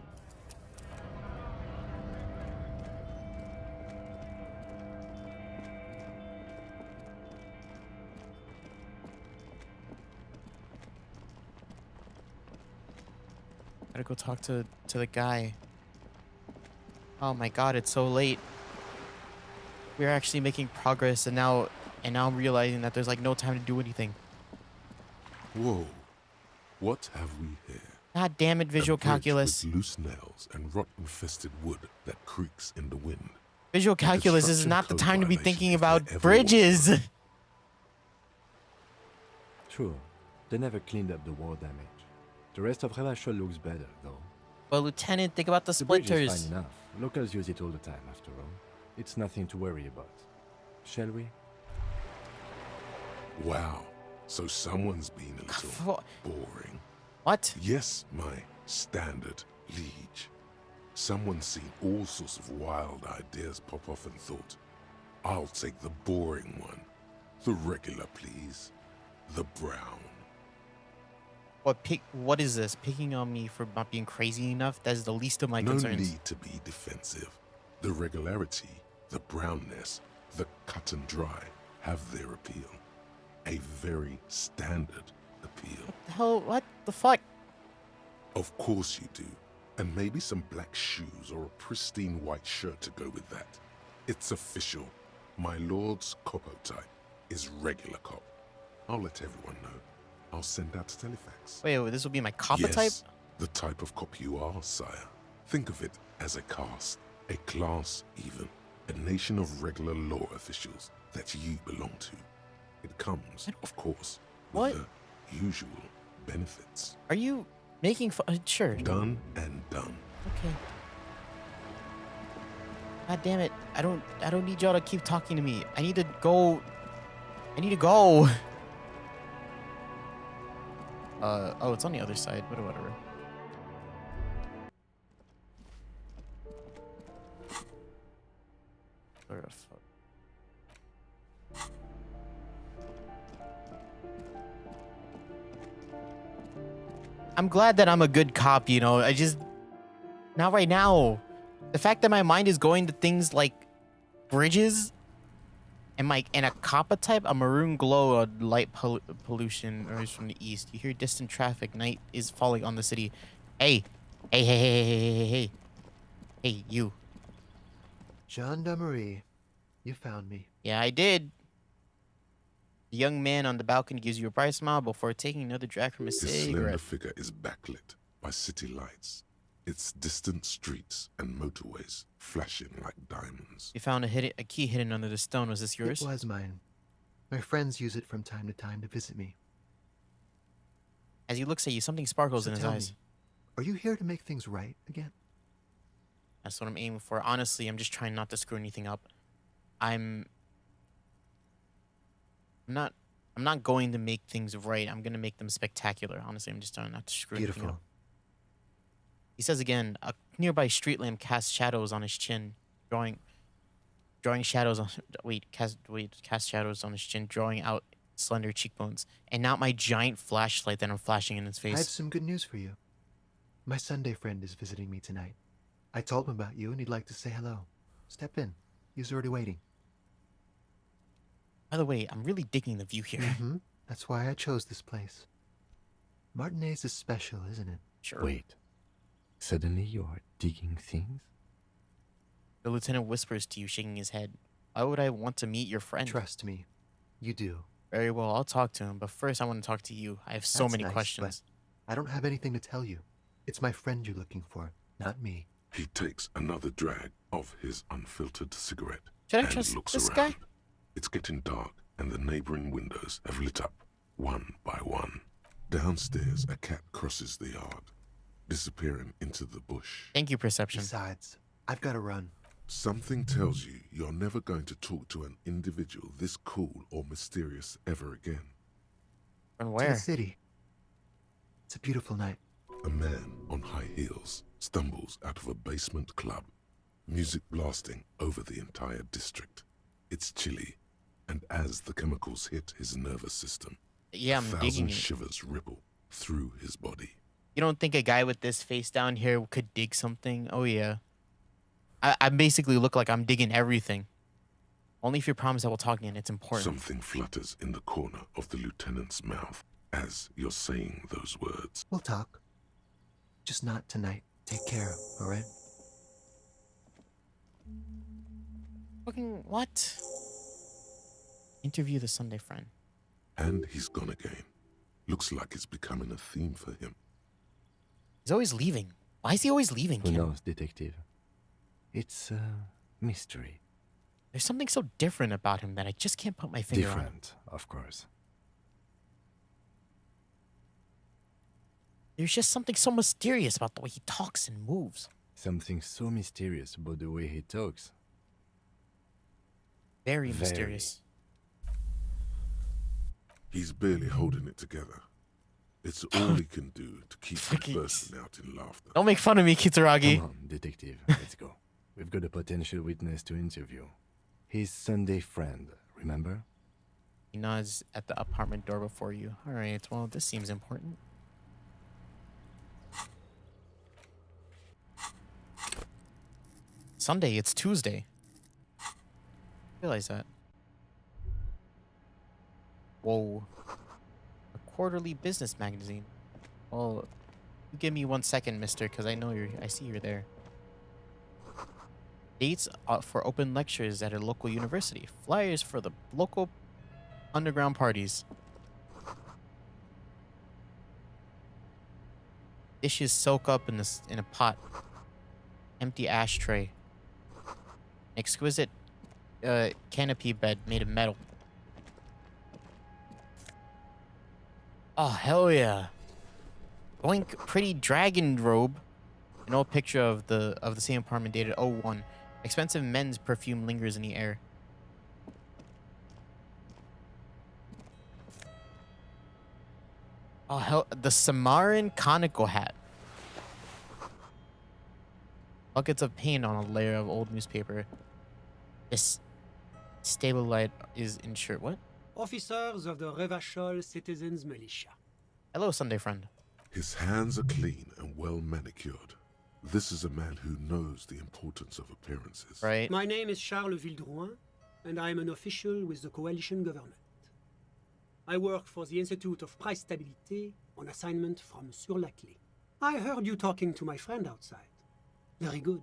Gotta go talk to the guy. Oh my god, it's so late. We're actually making progress, and now I'm realizing that there's like no time to do anything. Whoa. What have we here? God damn it, visual calculus. With loose nails and rot-infested wood that creaks in the wind. Visual calculus is not the time to be thinking about bridges. True. They never cleaned up the war damage. The rest of Revachol looks better, though. Well, Lieutenant, think about the The bridge splinters. is fine enough. Locals use it all the time, after all. It's nothing to worry about. Shall we? Wow. So someone's been a little boring. What? Yes, my standard liege. Someone's seen all sorts of wild ideas pop off and thought, I'll take the boring one. The regular, please. The brown. What is this? Picking on me for not being crazy enough? That is the least of my No concerns. need to be defensive. The regularity, the brownness, the cut and dry have their appeal. A very standard appeal. What the hell? What the fuck? Of course you do. And maybe some black shoes or a pristine white shirt to go with that. It's official. My lord's copo type is regular cop. I'll let everyone know. I'll send out telefax. Wait, this will be my coppa Yes, type? the type of cop you are, sire. Think of it as a caste, a class even, a nation of regular law officials that you belong to. It comes, of course, with the usual benefits. Are you making fun? Sure. Done and done. Okay. God damn it. I don't need y'all to keep talking to me. I need to go. I need to go. Oh, it's on the other side, but whatever. Where the fuck? I'm glad that I'm a good cop, you know. Not right now. The fact that my mind is going to things like bridges and a coppa type, a maroon glow, a light pollution emerges from the east. You hear distant traffic. Night is falling on the city. Hey, hey, you. Gendarmerie, you found me. Yeah, I did. The young man on the balcony gives you a bright smile before taking another drag from his His slender cigarette. figure is backlit by city lights, its distant streets and motorways flashing like diamonds. You found a key hidden under the stone. Was this yours? It was mine. My friends use it from time to time to visit me. As he looks at you, something sparkles So in his tell eyes. me, are you here to make things right again? That's what I'm aiming for. Honestly, I'm just trying not to screw anything up. I'm not going to make things right. I'm gonna make them spectacular. Honestly, I'm just trying not to screw anything Beautiful. up. He says again, a nearby street lamp casts shadows on his chin, drawing shadows on cast shadows on his chin, drawing out slender cheekbones, and not my giant flashlight that I'm flashing in his I have face. some good news for you. My Sunday friend is visiting me tonight. I told him about you and he'd like to say hello. Step in. He's already waiting. By the way, I'm really digging the view here. Mm-hmm. That's why I chose this place. Martinez is special, isn't it? Sure. Wait. Suddenly you are digging things? The lieutenant whispers to you, shaking his head. Why would I want to meet your friend? Trust me. You do. Very well, I'll talk to him, but first I want to talk to you. I have so That's many nice, questions. but I don't have anything to tell you. It's my friend you're looking for, not me. He takes another drag of his unfiltered cigarette Should I and trust looks this around. guy? It's getting dark and the neighboring windows have lit up one by one. Downstairs, a cat crosses the yard, disappearing into the bush. Thank you, perception. Besides, I've got to run. Something tells you you're never going to talk to an individual this cool or mysterious ever again. From To where? the city. It's a beautiful night. A man on high heels stumbles out of a basement club, music blasting over the entire district. It's chilly, and as the chemicals hit his nervous system, yeah, I'm digging it. shivers ripple through his body. You don't think a guy with this face down here could dig something? Oh yeah. I basically look like I'm digging everything. Only if you promise that we'll talk again. It's important. Something flutters in the corner of the lieutenant's mouth as you're saying those words. We'll talk. Just not tonight. Take care, alright? Fucking what? Interview the Sunday friend. And he's gone again. Looks like it's becoming a theme for him. He's always leaving. Why is he always leaving, Who Kim? knows, detective? It's a mystery. There's something so different about him that I just can't put my finger on. Different, of course. There's just something so mysterious about the way he talks and moves. Something so mysterious about the way he talks. Very mysterious. He's barely holding it together. It's all he can do to keep from bursting out in laughter. Don't make fun of me, Kitsuragi. Come on, detective. Let's go. We've got a potential witness to interview. His Sunday friend, remember? He nods at the apartment door before you. All right, well, this seems important. Sunday, it's Tuesday. Realize that. Whoa. A quarterly business magazine. Well, give me 1 second, mister, because I know I see you're there. Dates for open lectures at a local university. Flyers for the local underground parties. Dishes soak up in a pot. Empty ashtray. Exquisite canopy bed made of metal. Oh, hell yeah. Boink, pretty dragon robe. An old picture of the same apartment dated 01. Expensive men's perfume lingers in the air. Oh, hell, the Samaran conical hat. Buckets of paint on a layer of old newspaper. This stable light is insured. What? Officers of the Revachol Citizens Militia. Hello, Sunday friend. His hands are clean and well manicured. This is a man who knows the importance of appearances. Right. My name is Charles Vildrouin, and I am an official with the coalition government. I work for the Institute of Price Stabilité on assignment from Sur la Clé. I heard you talking to my friend outside. Very good.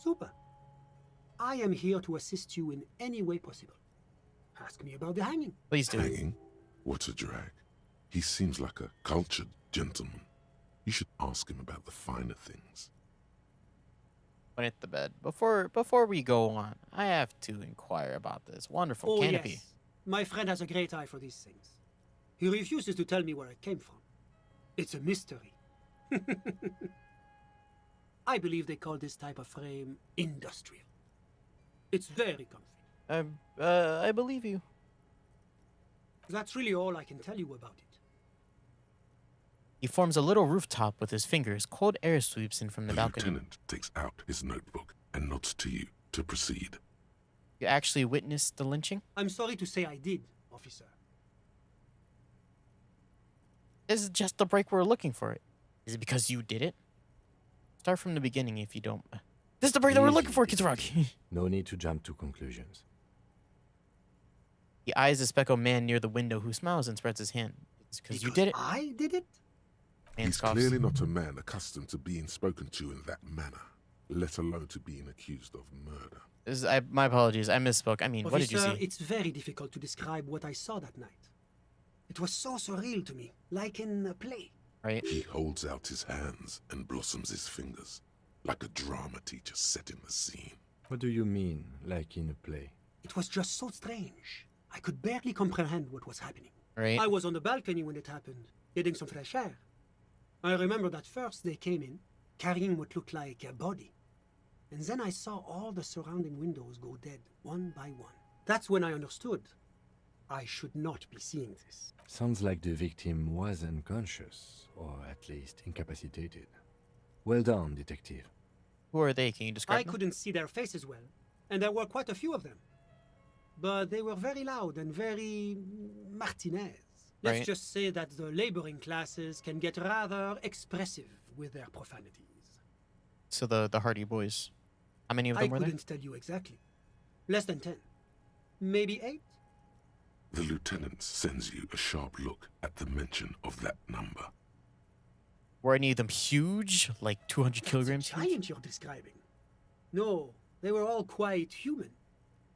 Super. I am here to assist you in any way possible. Ask me about the hanging. Please do. Hanging? What a drag. He seems like a cultured gentleman. You should ask him about the finer things. Put it to bed. Before we go on, I have to inquire about this wonderful canopy. Yes. My friend has a great eye for these things. He refuses to tell me where it came from. It's a mystery. I believe they call this type of frame industrial. It's very comfy. I believe you. That's really all I can tell you about it. He forms a little rooftop with his fingers. Cold air sweeps in from the balcony. Lieutenant takes out his notebook and nods to you to proceed. You actually witnessed the lynching? I'm sorry to say I did, officer. This is just the break we're looking for. Is it because you did it? Start from the beginning if you don't. This is the break that we're looking for, Kitsuragi. No need to jump to conclusions. He eyes the speckled man near the window who smiles and spreads his hand. It's because you did it. I did it? He's clearly not a man accustomed to being spoken to in that manner, let alone to being accused of murder. My apologies, I misspoke. I mean, Officer, what did you see? It's very difficult to describe what I saw that night. It was so surreal to me, like in a play. Right. He holds out his hands and blossoms his fingers, like a drama teacher setting the scene. What do you mean, like in a play? It was just so strange. I could barely comprehend what was happening. Right. I was on the balcony when it happened, getting some fresh air. I remember that first they came in, carrying what looked like a body. And then I saw all the surrounding windows go dead, one by one. That's when I understood. I should not be seeing this. Sounds like the victim was unconscious, or at least incapacitated. Well done, detective. Who are they? Can you describe I them? couldn't see their faces well, and there were quite a few of them. But they were very loud and very Martinez. Let's Right. just say that the laboring classes can get rather expressive with their profanities. So the Hardy Boys. How many of I them were there? couldn't tell you exactly. Less than 10. Maybe 8? The lieutenant sends you a sharp look at the mention of that number. Were any of them huge? Like 200 kilograms huge? Giant you're describing. No, they were all quite human,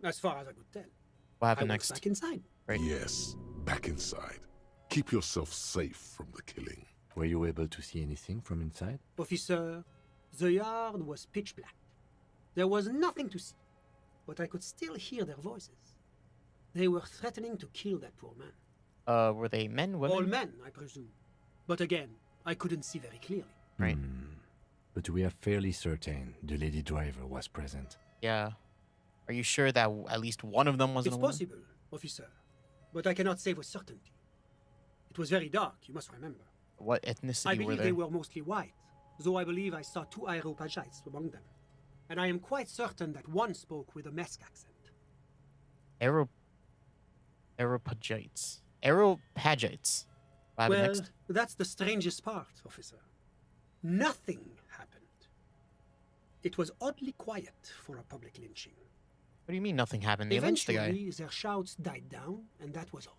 as far as I could tell. What happened I was next? back inside. Right. Yes, back inside. Keep yourself safe from the killing. Were you able to see anything from inside? Officer, the yard was pitch black. There was nothing to see, but I could still hear their voices. They were threatening to kill that poor man. Were they men, women? All men, I presume. But again, I couldn't see very clearly. Right. But we are fairly certain the lady driver was present. Yeah. Are you sure that at least one of them wasn't It's a woman? possible, officer, but I cannot say with certainty. It was very dark, you must remember. What ethnicity I were believe they? they were mostly white, though I believe I saw 2 Aeropagites among them. And I am quite certain that one spoke with a Mesk accent. Aeropagites. Aeropagites. What happened Well, next? that's the strangest part, officer. Nothing happened. It was oddly quiet for a public lynching. What do you mean nothing happened? They lynched the guy. Eventually, their shouts died down, and that was all.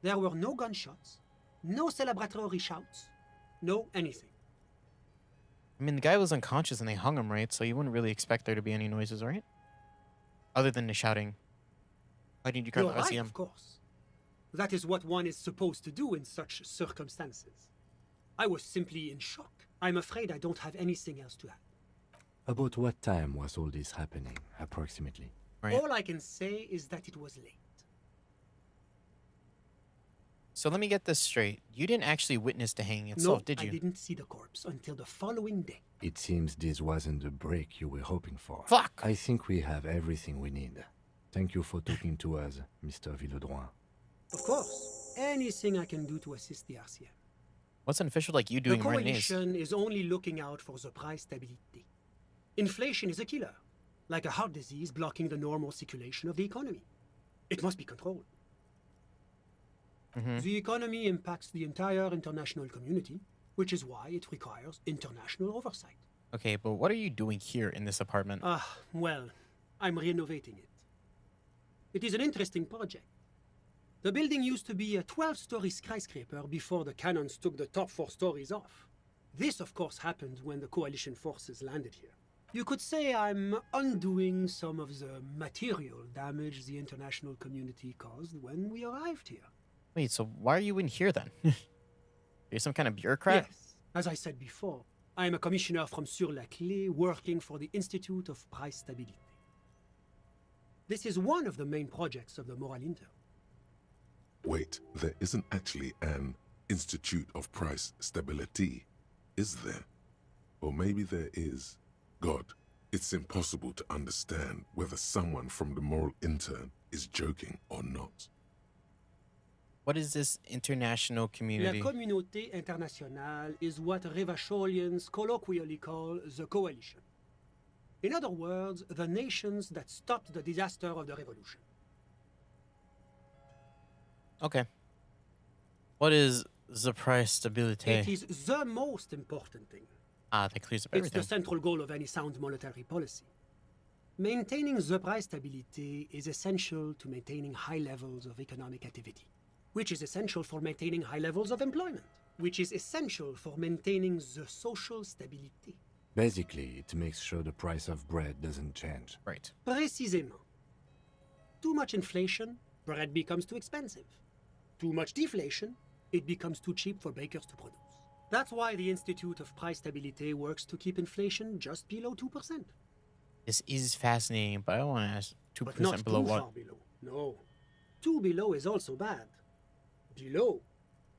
There were no gunshots, no celebratory shouts, no anything. I mean, the guy was unconscious and they hung him, right? So you wouldn't really expect there to be any noises, right? Other than the shouting. Why didn't you call You're the right, Elysium? of course. That is what one is supposed to do in such circumstances. I was simply in shock. I'm afraid I don't have anything else to add. About what time was all this happening, approximately? All I can say is that it was late. So let me get this straight. You didn't actually witness the hanging itself, No, did you? I didn't see the corpse until the following day. It seems this wasn't the break you were hoping for. Fuck! I think we have everything we need. Thank you for talking to us, Mr. Villedroit. Of course, anything I can do to assist the RCM. What's an official like you The doing wearing these? coalition is only looking out for the price stability. Inflation is a killer, like a heart disease blocking the normal circulation of the economy. It must be controlled. The economy impacts the entire international community, which is why it requires international oversight. Okay, but what are you doing here in this apartment? Well, I'm renovating it. It is an interesting project. The building used to be a 12-story skyscraper before the cannons took the top 4 stories off. This, of course, happened when the coalition forces landed here. You could say I'm undoing some of the material damage the international community caused when we arrived here. Wait, so why are you in here then? You're some kind of bureaucrat? Yes, as I said before, I am a commissioner from Sur-la-Clé working for the Institute of Price Stabilité. This is one of the main projects of the Moral Inter. Wait, there isn't actually an Institute of Price Stability, is there? Or maybe there is. God, it's impossible to understand whether someone from the Moral Intern is joking or not. What is this international community? La Communauté Internationale is what Revacholians colloquially call the coalition. In other words, the nations that stopped the disaster of the revolution. Okay. What is the price stability? It is the most important thing. That clears up It's everything. the central goal of any sound monetary policy. Maintaining the price stability is essential to maintaining high levels of economic activity, which is essential for maintaining high levels of employment, which is essential for maintaining the social stability. Basically, it makes sure the price of bread doesn't change. Right. Précisément. Too much inflation, bread becomes too expensive. Too much deflation, it becomes too cheap for bakers to produce. That's why the Institute of Price Stabilité works to keep inflation just below 2%. This is fascinating, but I want to ask 2% But not below too what? far below. No. 2 below is also bad. Below,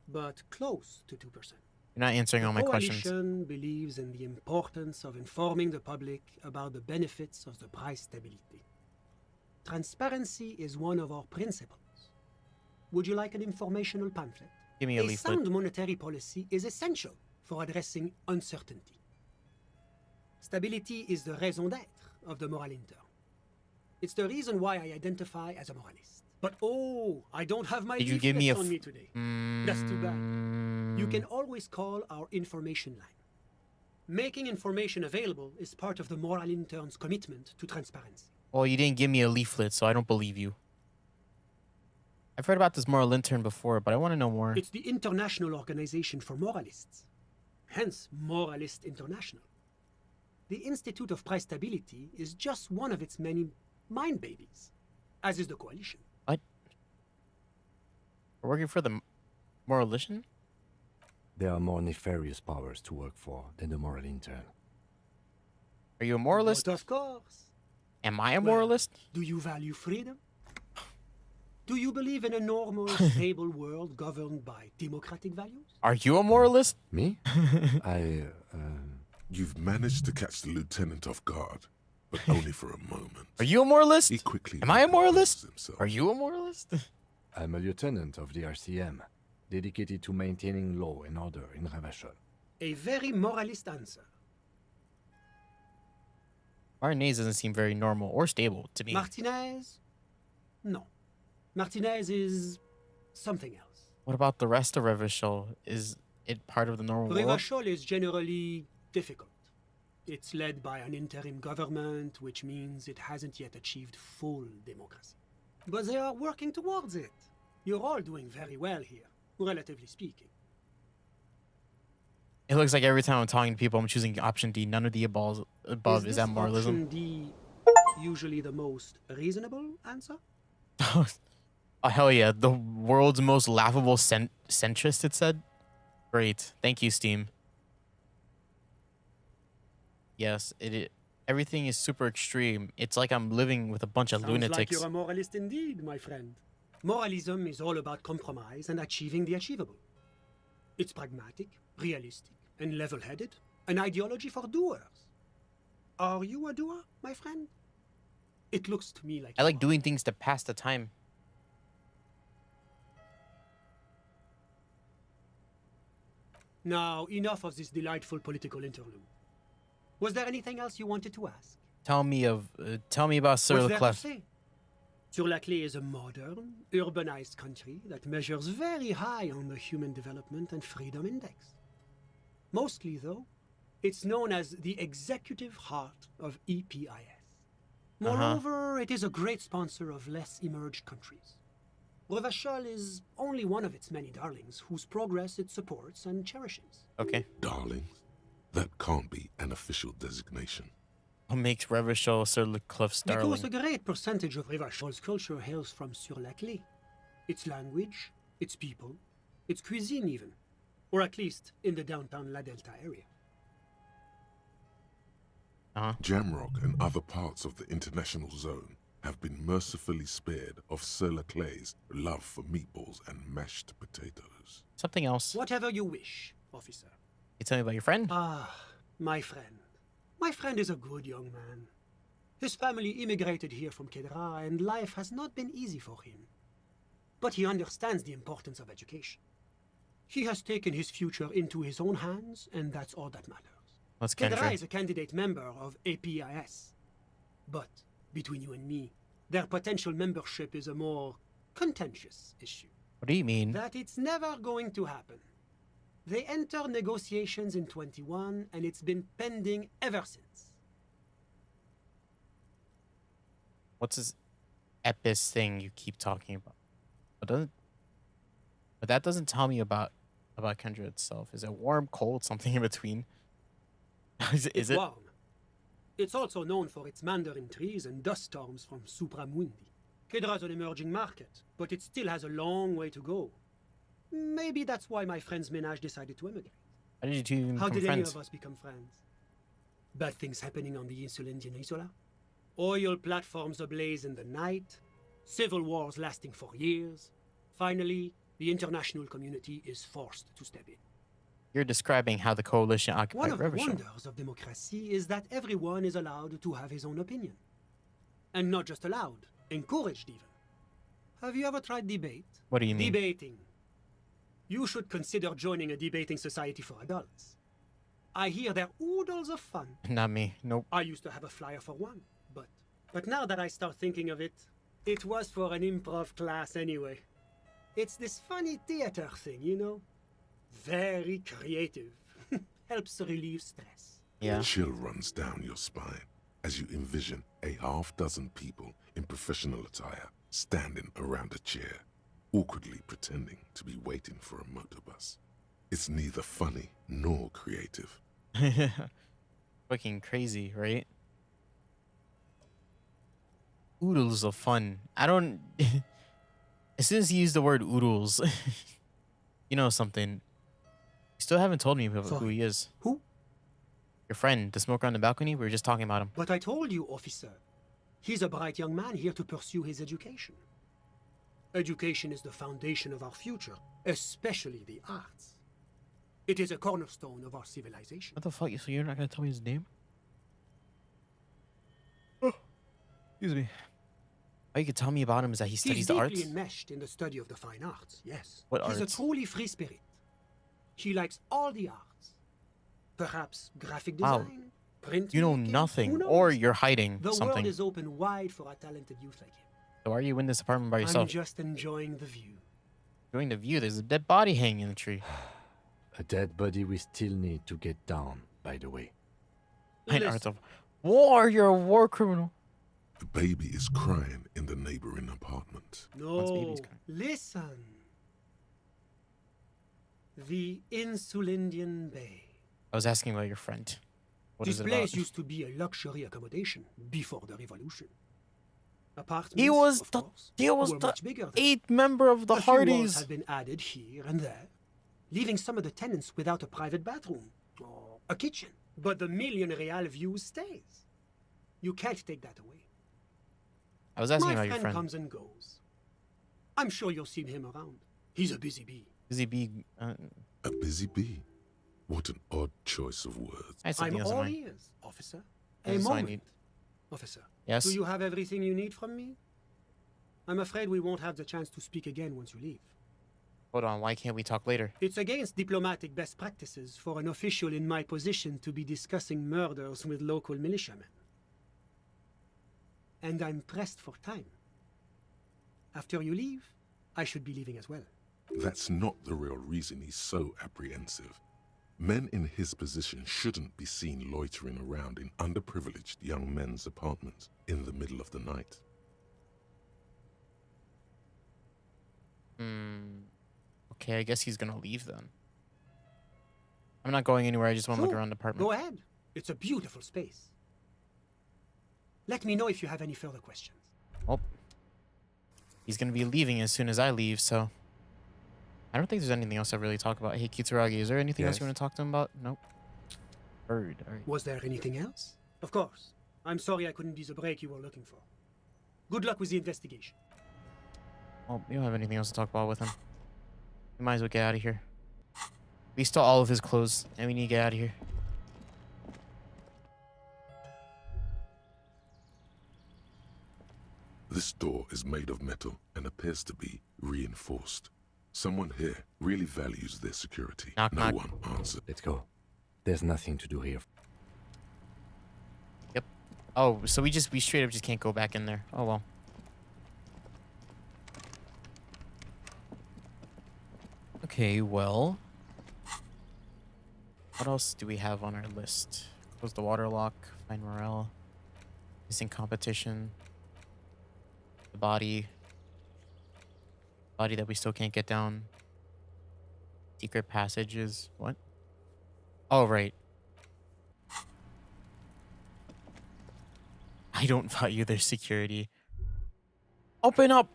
but close to 2%. You're not answering all my The questions. coalition believes in the importance of informing the public about the benefits of the price stability. Transparency is one of our principles. Would you like an informational pamphlet? Give me a leaflet. Sound monetary policy is essential for addressing uncertainty. Stability is the raison d'être of the moral intern. It's the reason why I identify as a moralist. But oh, I don't have my Did you give me leaflets on me today. That's too bad. You can always call our information line. Making information available is part of the moral intern's commitment to transparency. Well, you didn't give me a leaflet, so I don't believe you. I've heard about this moral intern before, but I want to know more. It's the International Organization for Moralists, hence Moralist International. The Institute of Price Stability is just one of its many mind babies, as is the Coalition. What? We're working for the Moralition? There are more nefarious powers to work for than the moral intern. Are you a moralist? But of course. Am I a moralist? Do you value freedom? Do you believe in a normal, stable world governed by democratic values? Are you a moralist? Me? You've managed to catch the lieutenant off guard, but only for a moment. Are you a moralist? He quickly Am I a moralist? Are you a moralist? I'm a lieutenant of the RCM, dedicated to maintaining law and order in Ravachol. A very moralist answer. Martinez doesn't seem very normal or stable to me. Martinez? No. Martinez is something else. What about the rest of Revachol? Is it part of the normal world? Revachol is generally difficult. It's led by an interim government, which means it hasn't yet achieved full democracy. But they are working towards it. You're all doing very well here, relatively speaking. It looks like every time I'm talking to people, I'm choosing option D. None of the above. Is that moralism? Option D usually the most reasonable answer? Oh, hell yeah. The world's most laughable centrist, it said. Great. Thank you, Steam. Yes, everything is super extreme. It's like I'm living with a bunch of Sounds lunatics. like you're a moralist indeed, my friend. Moralism is all about compromise and achieving the achievable. It's pragmatic, realistic, and level-headed. An ideology for doers. Are you a doer, my friend? It looks to me like I like doing things to pass the time. Now, enough of this delightful political interlude. Was there anything else you wanted to ask? Tell me about Sur What's La there to Clef. say? Sur La Clé is a modern, urbanized country that measures very high on the Human Development and Freedom Index. Mostly, though, it's known as the executive heart of EPIS. Moreover, it is a great sponsor of less emerged countries. Revachol is only one of its many darlings whose progress it supports and cherishes. Okay. Darlings? That can't be an official designation. What makes Revachol Sur La Clef's darling? Because a great percentage of Revachol's culture hails from Sur La Clé. Its language, its people, its cuisine even. Or at least in the downtown La Delta area. Jamrock and other parts of the international zone have been mercifully spared of Sur La Clé's love for meatballs and mashed potatoes. Something else. Whatever you wish, officer. You tell me about your friend? Ah, my friend. My friend is a good young man. His family immigrated here from Kedra, and life has not been easy for him. But he understands the importance of education. He has taken his future into his own hands, and that's all that matters. That's Kedra is a candidate member of APIS. But, between you and me, their potential membership is a more contentious issue. What do you mean? That it's never going to happen. They entered negotiations in 21, and it's been pending ever since. What's this Epis thing you keep talking about? But that doesn't tell me about Kendra itself. Is it warm, cold, something in between? Is it? Warm. It's also known for its mandarin trees and dust storms from Supramundi. Kedra's an emerging market, but it still has a long way to go. Maybe that's why my friend's menage decided to emigrate. How did you two even How become did friends? any of us become friends? Bad things happening on the Insulindian Isola? Oil platforms ablaze in the night? Civil wars lasting for years? Finally, the international community is forced to step in. You're describing how the coalition One occupied of the Revachol. wonders of democracy is that everyone is allowed to have his own opinion. And not just allowed, encouraged even. Have you ever tried debate? What do you mean? Debating. You should consider joining a debating society for adults. I hear they're oodles of fun. Not me. Nope. I used to have a flyer for one, but now that I start thinking of it, it was for an improv class anyway. It's this funny theater thing, you know? Very creative. Helps relieve stress. Yeah. A chill runs down your spine as you envision a half-dozen people in professional attire standing around a chair, awkwardly pretending to be waiting for a motor bus. It's neither funny nor creative. Fucking crazy, right? Oodles of fun. I don't... As soon as you use the word oodles, you know something. You still haven't told me who he is. Who? Your friend, the smoker on the balcony. We were just talking about him. But I told you, officer. He's a bright young man here to pursue his education. Education is the foundation of our future, especially the arts. It is a cornerstone of our civilization. What the fuck? So you're not gonna tell me his name? Oh, excuse me. All you could tell me about him is that he studies the arts? He's deeply enmeshed in the study of the fine arts, yes. What He's arts? a truly free spirit. He likes all the arts. Perhaps graphic Wow. design, print. You know making, nothing, who knows? or you're hiding The something. world is open wide for a talented youth like him. So why are you in this apartment by I'm yourself? just enjoying the view. Enjoying the view. There's a dead body hanging in the tree. A dead body we still need to get down, by the way. Fine arts of war. You're a war criminal. The baby is crying in the neighboring apartment. No, listen. The Insulindian Bay. I was asking about your friend. What This is it place about? used to be a luxury accommodation before the revolution. Apartments, He was of the course, he was were the much bigger than 8th member of the a few walls Hardys. have been added here and there, leaving some of the tenants without a private bathroom or a kitchen. But the million real view stays. You can't take that away. I was asking My about your friend. comes and goes. I'm sure you'll see him around. He's a busy bee. Busy bee. A busy bee? What an odd choice of words. I had something I'm else in all mind. ears, officer. This A is all I moment, need. officer. Yes? Do you have everything you need from me? I'm afraid we won't have the chance to speak again once you leave. Hold on. Why can't we talk later? It's against diplomatic best practices for an official in my position to be discussing murders with local militiamen. And I'm pressed for time. After you leave, I should be leaving as well. That's not the real reason he's so apprehensive. Men in his position shouldn't be seen loitering around in underprivileged young men's apartments in the middle of the night. Okay, I guess he's gonna leave then. I'm not going anywhere. I just want to look Sure, around the apartment. Go ahead. It's a beautiful space. Let me know if you have any further questions. Well, he's gonna be leaving as soon as I leave, so I don't think there's anything else I really talk about. Hey, Kitsuragi, is there anything else you want to talk to him about? Nope. Bird. All right. Was there anything else? Of course. I'm sorry I couldn't be the break you were looking for. Good luck with the investigation. Well, we don't have anything else to talk about with him. We might as well get out of here. We stole all of his clothes, and we need to get out of here. This door is made of metal and appears to be reinforced. Someone here really values their security. Knock, no knock. one answered. Let's go. There's nothing to do here. Yep. Oh, so we straight up just can't go back in there. Oh well. Okay, well. What else do we have on our list? Close the water lock, find morale, missing competition, the body that we still can't get down, secret passages, what? Oh, right. I don't value their security. Open up!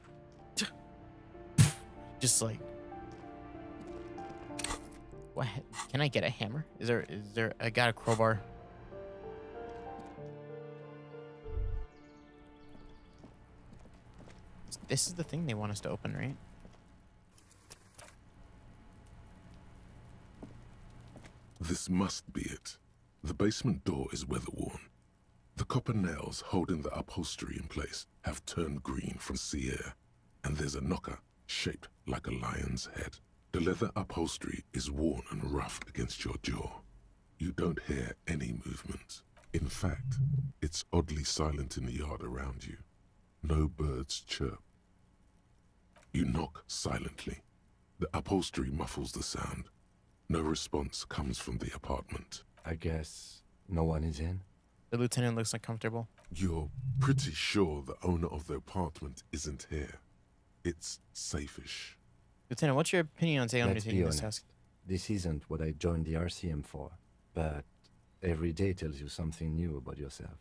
Just like... What? Can I get a hammer? Is there? I got a crowbar. This is the thing they want us to open, right? This must be it. The basement door is weather-worn. The copper nails holding the upholstery in place have turned green from sea air, and there's a knocker shaped like a lion's head. The leather upholstery is worn and roughed against your jaw. You don't hear any movement. In fact, it's oddly silent in the yard around you. No birds chirp. You knock silently. The upholstery muffles the sound. No response comes from the apartment. I guess no one is in? The lieutenant looks uncomfortable. You're pretty sure the owner of the apartment isn't here. It's safe-ish. Lieutenant, what's your opinion on taking Let's be undertaking this honest. task? This isn't what I joined the RCM for, but every day tells you something new about yourself.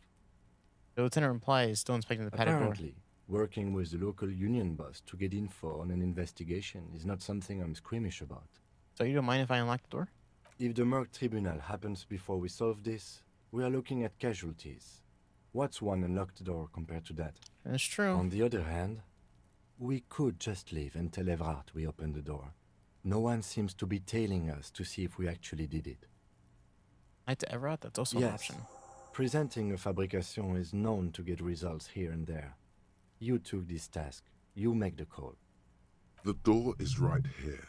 The lieutenant replies, still inspecting the paddock door. Apparently, working with the local union boss to get info on an investigation is not something I'm squeamish about. So you don't mind if I unlock the door? If the Merc Tribunal happens before we solve this, we are looking at casualties. What's one unlocked door compared to that? That's true. On the other hand, we could just leave and tell Everard we opened the door. No one seems to be tailing us to see if we actually did it. Lied to Everard? That's also Yes. an option. Presenting a fabrication is known to get results here and there. You took this task. You make the call. The door is right here.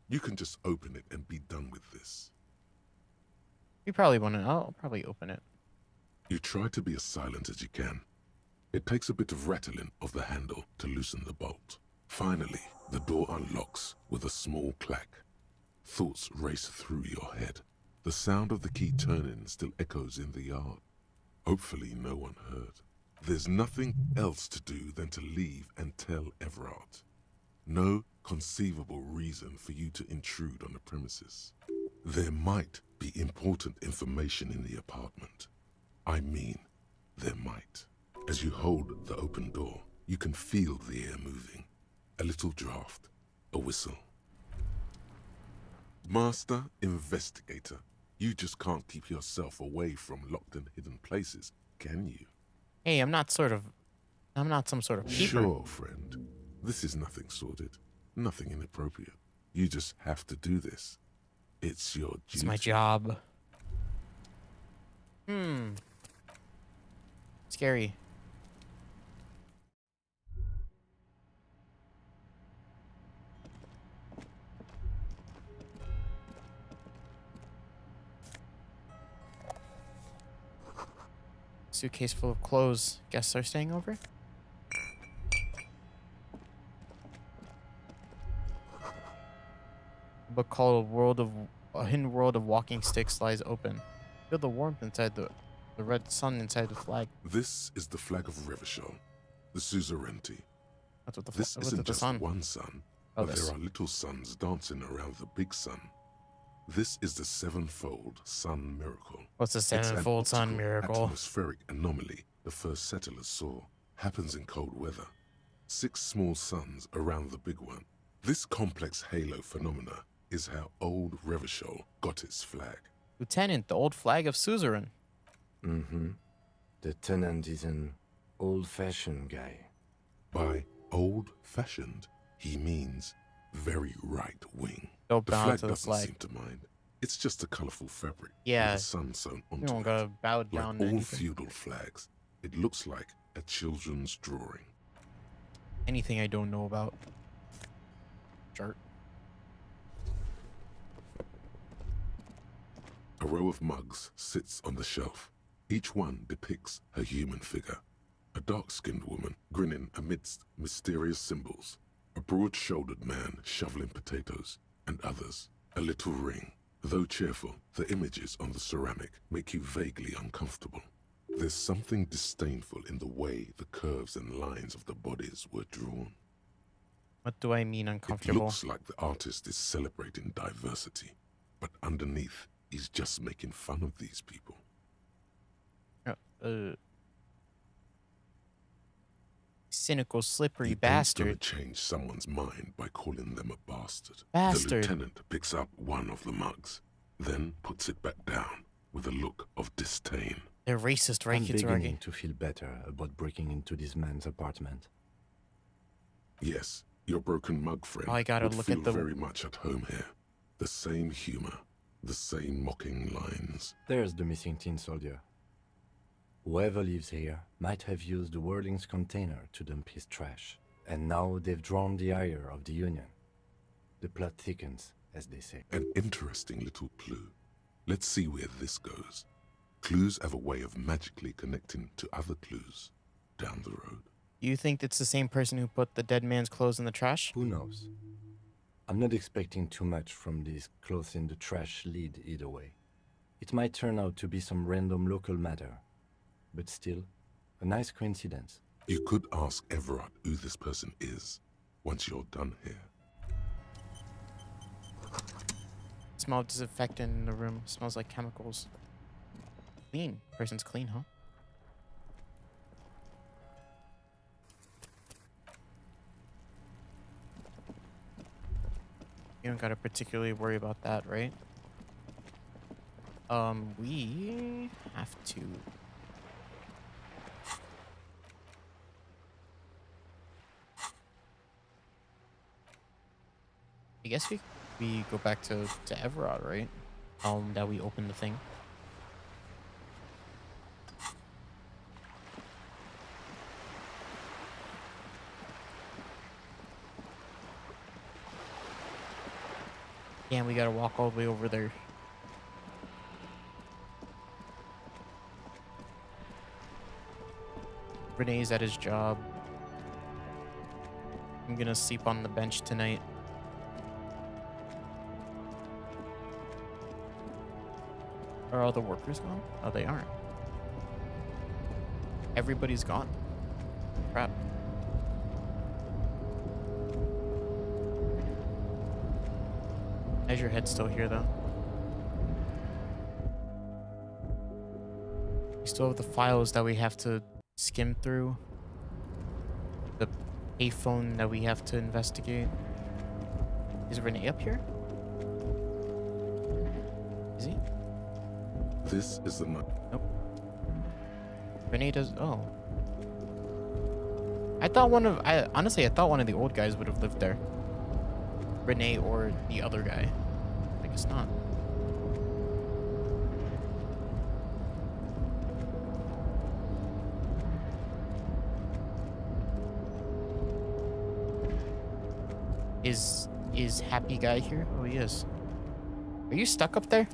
You can just open it and be done with this. You probably want to. I'll probably open it. You try to be as silent as you can. It takes a bit of rattling of the handle to loosen the bolt. Finally, the door unlocks with a small clack. Thoughts race through your head. The sound of the key turning still echoes in the yard. Hopefully no one heard. There's nothing else to do than to leave and tell Everard. No conceivable reason for you to intrude on the premises. There might be important information in the apartment. I mean, there might. As you hold the open door, you can feel the air moving. A little draft, a whistle. Master Investigator, you just can't keep yourself away from locked and hidden places, can you? Hey, I'm not some sort of keeper. Sure, friend. This is nothing sordid, nothing inappropriate. You just have to do this. It's your duty. It's my job. Scary. Suitcase full of clothes. Guests are staying over? A book called A Hidden World of Walking Sticks lies open. Feel the warmth inside the red sun inside the flag. This is the flag of Revachol, the suzerainty. That's what the This what's isn't with the just sun? one sun, Oh, but this. there are little suns dancing around the big sun. This is the sevenfold sun miracle. What's the It's an sevenfold sun optical miracle? Atmospheric anomaly the first settlers saw. Happens in cold weather. 6 small suns around the big one. This complex halo phenomena is how old Revachol got its flag. Lieutenant, the old flag of suzerain. Mm-hmm. The tenant is an old-fashioned guy. By old-fashioned, he means very right-wing. Don't The bow flag to the doesn't flag. seem to mind. It's just a colorful fabric Yeah. with the sun sewn You onto don't it. gotta bow Like down to all anything. feudal flags, it looks like a children's drawing. Anything I don't know about. Jerk. A row of mugs sits on the shelf. Each one depicts a human figure. A dark-skinned woman grinning amidst mysterious symbols. A broad-shouldered man shoveling potatoes, and others. A little ring. Though cheerful, the images on the ceramic make you vaguely uncomfortable. There's something disdainful in the way the curves and lines of the bodies were drawn. What do I mean It uncomfortable? looks like the artist is celebrating diversity, but underneath, he's just making fun of these people. Cynical, slippery You bastard. ain't gonna change someone's mind by calling them a bastard. Bastard. The lieutenant picks up one of the mugs, then puts it back down with a look of disdain. They're racist, right, I'm Kitsuragi? beginning to feel better about breaking into this man's apartment. Yes, your broken mug friend Oh, I gotta would look feel at the- very much at home here. The same humor, the same mocking lines. There's the missing tin soldier. Whoever lives here might have used the Whirling's container to dump his trash. And now they've drawn the ire of the Union. The plot thickens, as they say. An interesting little clue. Let's see where this goes. Clues have a way of magically connecting to other clues down the road. You think it's the same person who put the dead man's clothes in the trash? Who knows? I'm not expecting too much from these clothes in the trash lead either way. It might turn out to be some random local matter, but still, a nice coincidence. You could ask Everard who this person is once you're done here. Smell of disinfectant in the room. Smells like chemicals. Clean. Person's clean, huh? You don't gotta particularly worry about that, right? We have to... I guess we go back to Everard, right? That we open the thing. Damn, we gotta walk all the way over there. Renee's at his job. I'm gonna sleep on the bench tonight. Are all the workers gone? Oh, they aren't. Everybody's gone. Crap. Is your head still here, though? We still have the files that we have to skim through. The payphone that we have to investigate. Is Renee up here? Is he? This is the night. Nope. Renee does. Oh. I thought honestly, I thought one of the old guys would have lived there. Renee or the other guy. I guess not. Is happy guy here? Oh, he is. Are you stuck up there?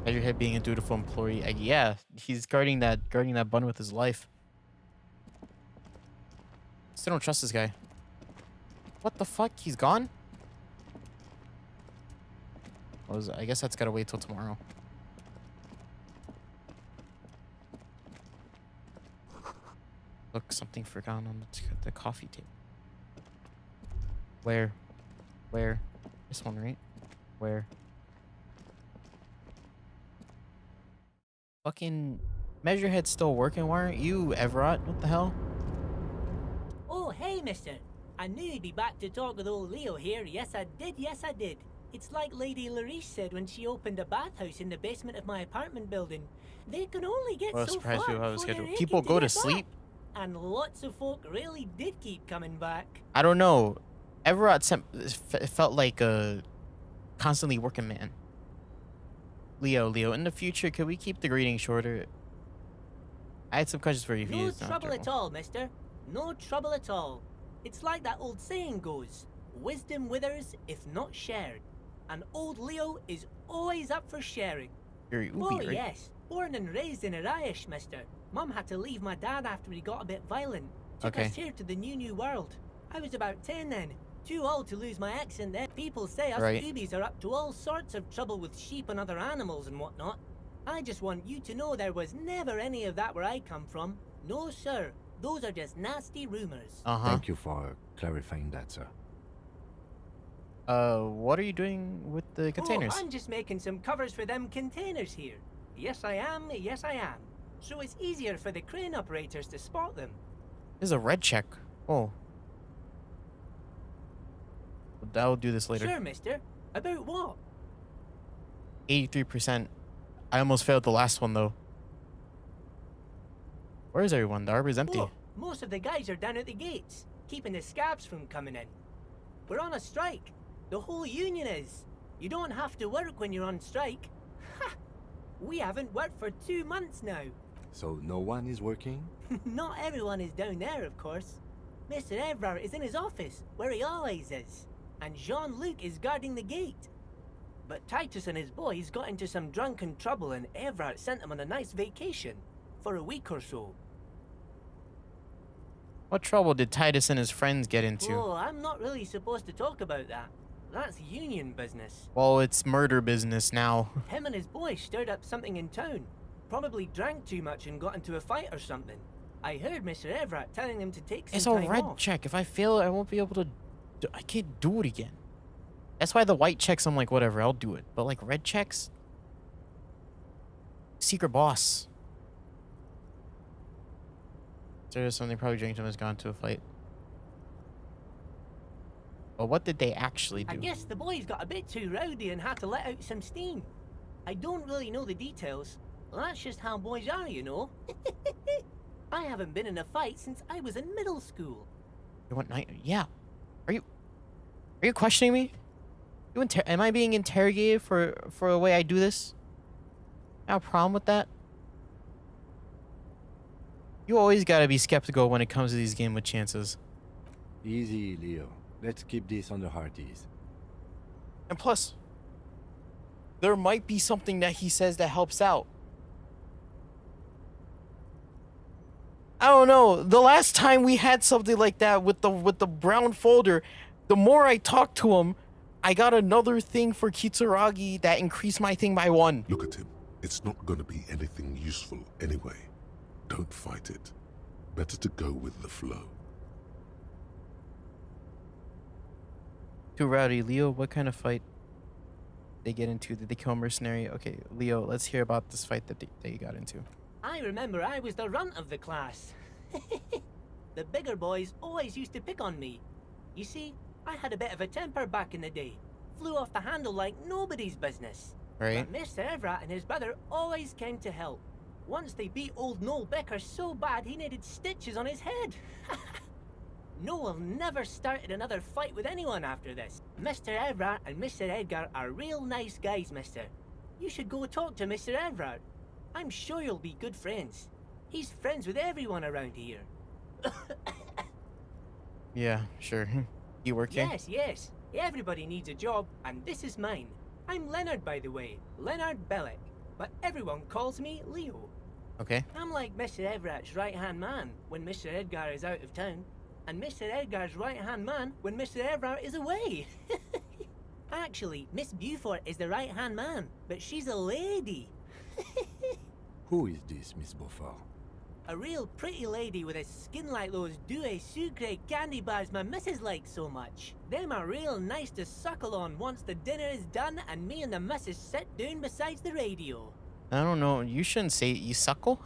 At your head being a dutiful employee. Yeah, he's guarding that bun with his life. Still don't trust this guy. What the fuck? He's gone? I guess that's gotta wait till tomorrow. Look, something forgotten on the coffee table. Where? This one, right? Where? Fucking Measurehead's still working. Why aren't you, Everett? What the hell? Oh, hey, mister. I knew you'd be back to talk with old Leo here. Yes, I did. It's like Lady Larice said when she opened a bathhouse in the basement of my apartment building. They can only get so far before they're People aching go to get sleep? back. And lots of folk really did keep coming back. I don't know. Everett felt like a constantly working man. Leo, in the future, could we keep the greeting shorter? I had some questions for you. No trouble at all, mister. No trouble at all. It's like that old saying goes, wisdom withers if not shared. And old Leo is always up for sharing. You're Ubi, Oh, right? yes. Born and raised in Arish, mister. Mum had to leave my dad after he got a bit violent. Took us here to the new world. I was about 10 then. Too old to lose my accent then. People say us Ubis are up to all sorts of trouble with sheep and other animals and whatnot. I just want you to know there was never any of that where I come from. No, sir. Those are just nasty rumors. Thank you for clarifying that, sir. What are you doing with the containers? Oh, I'm just making some covers for them containers here. Yes, I am. So it's easier for the crane operators to spot them. There's a red check. Oh. I'll do this later. Sure, mister. About what? 83%. I almost failed the last one, though. Where is everyone? The harbor's empty. Oh, most of the guys are down at the gates, keeping the scabs from coming in. We're on a strike. The whole union is. You don't have to work when you're on strike. Ha! We haven't worked for 2 months now. So no one is working? Not everyone is down there, of course. Mr. Evrard is in his office, where he always is. And Jean-Luc is guarding the gate. But Titus and his boys got into some drunken trouble and Evrard sent them on a nice vacation. For a week or so. What trouble did Titus and his friends get into? Oh, I'm not really supposed to talk about that. That's union business. Well, it's murder business now. Him and his boys stirred up something in town. Probably drank too much and got into a fight or something. I heard Mr. Evrard telling them to take some It's time a red off. check. If I fail, I won't be able to... I can't do it again. That's why the white checks, I'm like, whatever, I'll do it. But like red checks? Secret boss. There's something probably drank him has gone to a fight. But what did they actually do? I guess the boys got a bit too rowdy and had to let out some steam. I don't really know the details. That's just how boys are, you know. I haven't been in a fight since I was in middle school. What night? Yeah. Are you questioning me? Am I being interrogated for the way I do this? I have a problem with that? You always gotta be skeptical when it comes to these game with chances. Easy, Leo. Let's keep this on the hearties. And plus, there might be something that he says that helps out. I don't know. The last time we had something like that with the brown folder, the more I talked to him, I got another thing for Kitsuragi that increased my thing by 1. Look at him. It's not gonna be anything useful anyway. Don't fight it. Better to go with the flow. Too rowdy. Leo, what kind of fight they get into? Did they kill a mercenary? Okay, Leo, let's hear about this fight that you got into. I remember I was the runt of the class. The bigger boys always used to pick on me. You see, I had a bit of a temper back in the day. Flew off the handle like nobody's business. Right. But Mr. Evrard and his brother always came to help. Once they beat old Noel Becker so bad he needed stitches on his head. Noel never started another fight with anyone after this. Mr. Evrard and Mr. Edgar are real nice guys, mister. You should go talk to Mr. Evrard. I'm sure you'll be good friends. He's friends with everyone around here. Yeah, sure. You working? Yes. Everybody needs a job, and this is mine. I'm Leonard, by the way. Leonard Bellick. But everyone calls me Leo. Okay. I'm like Mr. Everett's right-hand man when Mr. Edgar is out of town, and Mr. Edgar's right-hand man when Mr. Everett is away. Actually, Miss Beaufort is the right-hand man, but she's a lady. Who is this, Miss Beaufort? A real pretty lady with a skin like those Douai Sucre candy bars my missus likes so much. Them are real nice to suckle on once the dinner is done and me and the missus sit down beside the radio. I don't know. You shouldn't say you suckle.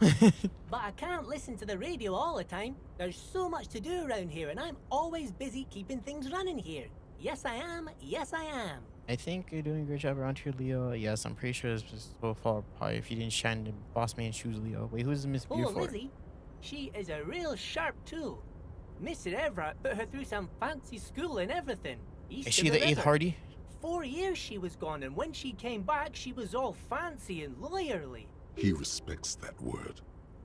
But I can't listen to the radio all the time. There's so much to do around here and I'm always busy keeping things running here. Yes, I am. Yes, I am. I think you're doing a great job around here, Leo. Yes, I'm pretty sure it's so far probably if you didn't shine the boss man shoes, Leo. Wait, who's Miss Beaufort? Oh, Lizzie. She is a real sharp tool. Mr. Everett put her through some fancy school and everything. Is she the 8th Hardy? 4 years she was gone, and when she came back, she was all fancy and lawyerly. He respects that word.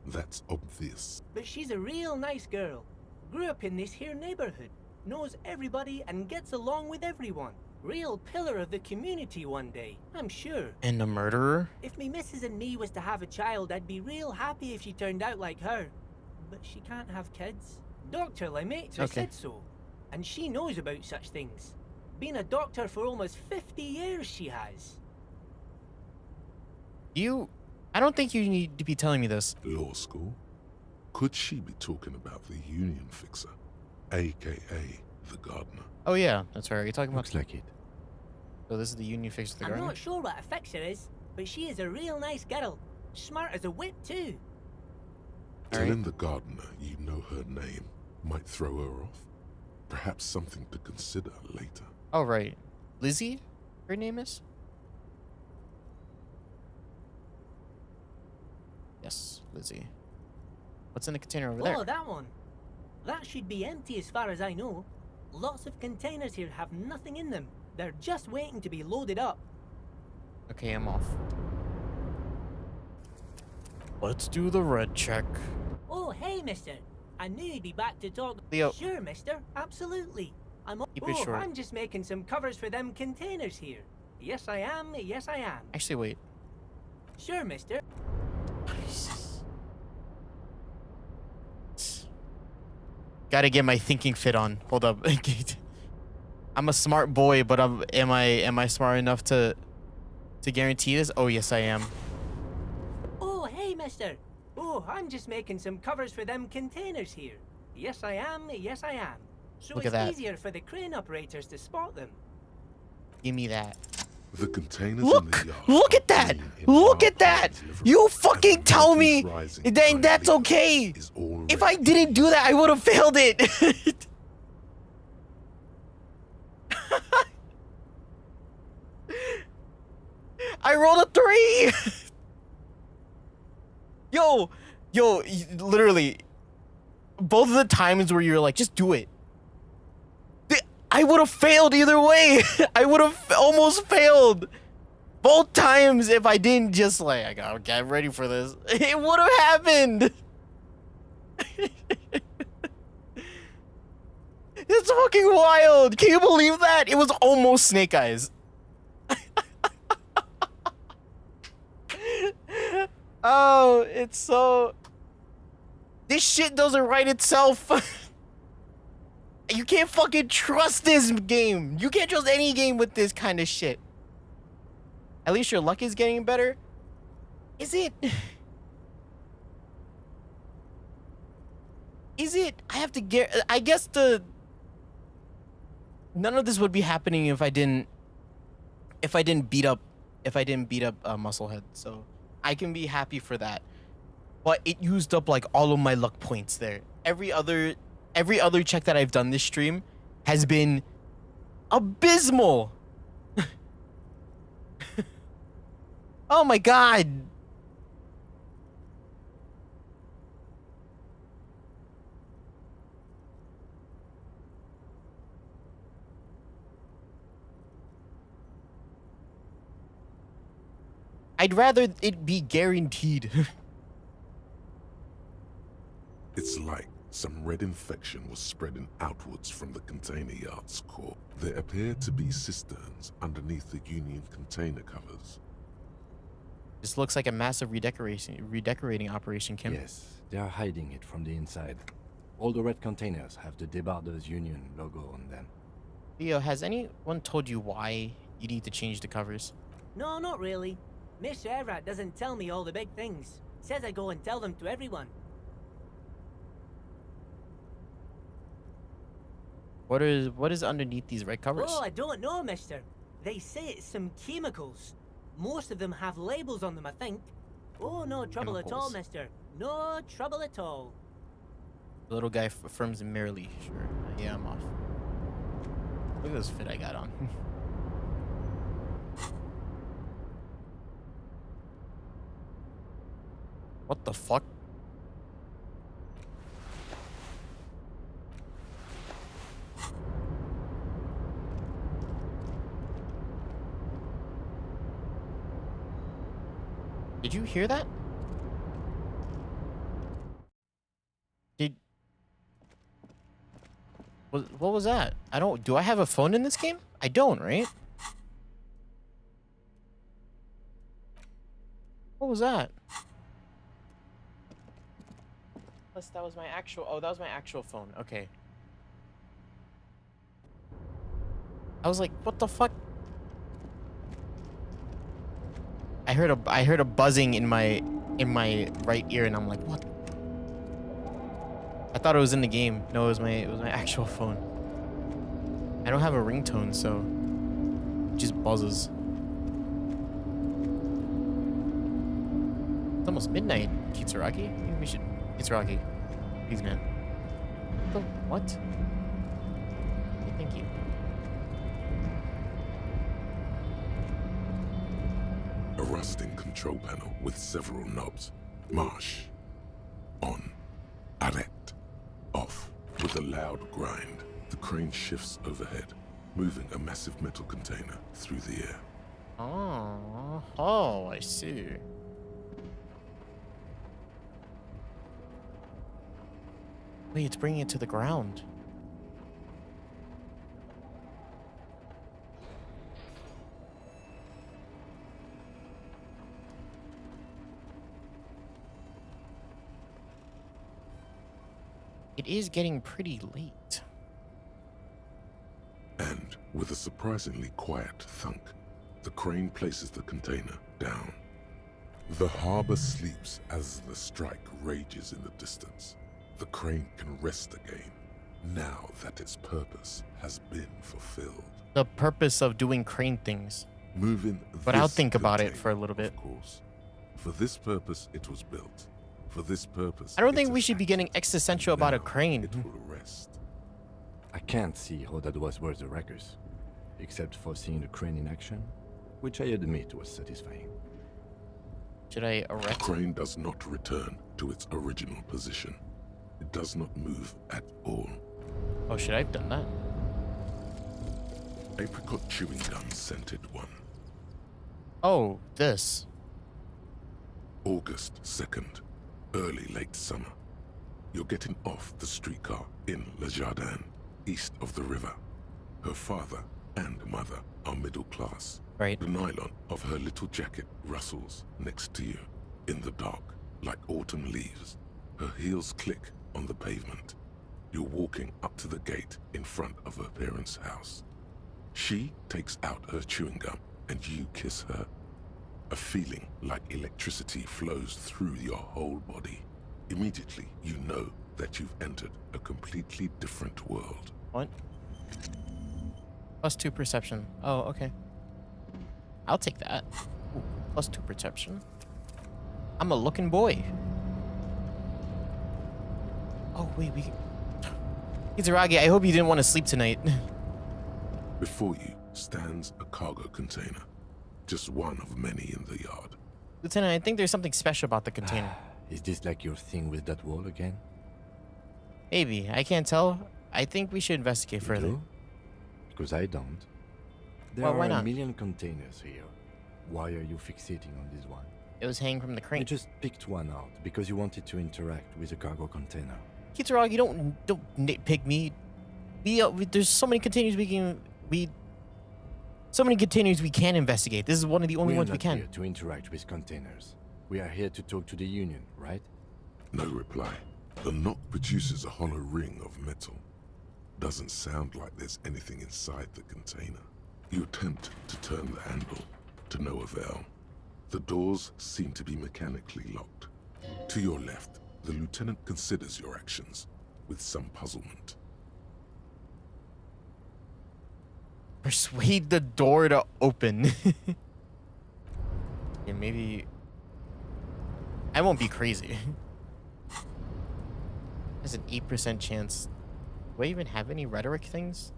That's obvious. But she's a real nice girl. Grew up in this here neighborhood. Knows everybody and gets along with everyone. Real pillar of the community one day, I'm sure. And the murderer? If me missus and me was to have a child, I'd be real happy if she turned out like her. But she can't have kids. Dr. Lemaitre said so. And she knows about such things. Been a doctor for almost 50 years, she has. I don't think you need to be telling me this. Law school? Could she be talking about the union fixer, aka the gardener? Oh yeah, that's right. Are you talking about? Looks like it. So this is the union fixer, the I'm gardener? not sure what a fixer is, but she is a real nice girl. Smart as a whip too. Telling the gardener you know her name might throw her off. Perhaps something to consider later. Oh right. Lizzie? Her name is? Yes, Lizzie. What's in the container over there? Oh, that one. That should be empty as far as I know. Lots of containers here have nothing in them. They're just waiting to be loaded up. Okay, I'm off. Let's do the red check. Oh, hey, mister. I knew you'd be back to talk. Leo. Sure, mister. Absolutely. Keep it short. I'm just making some covers for them containers here. Yes, I am. Yes, I am. Actually, wait. Sure, mister. Gotta get my thinking fit on. Hold up. I'm a smart boy, but am I smart enough to guarantee this? Oh, yes, I am. Oh, hey, mister. Oh, I'm just making some covers for them containers here. Yes, I am. Yes, I am. So Look it's at that. easier for the crane operators to spot them. Give me that. The containers Look! in the yard Look at that! Look at that! You fucking tell me then that's okay! If I didn't do that, I would have failed it! I rolled a 3! Yo, literally, both of the times where you're like, just do it. I would have failed either way. I would have almost failed. Both times if I didn't just like, I gotta get ready for this. It would have happened. It's fucking wild. Can you believe that? It was almost Snake Eyes. Oh, it's so... This shit doesn't write itself. You can't fucking trust this game. You can't trust any game with this kind of shit. At least your luck is getting better. Is it? Is it? I have to get... I guess the... None of this would be happening if I didn't beat up Musclehead. So I can be happy for that. But it used up like all of my luck points there. Every other check that I've done this stream has been abysmal. Oh my god. I'd rather it be guaranteed. It's like some red infection was spreading outwards from the container yard's core. There appear to be cisterns underneath the Union container covers. This looks like a massive redecorating operation, Kim. Yes, they are hiding it from the inside. All the red containers have the Debarders Union logo on them. Leo, has anyone told you why you need to change the covers? No, not really. Miss Everett doesn't tell me all the big things. Says I go and tell them to everyone. What is underneath these red covers? Oh, I don't know, mister. They say it's some chemicals. Most of them have labels on them, I think. Oh, no trouble at all, mister. No trouble at all. The little guy affirms merrily. Sure. Yeah, I'm off. Look at this fit I got on. What the fuck? Did you hear that? What was that? Do I have a phone in this game? I don't, right? What was that? Unless that was my actual... Oh, that was my actual phone. Okay. I was like, what the fuck? I heard a buzzing in my right ear, and I'm like, what? I thought it was in the game. No, it was my actual phone. I don't have a ringtone, so it just buzzes. It's almost midnight, Kitsuragi. Maybe we should... Kitsuragi. Please, man. What? Okay, thank you. A rusting control panel with several knobs. Marsh. On. Arrête. Off. With a loud grind, the crane shifts overhead, moving a massive metal container through the air. Oh, I see. Wait, it's bringing it to the ground. It is getting pretty late. And with a surprisingly quiet thunk, the crane places the container down. The harbor sleeps as the strike rages in the distance. The crane can rest again, now that its purpose has been fulfilled. The purpose of doing crane things. Moving But I'll this think about it container, for a little bit. Of course. For this purpose, it was built. For this purpose, I don't think it we is should be getting existential about a crane. It will rest. I can't see how that was worth the wreckers, except for seeing the crane in action, which I admit was satisfying. Should I The erect? crane does not return to its original position. It does not move at all. Oh, should I have done that? Apricot chewing gum scented one. Oh, this. August 2nd, early late summer. You're getting off the streetcar in Le Jardin, east of the river. Her father and mother are middle class. Right. The nylon of her little jacket rustles next to you in the dark like autumn leaves. Her heels click on the pavement. You're walking up to the gate in front of her parents' house. She takes out her chewing gum and you kiss her. A feeling like electricity flows through your whole body. Immediately, you know that you've entered a completely different world. What? +2 perception. Oh, okay. I'll take that. Ooh, +2 perception. I'm a looking boy. Oh, wait, we... Kitsuragi, I hope you didn't want to sleep tonight. Before you stands a cargo container. Just one of many in the yard. Lieutenant, I think there's something special about the container. Is this like your thing with that wall again? Maybe. I can't tell. I think we should investigate You further. do? Because I don't. There Well, are why a not? million containers here. Why are you fixating on this one? It was hanging from the crane. You just picked one out because you wanted to interact with a cargo container. Kitsuragi, don't nitpick me. There's so many containers so many containers we can investigate. This is one of the only We are ones we not can. here to interact with containers. We are here to talk to the Union, right? No reply. The knock produces a hollow ring of metal. Doesn't sound like there's anything inside the container. You attempt to turn the handle, to no avail. The doors seem to be mechanically locked. To your left, the lieutenant considers your actions with some puzzlement. Persuade the door to open. Yeah, maybe... I won't be crazy. There's an 8% chance. Do I even have any rhetoric things?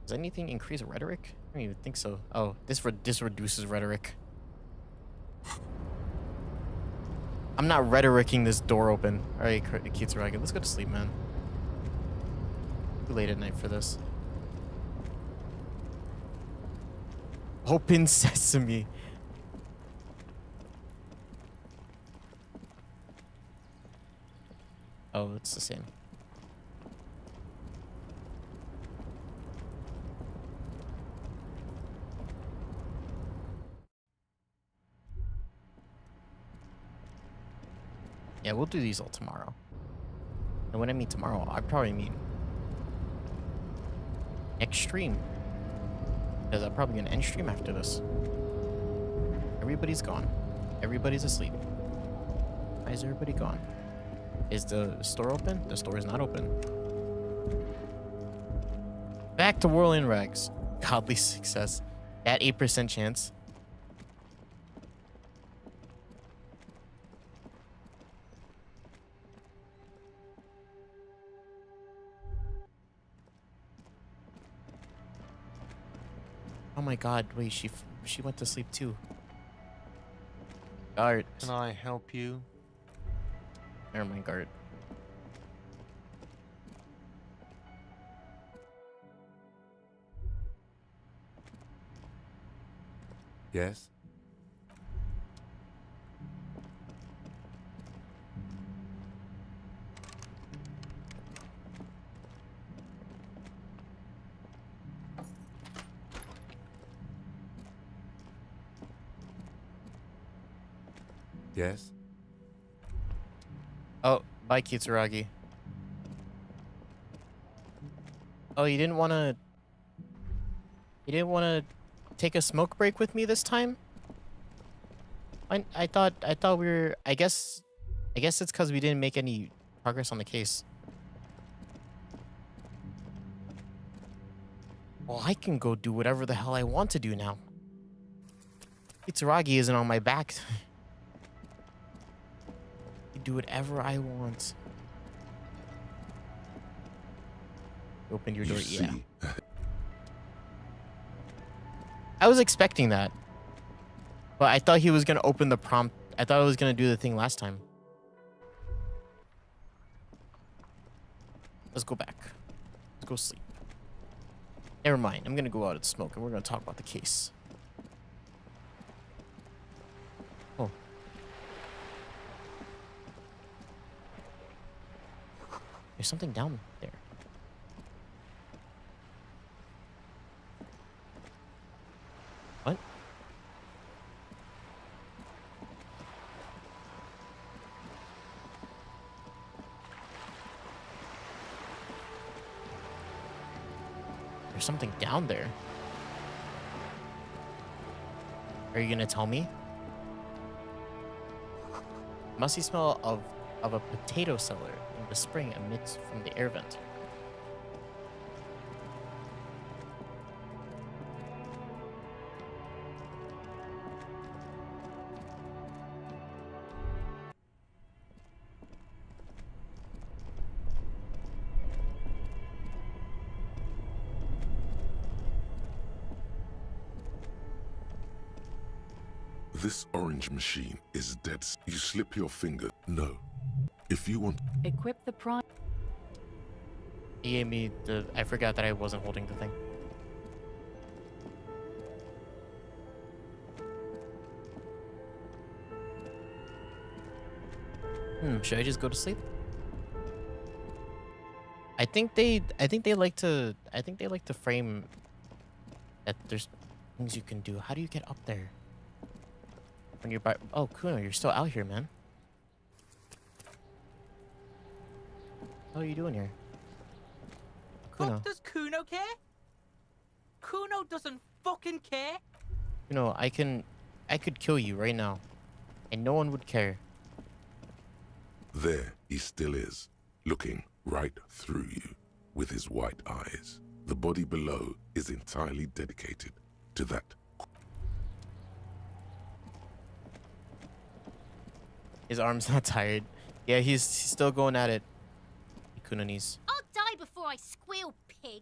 Does anything increase rhetoric? I don't even think so. Oh, this reduces rhetoric. I'm not rhetoricing this door open. Alright, Kitsuragi, let's go to sleep, man. Too late at night for this. Open sesame. Oh, it's the same. Yeah, we'll do these all tomorrow. And when I mean tomorrow, I probably mean next stream. Because I'm probably gonna end stream after this. Everybody's gone. Everybody's asleep. Why is everybody gone? Is the store open? The store is not open. Back to Whirling Rags. Godly success. At 8% chance. Oh my god, wait, she went to sleep too. Guard. Can I help you? Never mind, guard. Yes? Yes? Oh, bye, Kitsuragi. Oh, you didn't want to... You didn't want to take a smoke break with me this time? I thought we were... I guess it's because we didn't make any progress on the case. Well, I can go do whatever the hell I want to do now. Kitsuragi isn't on my back. I do whatever I want. Open your door, yeah. I was expecting that. But I thought he was going to open the prompt. I thought I was going to do the thing last time. Let's go back. Let's go sleep. Never mind. I'm going to go out and smoke and we're going to talk about the case. Oh. There's something down there. What? There's something down there. Are you gonna tell me? Musty smell of a potato cellar in the spring emits from the air vent. This orange machine is dead. You slip your finger. No. If you want... Equip the prime. He gave me the... I forgot that I wasn't holding the thing. Should I just go to sleep? I think they like to frame that there's things you can do. How do you get up there? When you're by... Oh, Kuno, you're still out here, man. What are you doing here? Kuno. Fuck, does Kuno care? Kuno doesn't fucking care. Kuno, I could kill you right now. And no one would care. There he still is, looking right through you with his white eyes. The body below is entirely dedicated to that. His arm's not tired. Yeah, he's still going at it. Kunonis. I'll die before I squeal, pig.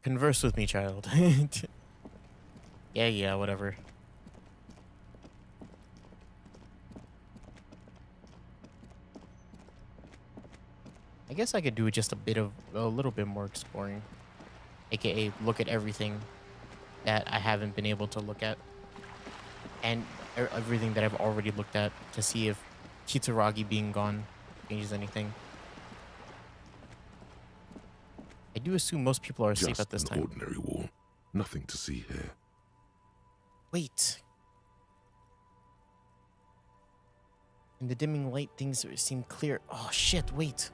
Converse with me, child. Yeah, whatever. I guess I could do just a little bit more exploring. AKA look at everything that I haven't been able to look at. And everything that I've already looked at to see if Kitsuragi being gone changes anything. I do assume most people are asleep at this time. Just an ordinary wall. Nothing to see here. Wait. In the dimming light, things seem clear. Oh shit, wait.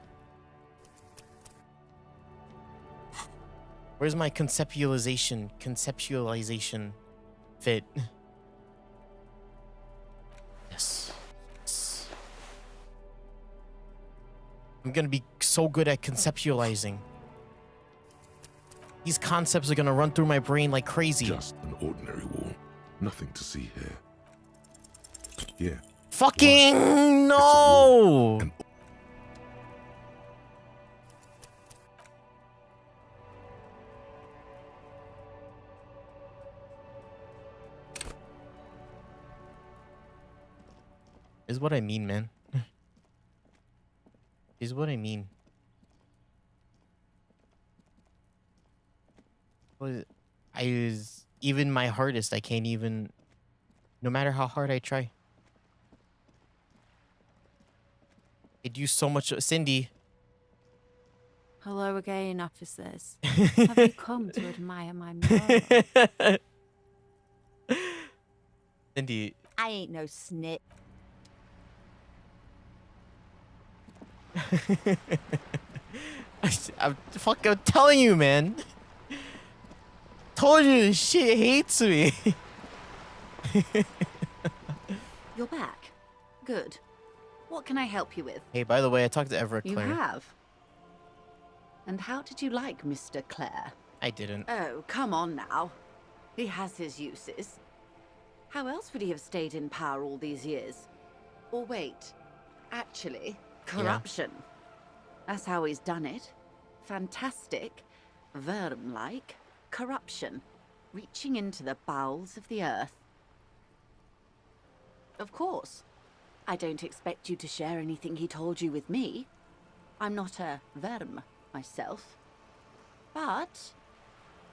Where's my conceptualization fit? Yes. I'm gonna be so good at conceptualizing. These concepts are gonna run through my brain like crazy. Just an ordinary wall. Nothing to see here. Yeah. Fucking no! Is what I mean, man. Is what I mean. Even my hardest, I can't even, no matter how hard I try. I do so much. Cindy. Hello again, officers. Have you come to admire my morals? Cindy. I ain't no snit. I'm telling you, man. Told you this shit hates me. You're back. Good. What can I help you with? Hey, by the way, I talked to Everett You Claire. have. And how did you like Mr. Clare? I didn't. Oh, come on now. He has his uses. How else would he have stayed in power all these years? Or wait, actually, corruption. That's how he's done it. Fantastic, Verm-like corruption, reaching into the bowels of the earth. Of course. I don't expect you to share anything he told you with me. I'm not a Verm myself. But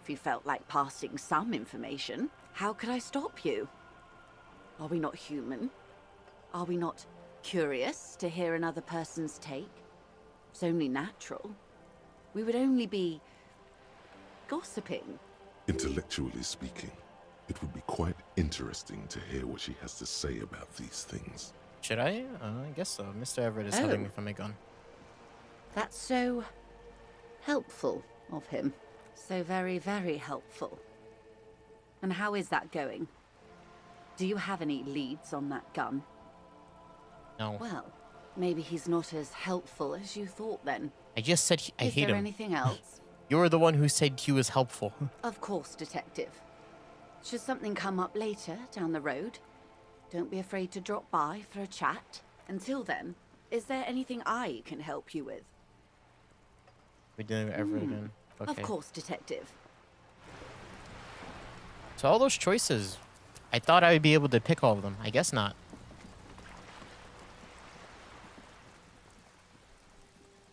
if you felt like passing some information, how could I stop you? Are we not human? Are we not curious to hear another person's take? It's only natural. We would only be gossiping. Intellectually speaking, it would be quite interesting to hear what she has to say about these things. Should I? I guess so. Mr. Everett is having me from my gun. That's so helpful of him. So very, very helpful. And how is that going? Do you have any leads on that gun? No. Well, maybe he's not as helpful as you thought then. I just said I hate him. Is there anything else? You're the one who said he was helpful. Of course, Detective. Should something come up later down the road, don't be afraid to drop by for a chat. Until then, is there anything I can help you with? We're doing it ever again. Okay. Of course, Detective. So all those choices, I thought I would be able to pick all of them. I guess not.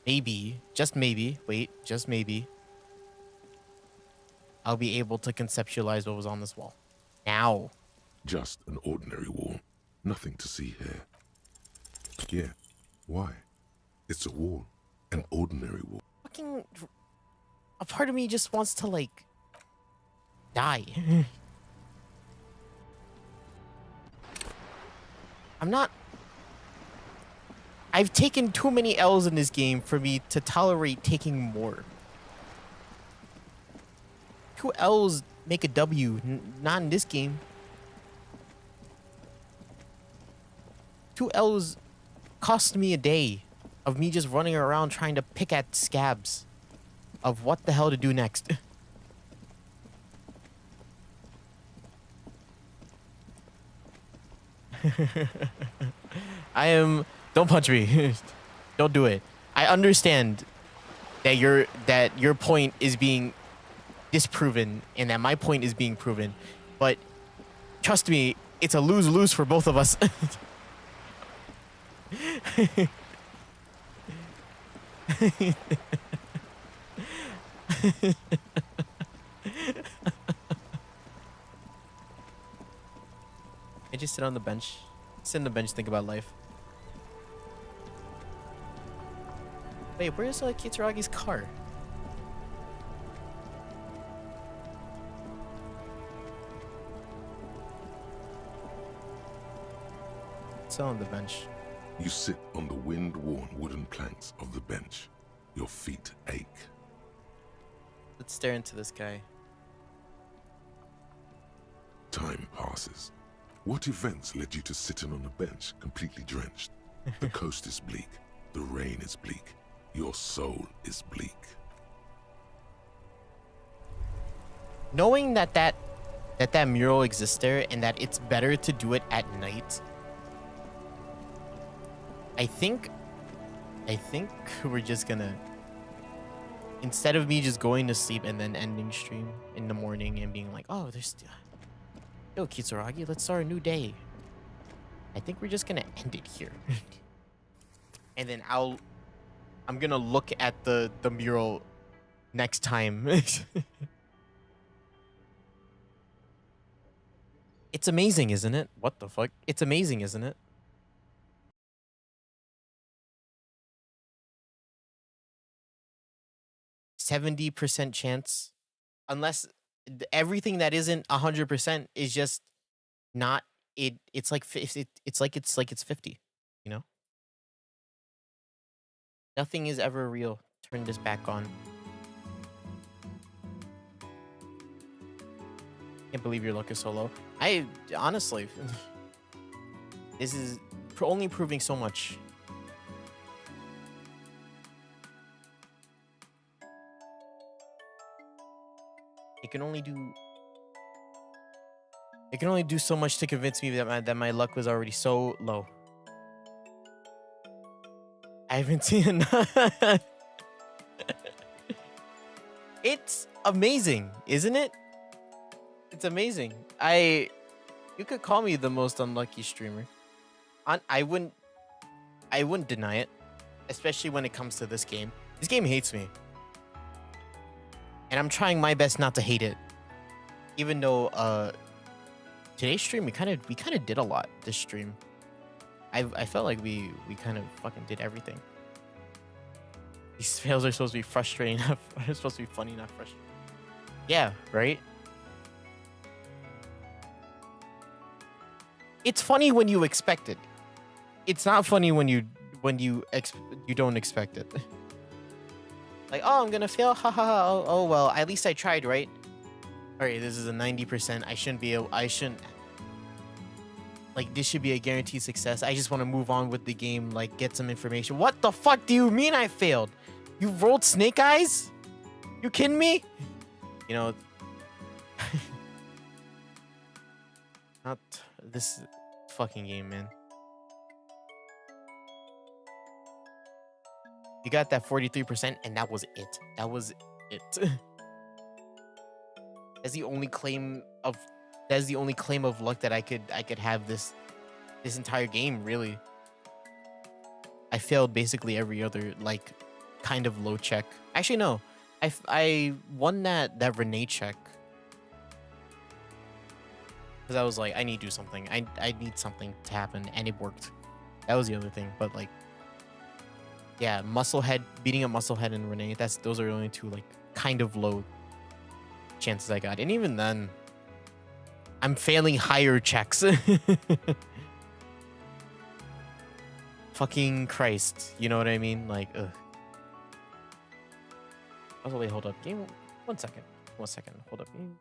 Maybe, just maybe, wait, just maybe, I'll be able to conceptualize what was on this wall. Now. Just an ordinary wall. Nothing to see here. Yeah. Why? It's a wall. An ordinary wall. Fucking... A part of me just wants to, like... die. I'm not... I've taken too many L's in this game for me to tolerate taking more. 2 L's make a W, not in this game. 2 L's cost me a day of me just running around trying to pick at scabs of what the hell to do next. I am... Don't punch me. Don't do it. I understand that your point is being disproven and that my point is being proven, but trust me, it's a lose-lose for both of us. I just sit on the bench. Sit on the bench, think about life. Wait, where's Kitaragi's car? Sit on the bench. You sit on the wind-worn wooden planks of the bench. Your feet ache. Let's stare into this guy. Time passes. What events led you to sitting on a bench, completely drenched? The coast is bleak. The rain is bleak. Your soul is bleak. Knowing that mural exists there and that it's better to do it at night, I think we're just gonna, instead of me just going to sleep and then ending stream in the morning and being like, oh, there's yo Kitsuragi, let's start a new day. I think we're just gonna end it here. And then I'm gonna look at the mural next time. It's amazing, isn't it? What the fuck? It's amazing, isn't it? %70 chance, unless everything that isn't 100% is just not it. It's like it's 50. You know, Nothing is ever real. Turn this back on. Can't believe your luck is so low. I honestly, this is only proving so much. It can only do so much to convince me that my luck was already so low. I haven't seen enough. It's amazing, isn't it? It's amazing. You could call me the most unlucky streamer. I wouldn't deny it, especially when it comes to this game. This game hates me. And I'm trying my best not to hate it. Even though today's stream we kind of did a lot this stream. I felt like we kind of fucking did everything. These fails are supposed to be frustrating, they're supposed to be funny, not frustrating. Yeah, right? It's funny when you expect it. It's not funny when you don't expect it. Like, oh, I'm gonna fail, haha. Oh well, at least I tried, right? All right, this is a 90%. I shouldn't. Like, this should be a guaranteed success. I just want to move on with the game, like, get some information. What the fuck do you mean I failed? You rolled snake eyes? You kidding me? You know, not this fucking game, man. You got that 43%, and that was it. That was it. That's the only claim of luck that I could have this entire game, really. I failed basically every other, like, kind of low check. Actually, no. I won that Renee check. Because I was like, I need to do something. I need something to happen, and it worked. That was the other thing. But, like, yeah, Musclehead, beating a Musclehead and Renee, those are the only two, like, kind of low chances I got. And even then, I'm failing higher checks. Fucking Christ. You know what I mean? Like, ugh. Oh, wait, hold up. Game, 1 second. 1 second. Hold up. Game.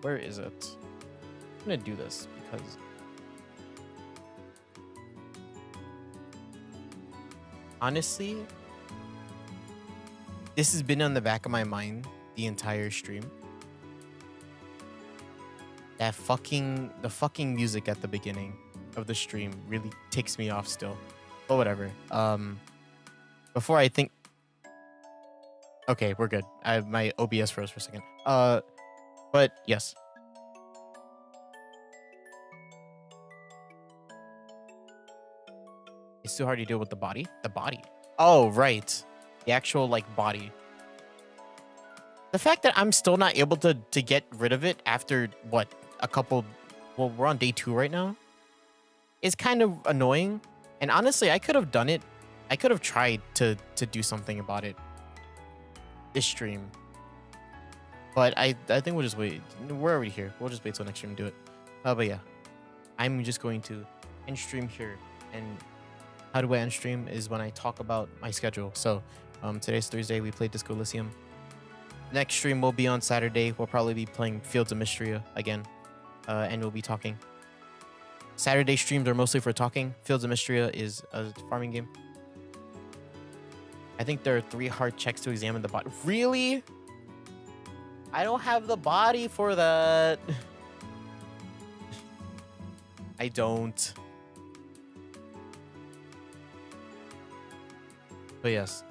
Where is it? I'm gonna do this because honestly, this has been on the back of my mind the entire stream. The fucking music at the beginning of the stream really ticks me off still. But whatever. Before I think... Okay, we're good. My OBS froze for a second. But yes. It's too hard to deal with the body? The body. Oh, right. The actual, like, body. The fact that I'm still not able to get rid of it after, what, a couple... Well, we're on day 2 right now. Is kind of annoying. And honestly, I could have done it. I could have tried to do something about it this stream. But I think we'll just wait. We're already here. We'll just wait till next stream to do it. But yeah. I'm just going to end stream here. And how do I end stream is when I talk about my schedule. So today's Thursday. We played Disco Elysium. Next stream will be on Saturday. We'll probably be playing Fields of Mysteria again. And we'll be talking. Saturday streams are mostly for talking. Fields of Mysteria is a farming game. I think there are 3 hard checks to examine the body. Really? I don't have the body for that. I don't. But yes.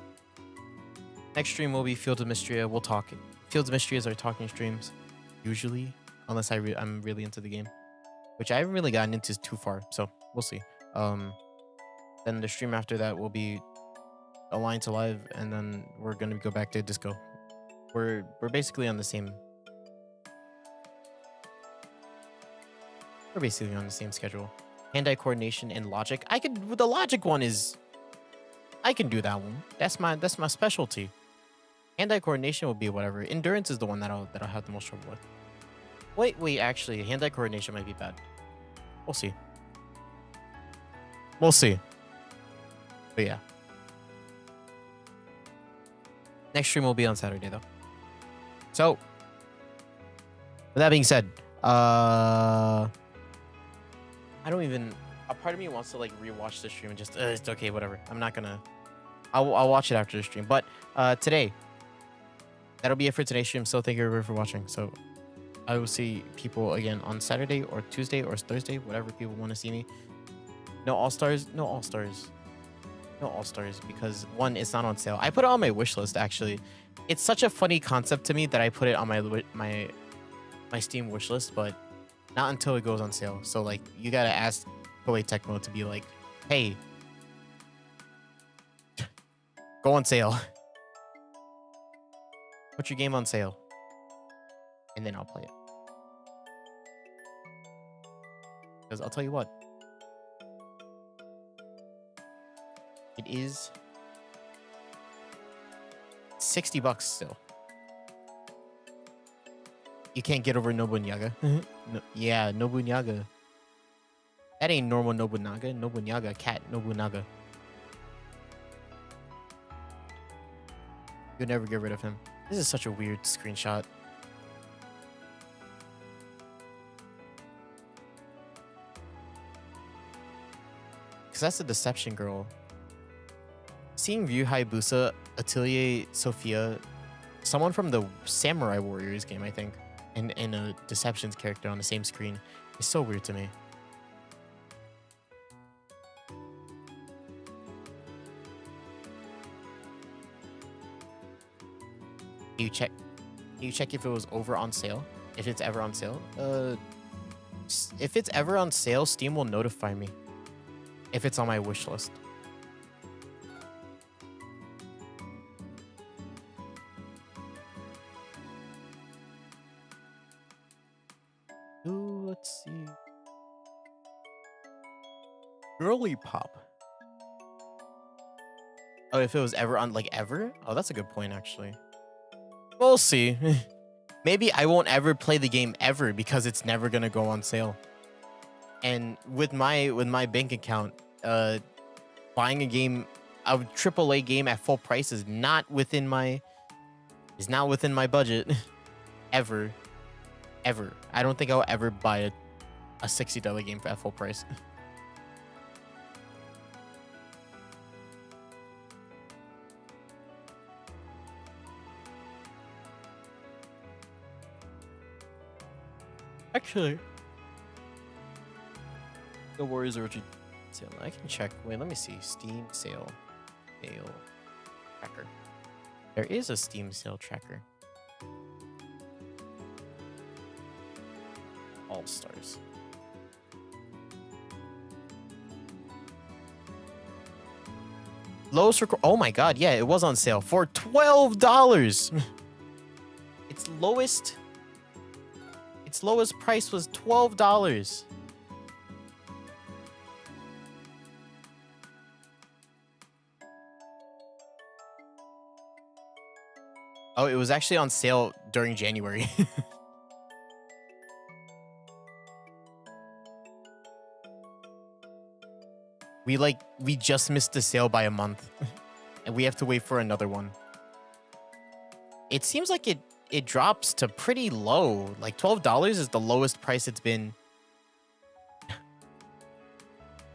Next stream will be Fields of Mysteria. We'll talk. Fields of Mysteria is our talking streams. Usually. Unless I'm really into the game. Which I haven't really gotten into too far. So, we'll see. Then the stream after that will be Align to Live. And then we're going to go back to Disco. We're basically on the same... We're basically on the same schedule. Hand-eye coordination and logic. The logic one is... I can do that one. That's my specialty. Hand-eye coordination will be whatever. Endurance is the one that I'll have the most trouble with. Wait, actually, hand-eye coordination might be bad. We'll see. We'll see. But yeah. Next stream will be on Saturday though. So, with that being said, I don't even. A part of me wants to like rewatch the stream and just it's okay, whatever. I'm not gonna. I'll watch it after the stream. But today, that'll be it for today's stream. So thank you everybody for watching. So I will see people again on Saturday or Tuesday or Thursday, whatever people want to see me. No All-Stars, no All-Stars, no All-Stars, because one, it's not on sale. I put it on my wish list actually. It's such a funny concept to me that I put it on my Steam wish list, but not until it goes on sale. So like you gotta ask Koei Tecmo to be like, hey, go on sale. Put your game on sale. And then I'll play it. Because I'll tell you what. It is $60 still. You can't get over Nobunaga. No, yeah, Nobunaga. That ain't normal Nobunaga. Nobunaga, cat Nobunaga. You'll never get rid of him. This is such a weird screenshot. Because that's the Deception Girl. Seeing Ryu Hayabusa, Atelier Sophia, someone from the Samurai Warriors game, I think, and a Deception's character on the same screen is so weird to me. You check if it was over on sale, if it's ever on sale. If it's ever on sale, Steam will notify me if it's on my wish list. Ooh, let's see. Girly Pop. Oh, if it was ever on, like, ever? Oh, that's a good point, actually. We'll see. Maybe I won't ever play the game ever because it's never gonna go on sale. And with my bank account, buying a game, a AAA game at full price is not within my budget. Ever. I don't think I'll ever buy a $60 game at full price. Actually, the Warriors Origin sale. I can check. Wait, let me see. Steam sale tracker. There is a Steam sale tracker. All Stars. Lowest record. Oh my god, yeah, it was on sale for $12. Its lowest price was $12. Oh, it was actually on sale during January. We just missed the sale by a month. And we have to wait for another one. It seems like it drops to pretty low. Like $12 is the lowest price it's been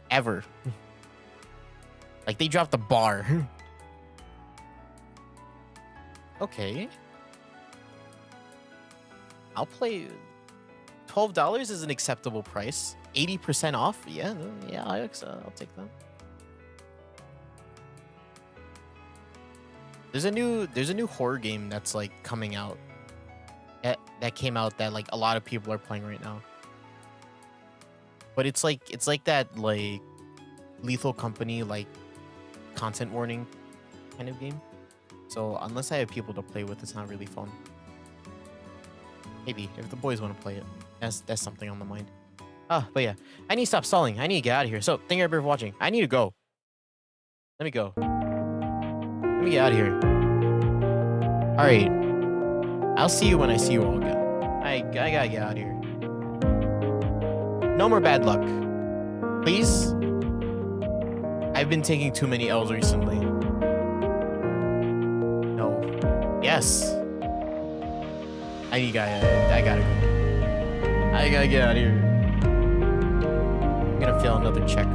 ever. Like they dropped the bar. Okay. I'll play. $12 is an acceptable price. 80% off. Yeah, I'll take that. There's a new horror game that's like coming out. That came out that like a lot of people are playing right now. But it's like that like Lethal Company like content warning kind of game. So unless I have people to play with, it's not really fun. Maybe if the boys want to play it, that's something on the mind. But yeah, I need to stop stalling. I need to get out of here. So thank you everybody for watching. I need to go. Let me go. Let me get out of here. All right. I'll see you when I see you all again. I gotta get out of here. No more bad luck. Please? I've been taking too many L's recently. No. guess. I gotta go. I gotta get out of here. I'm gonna fail another check.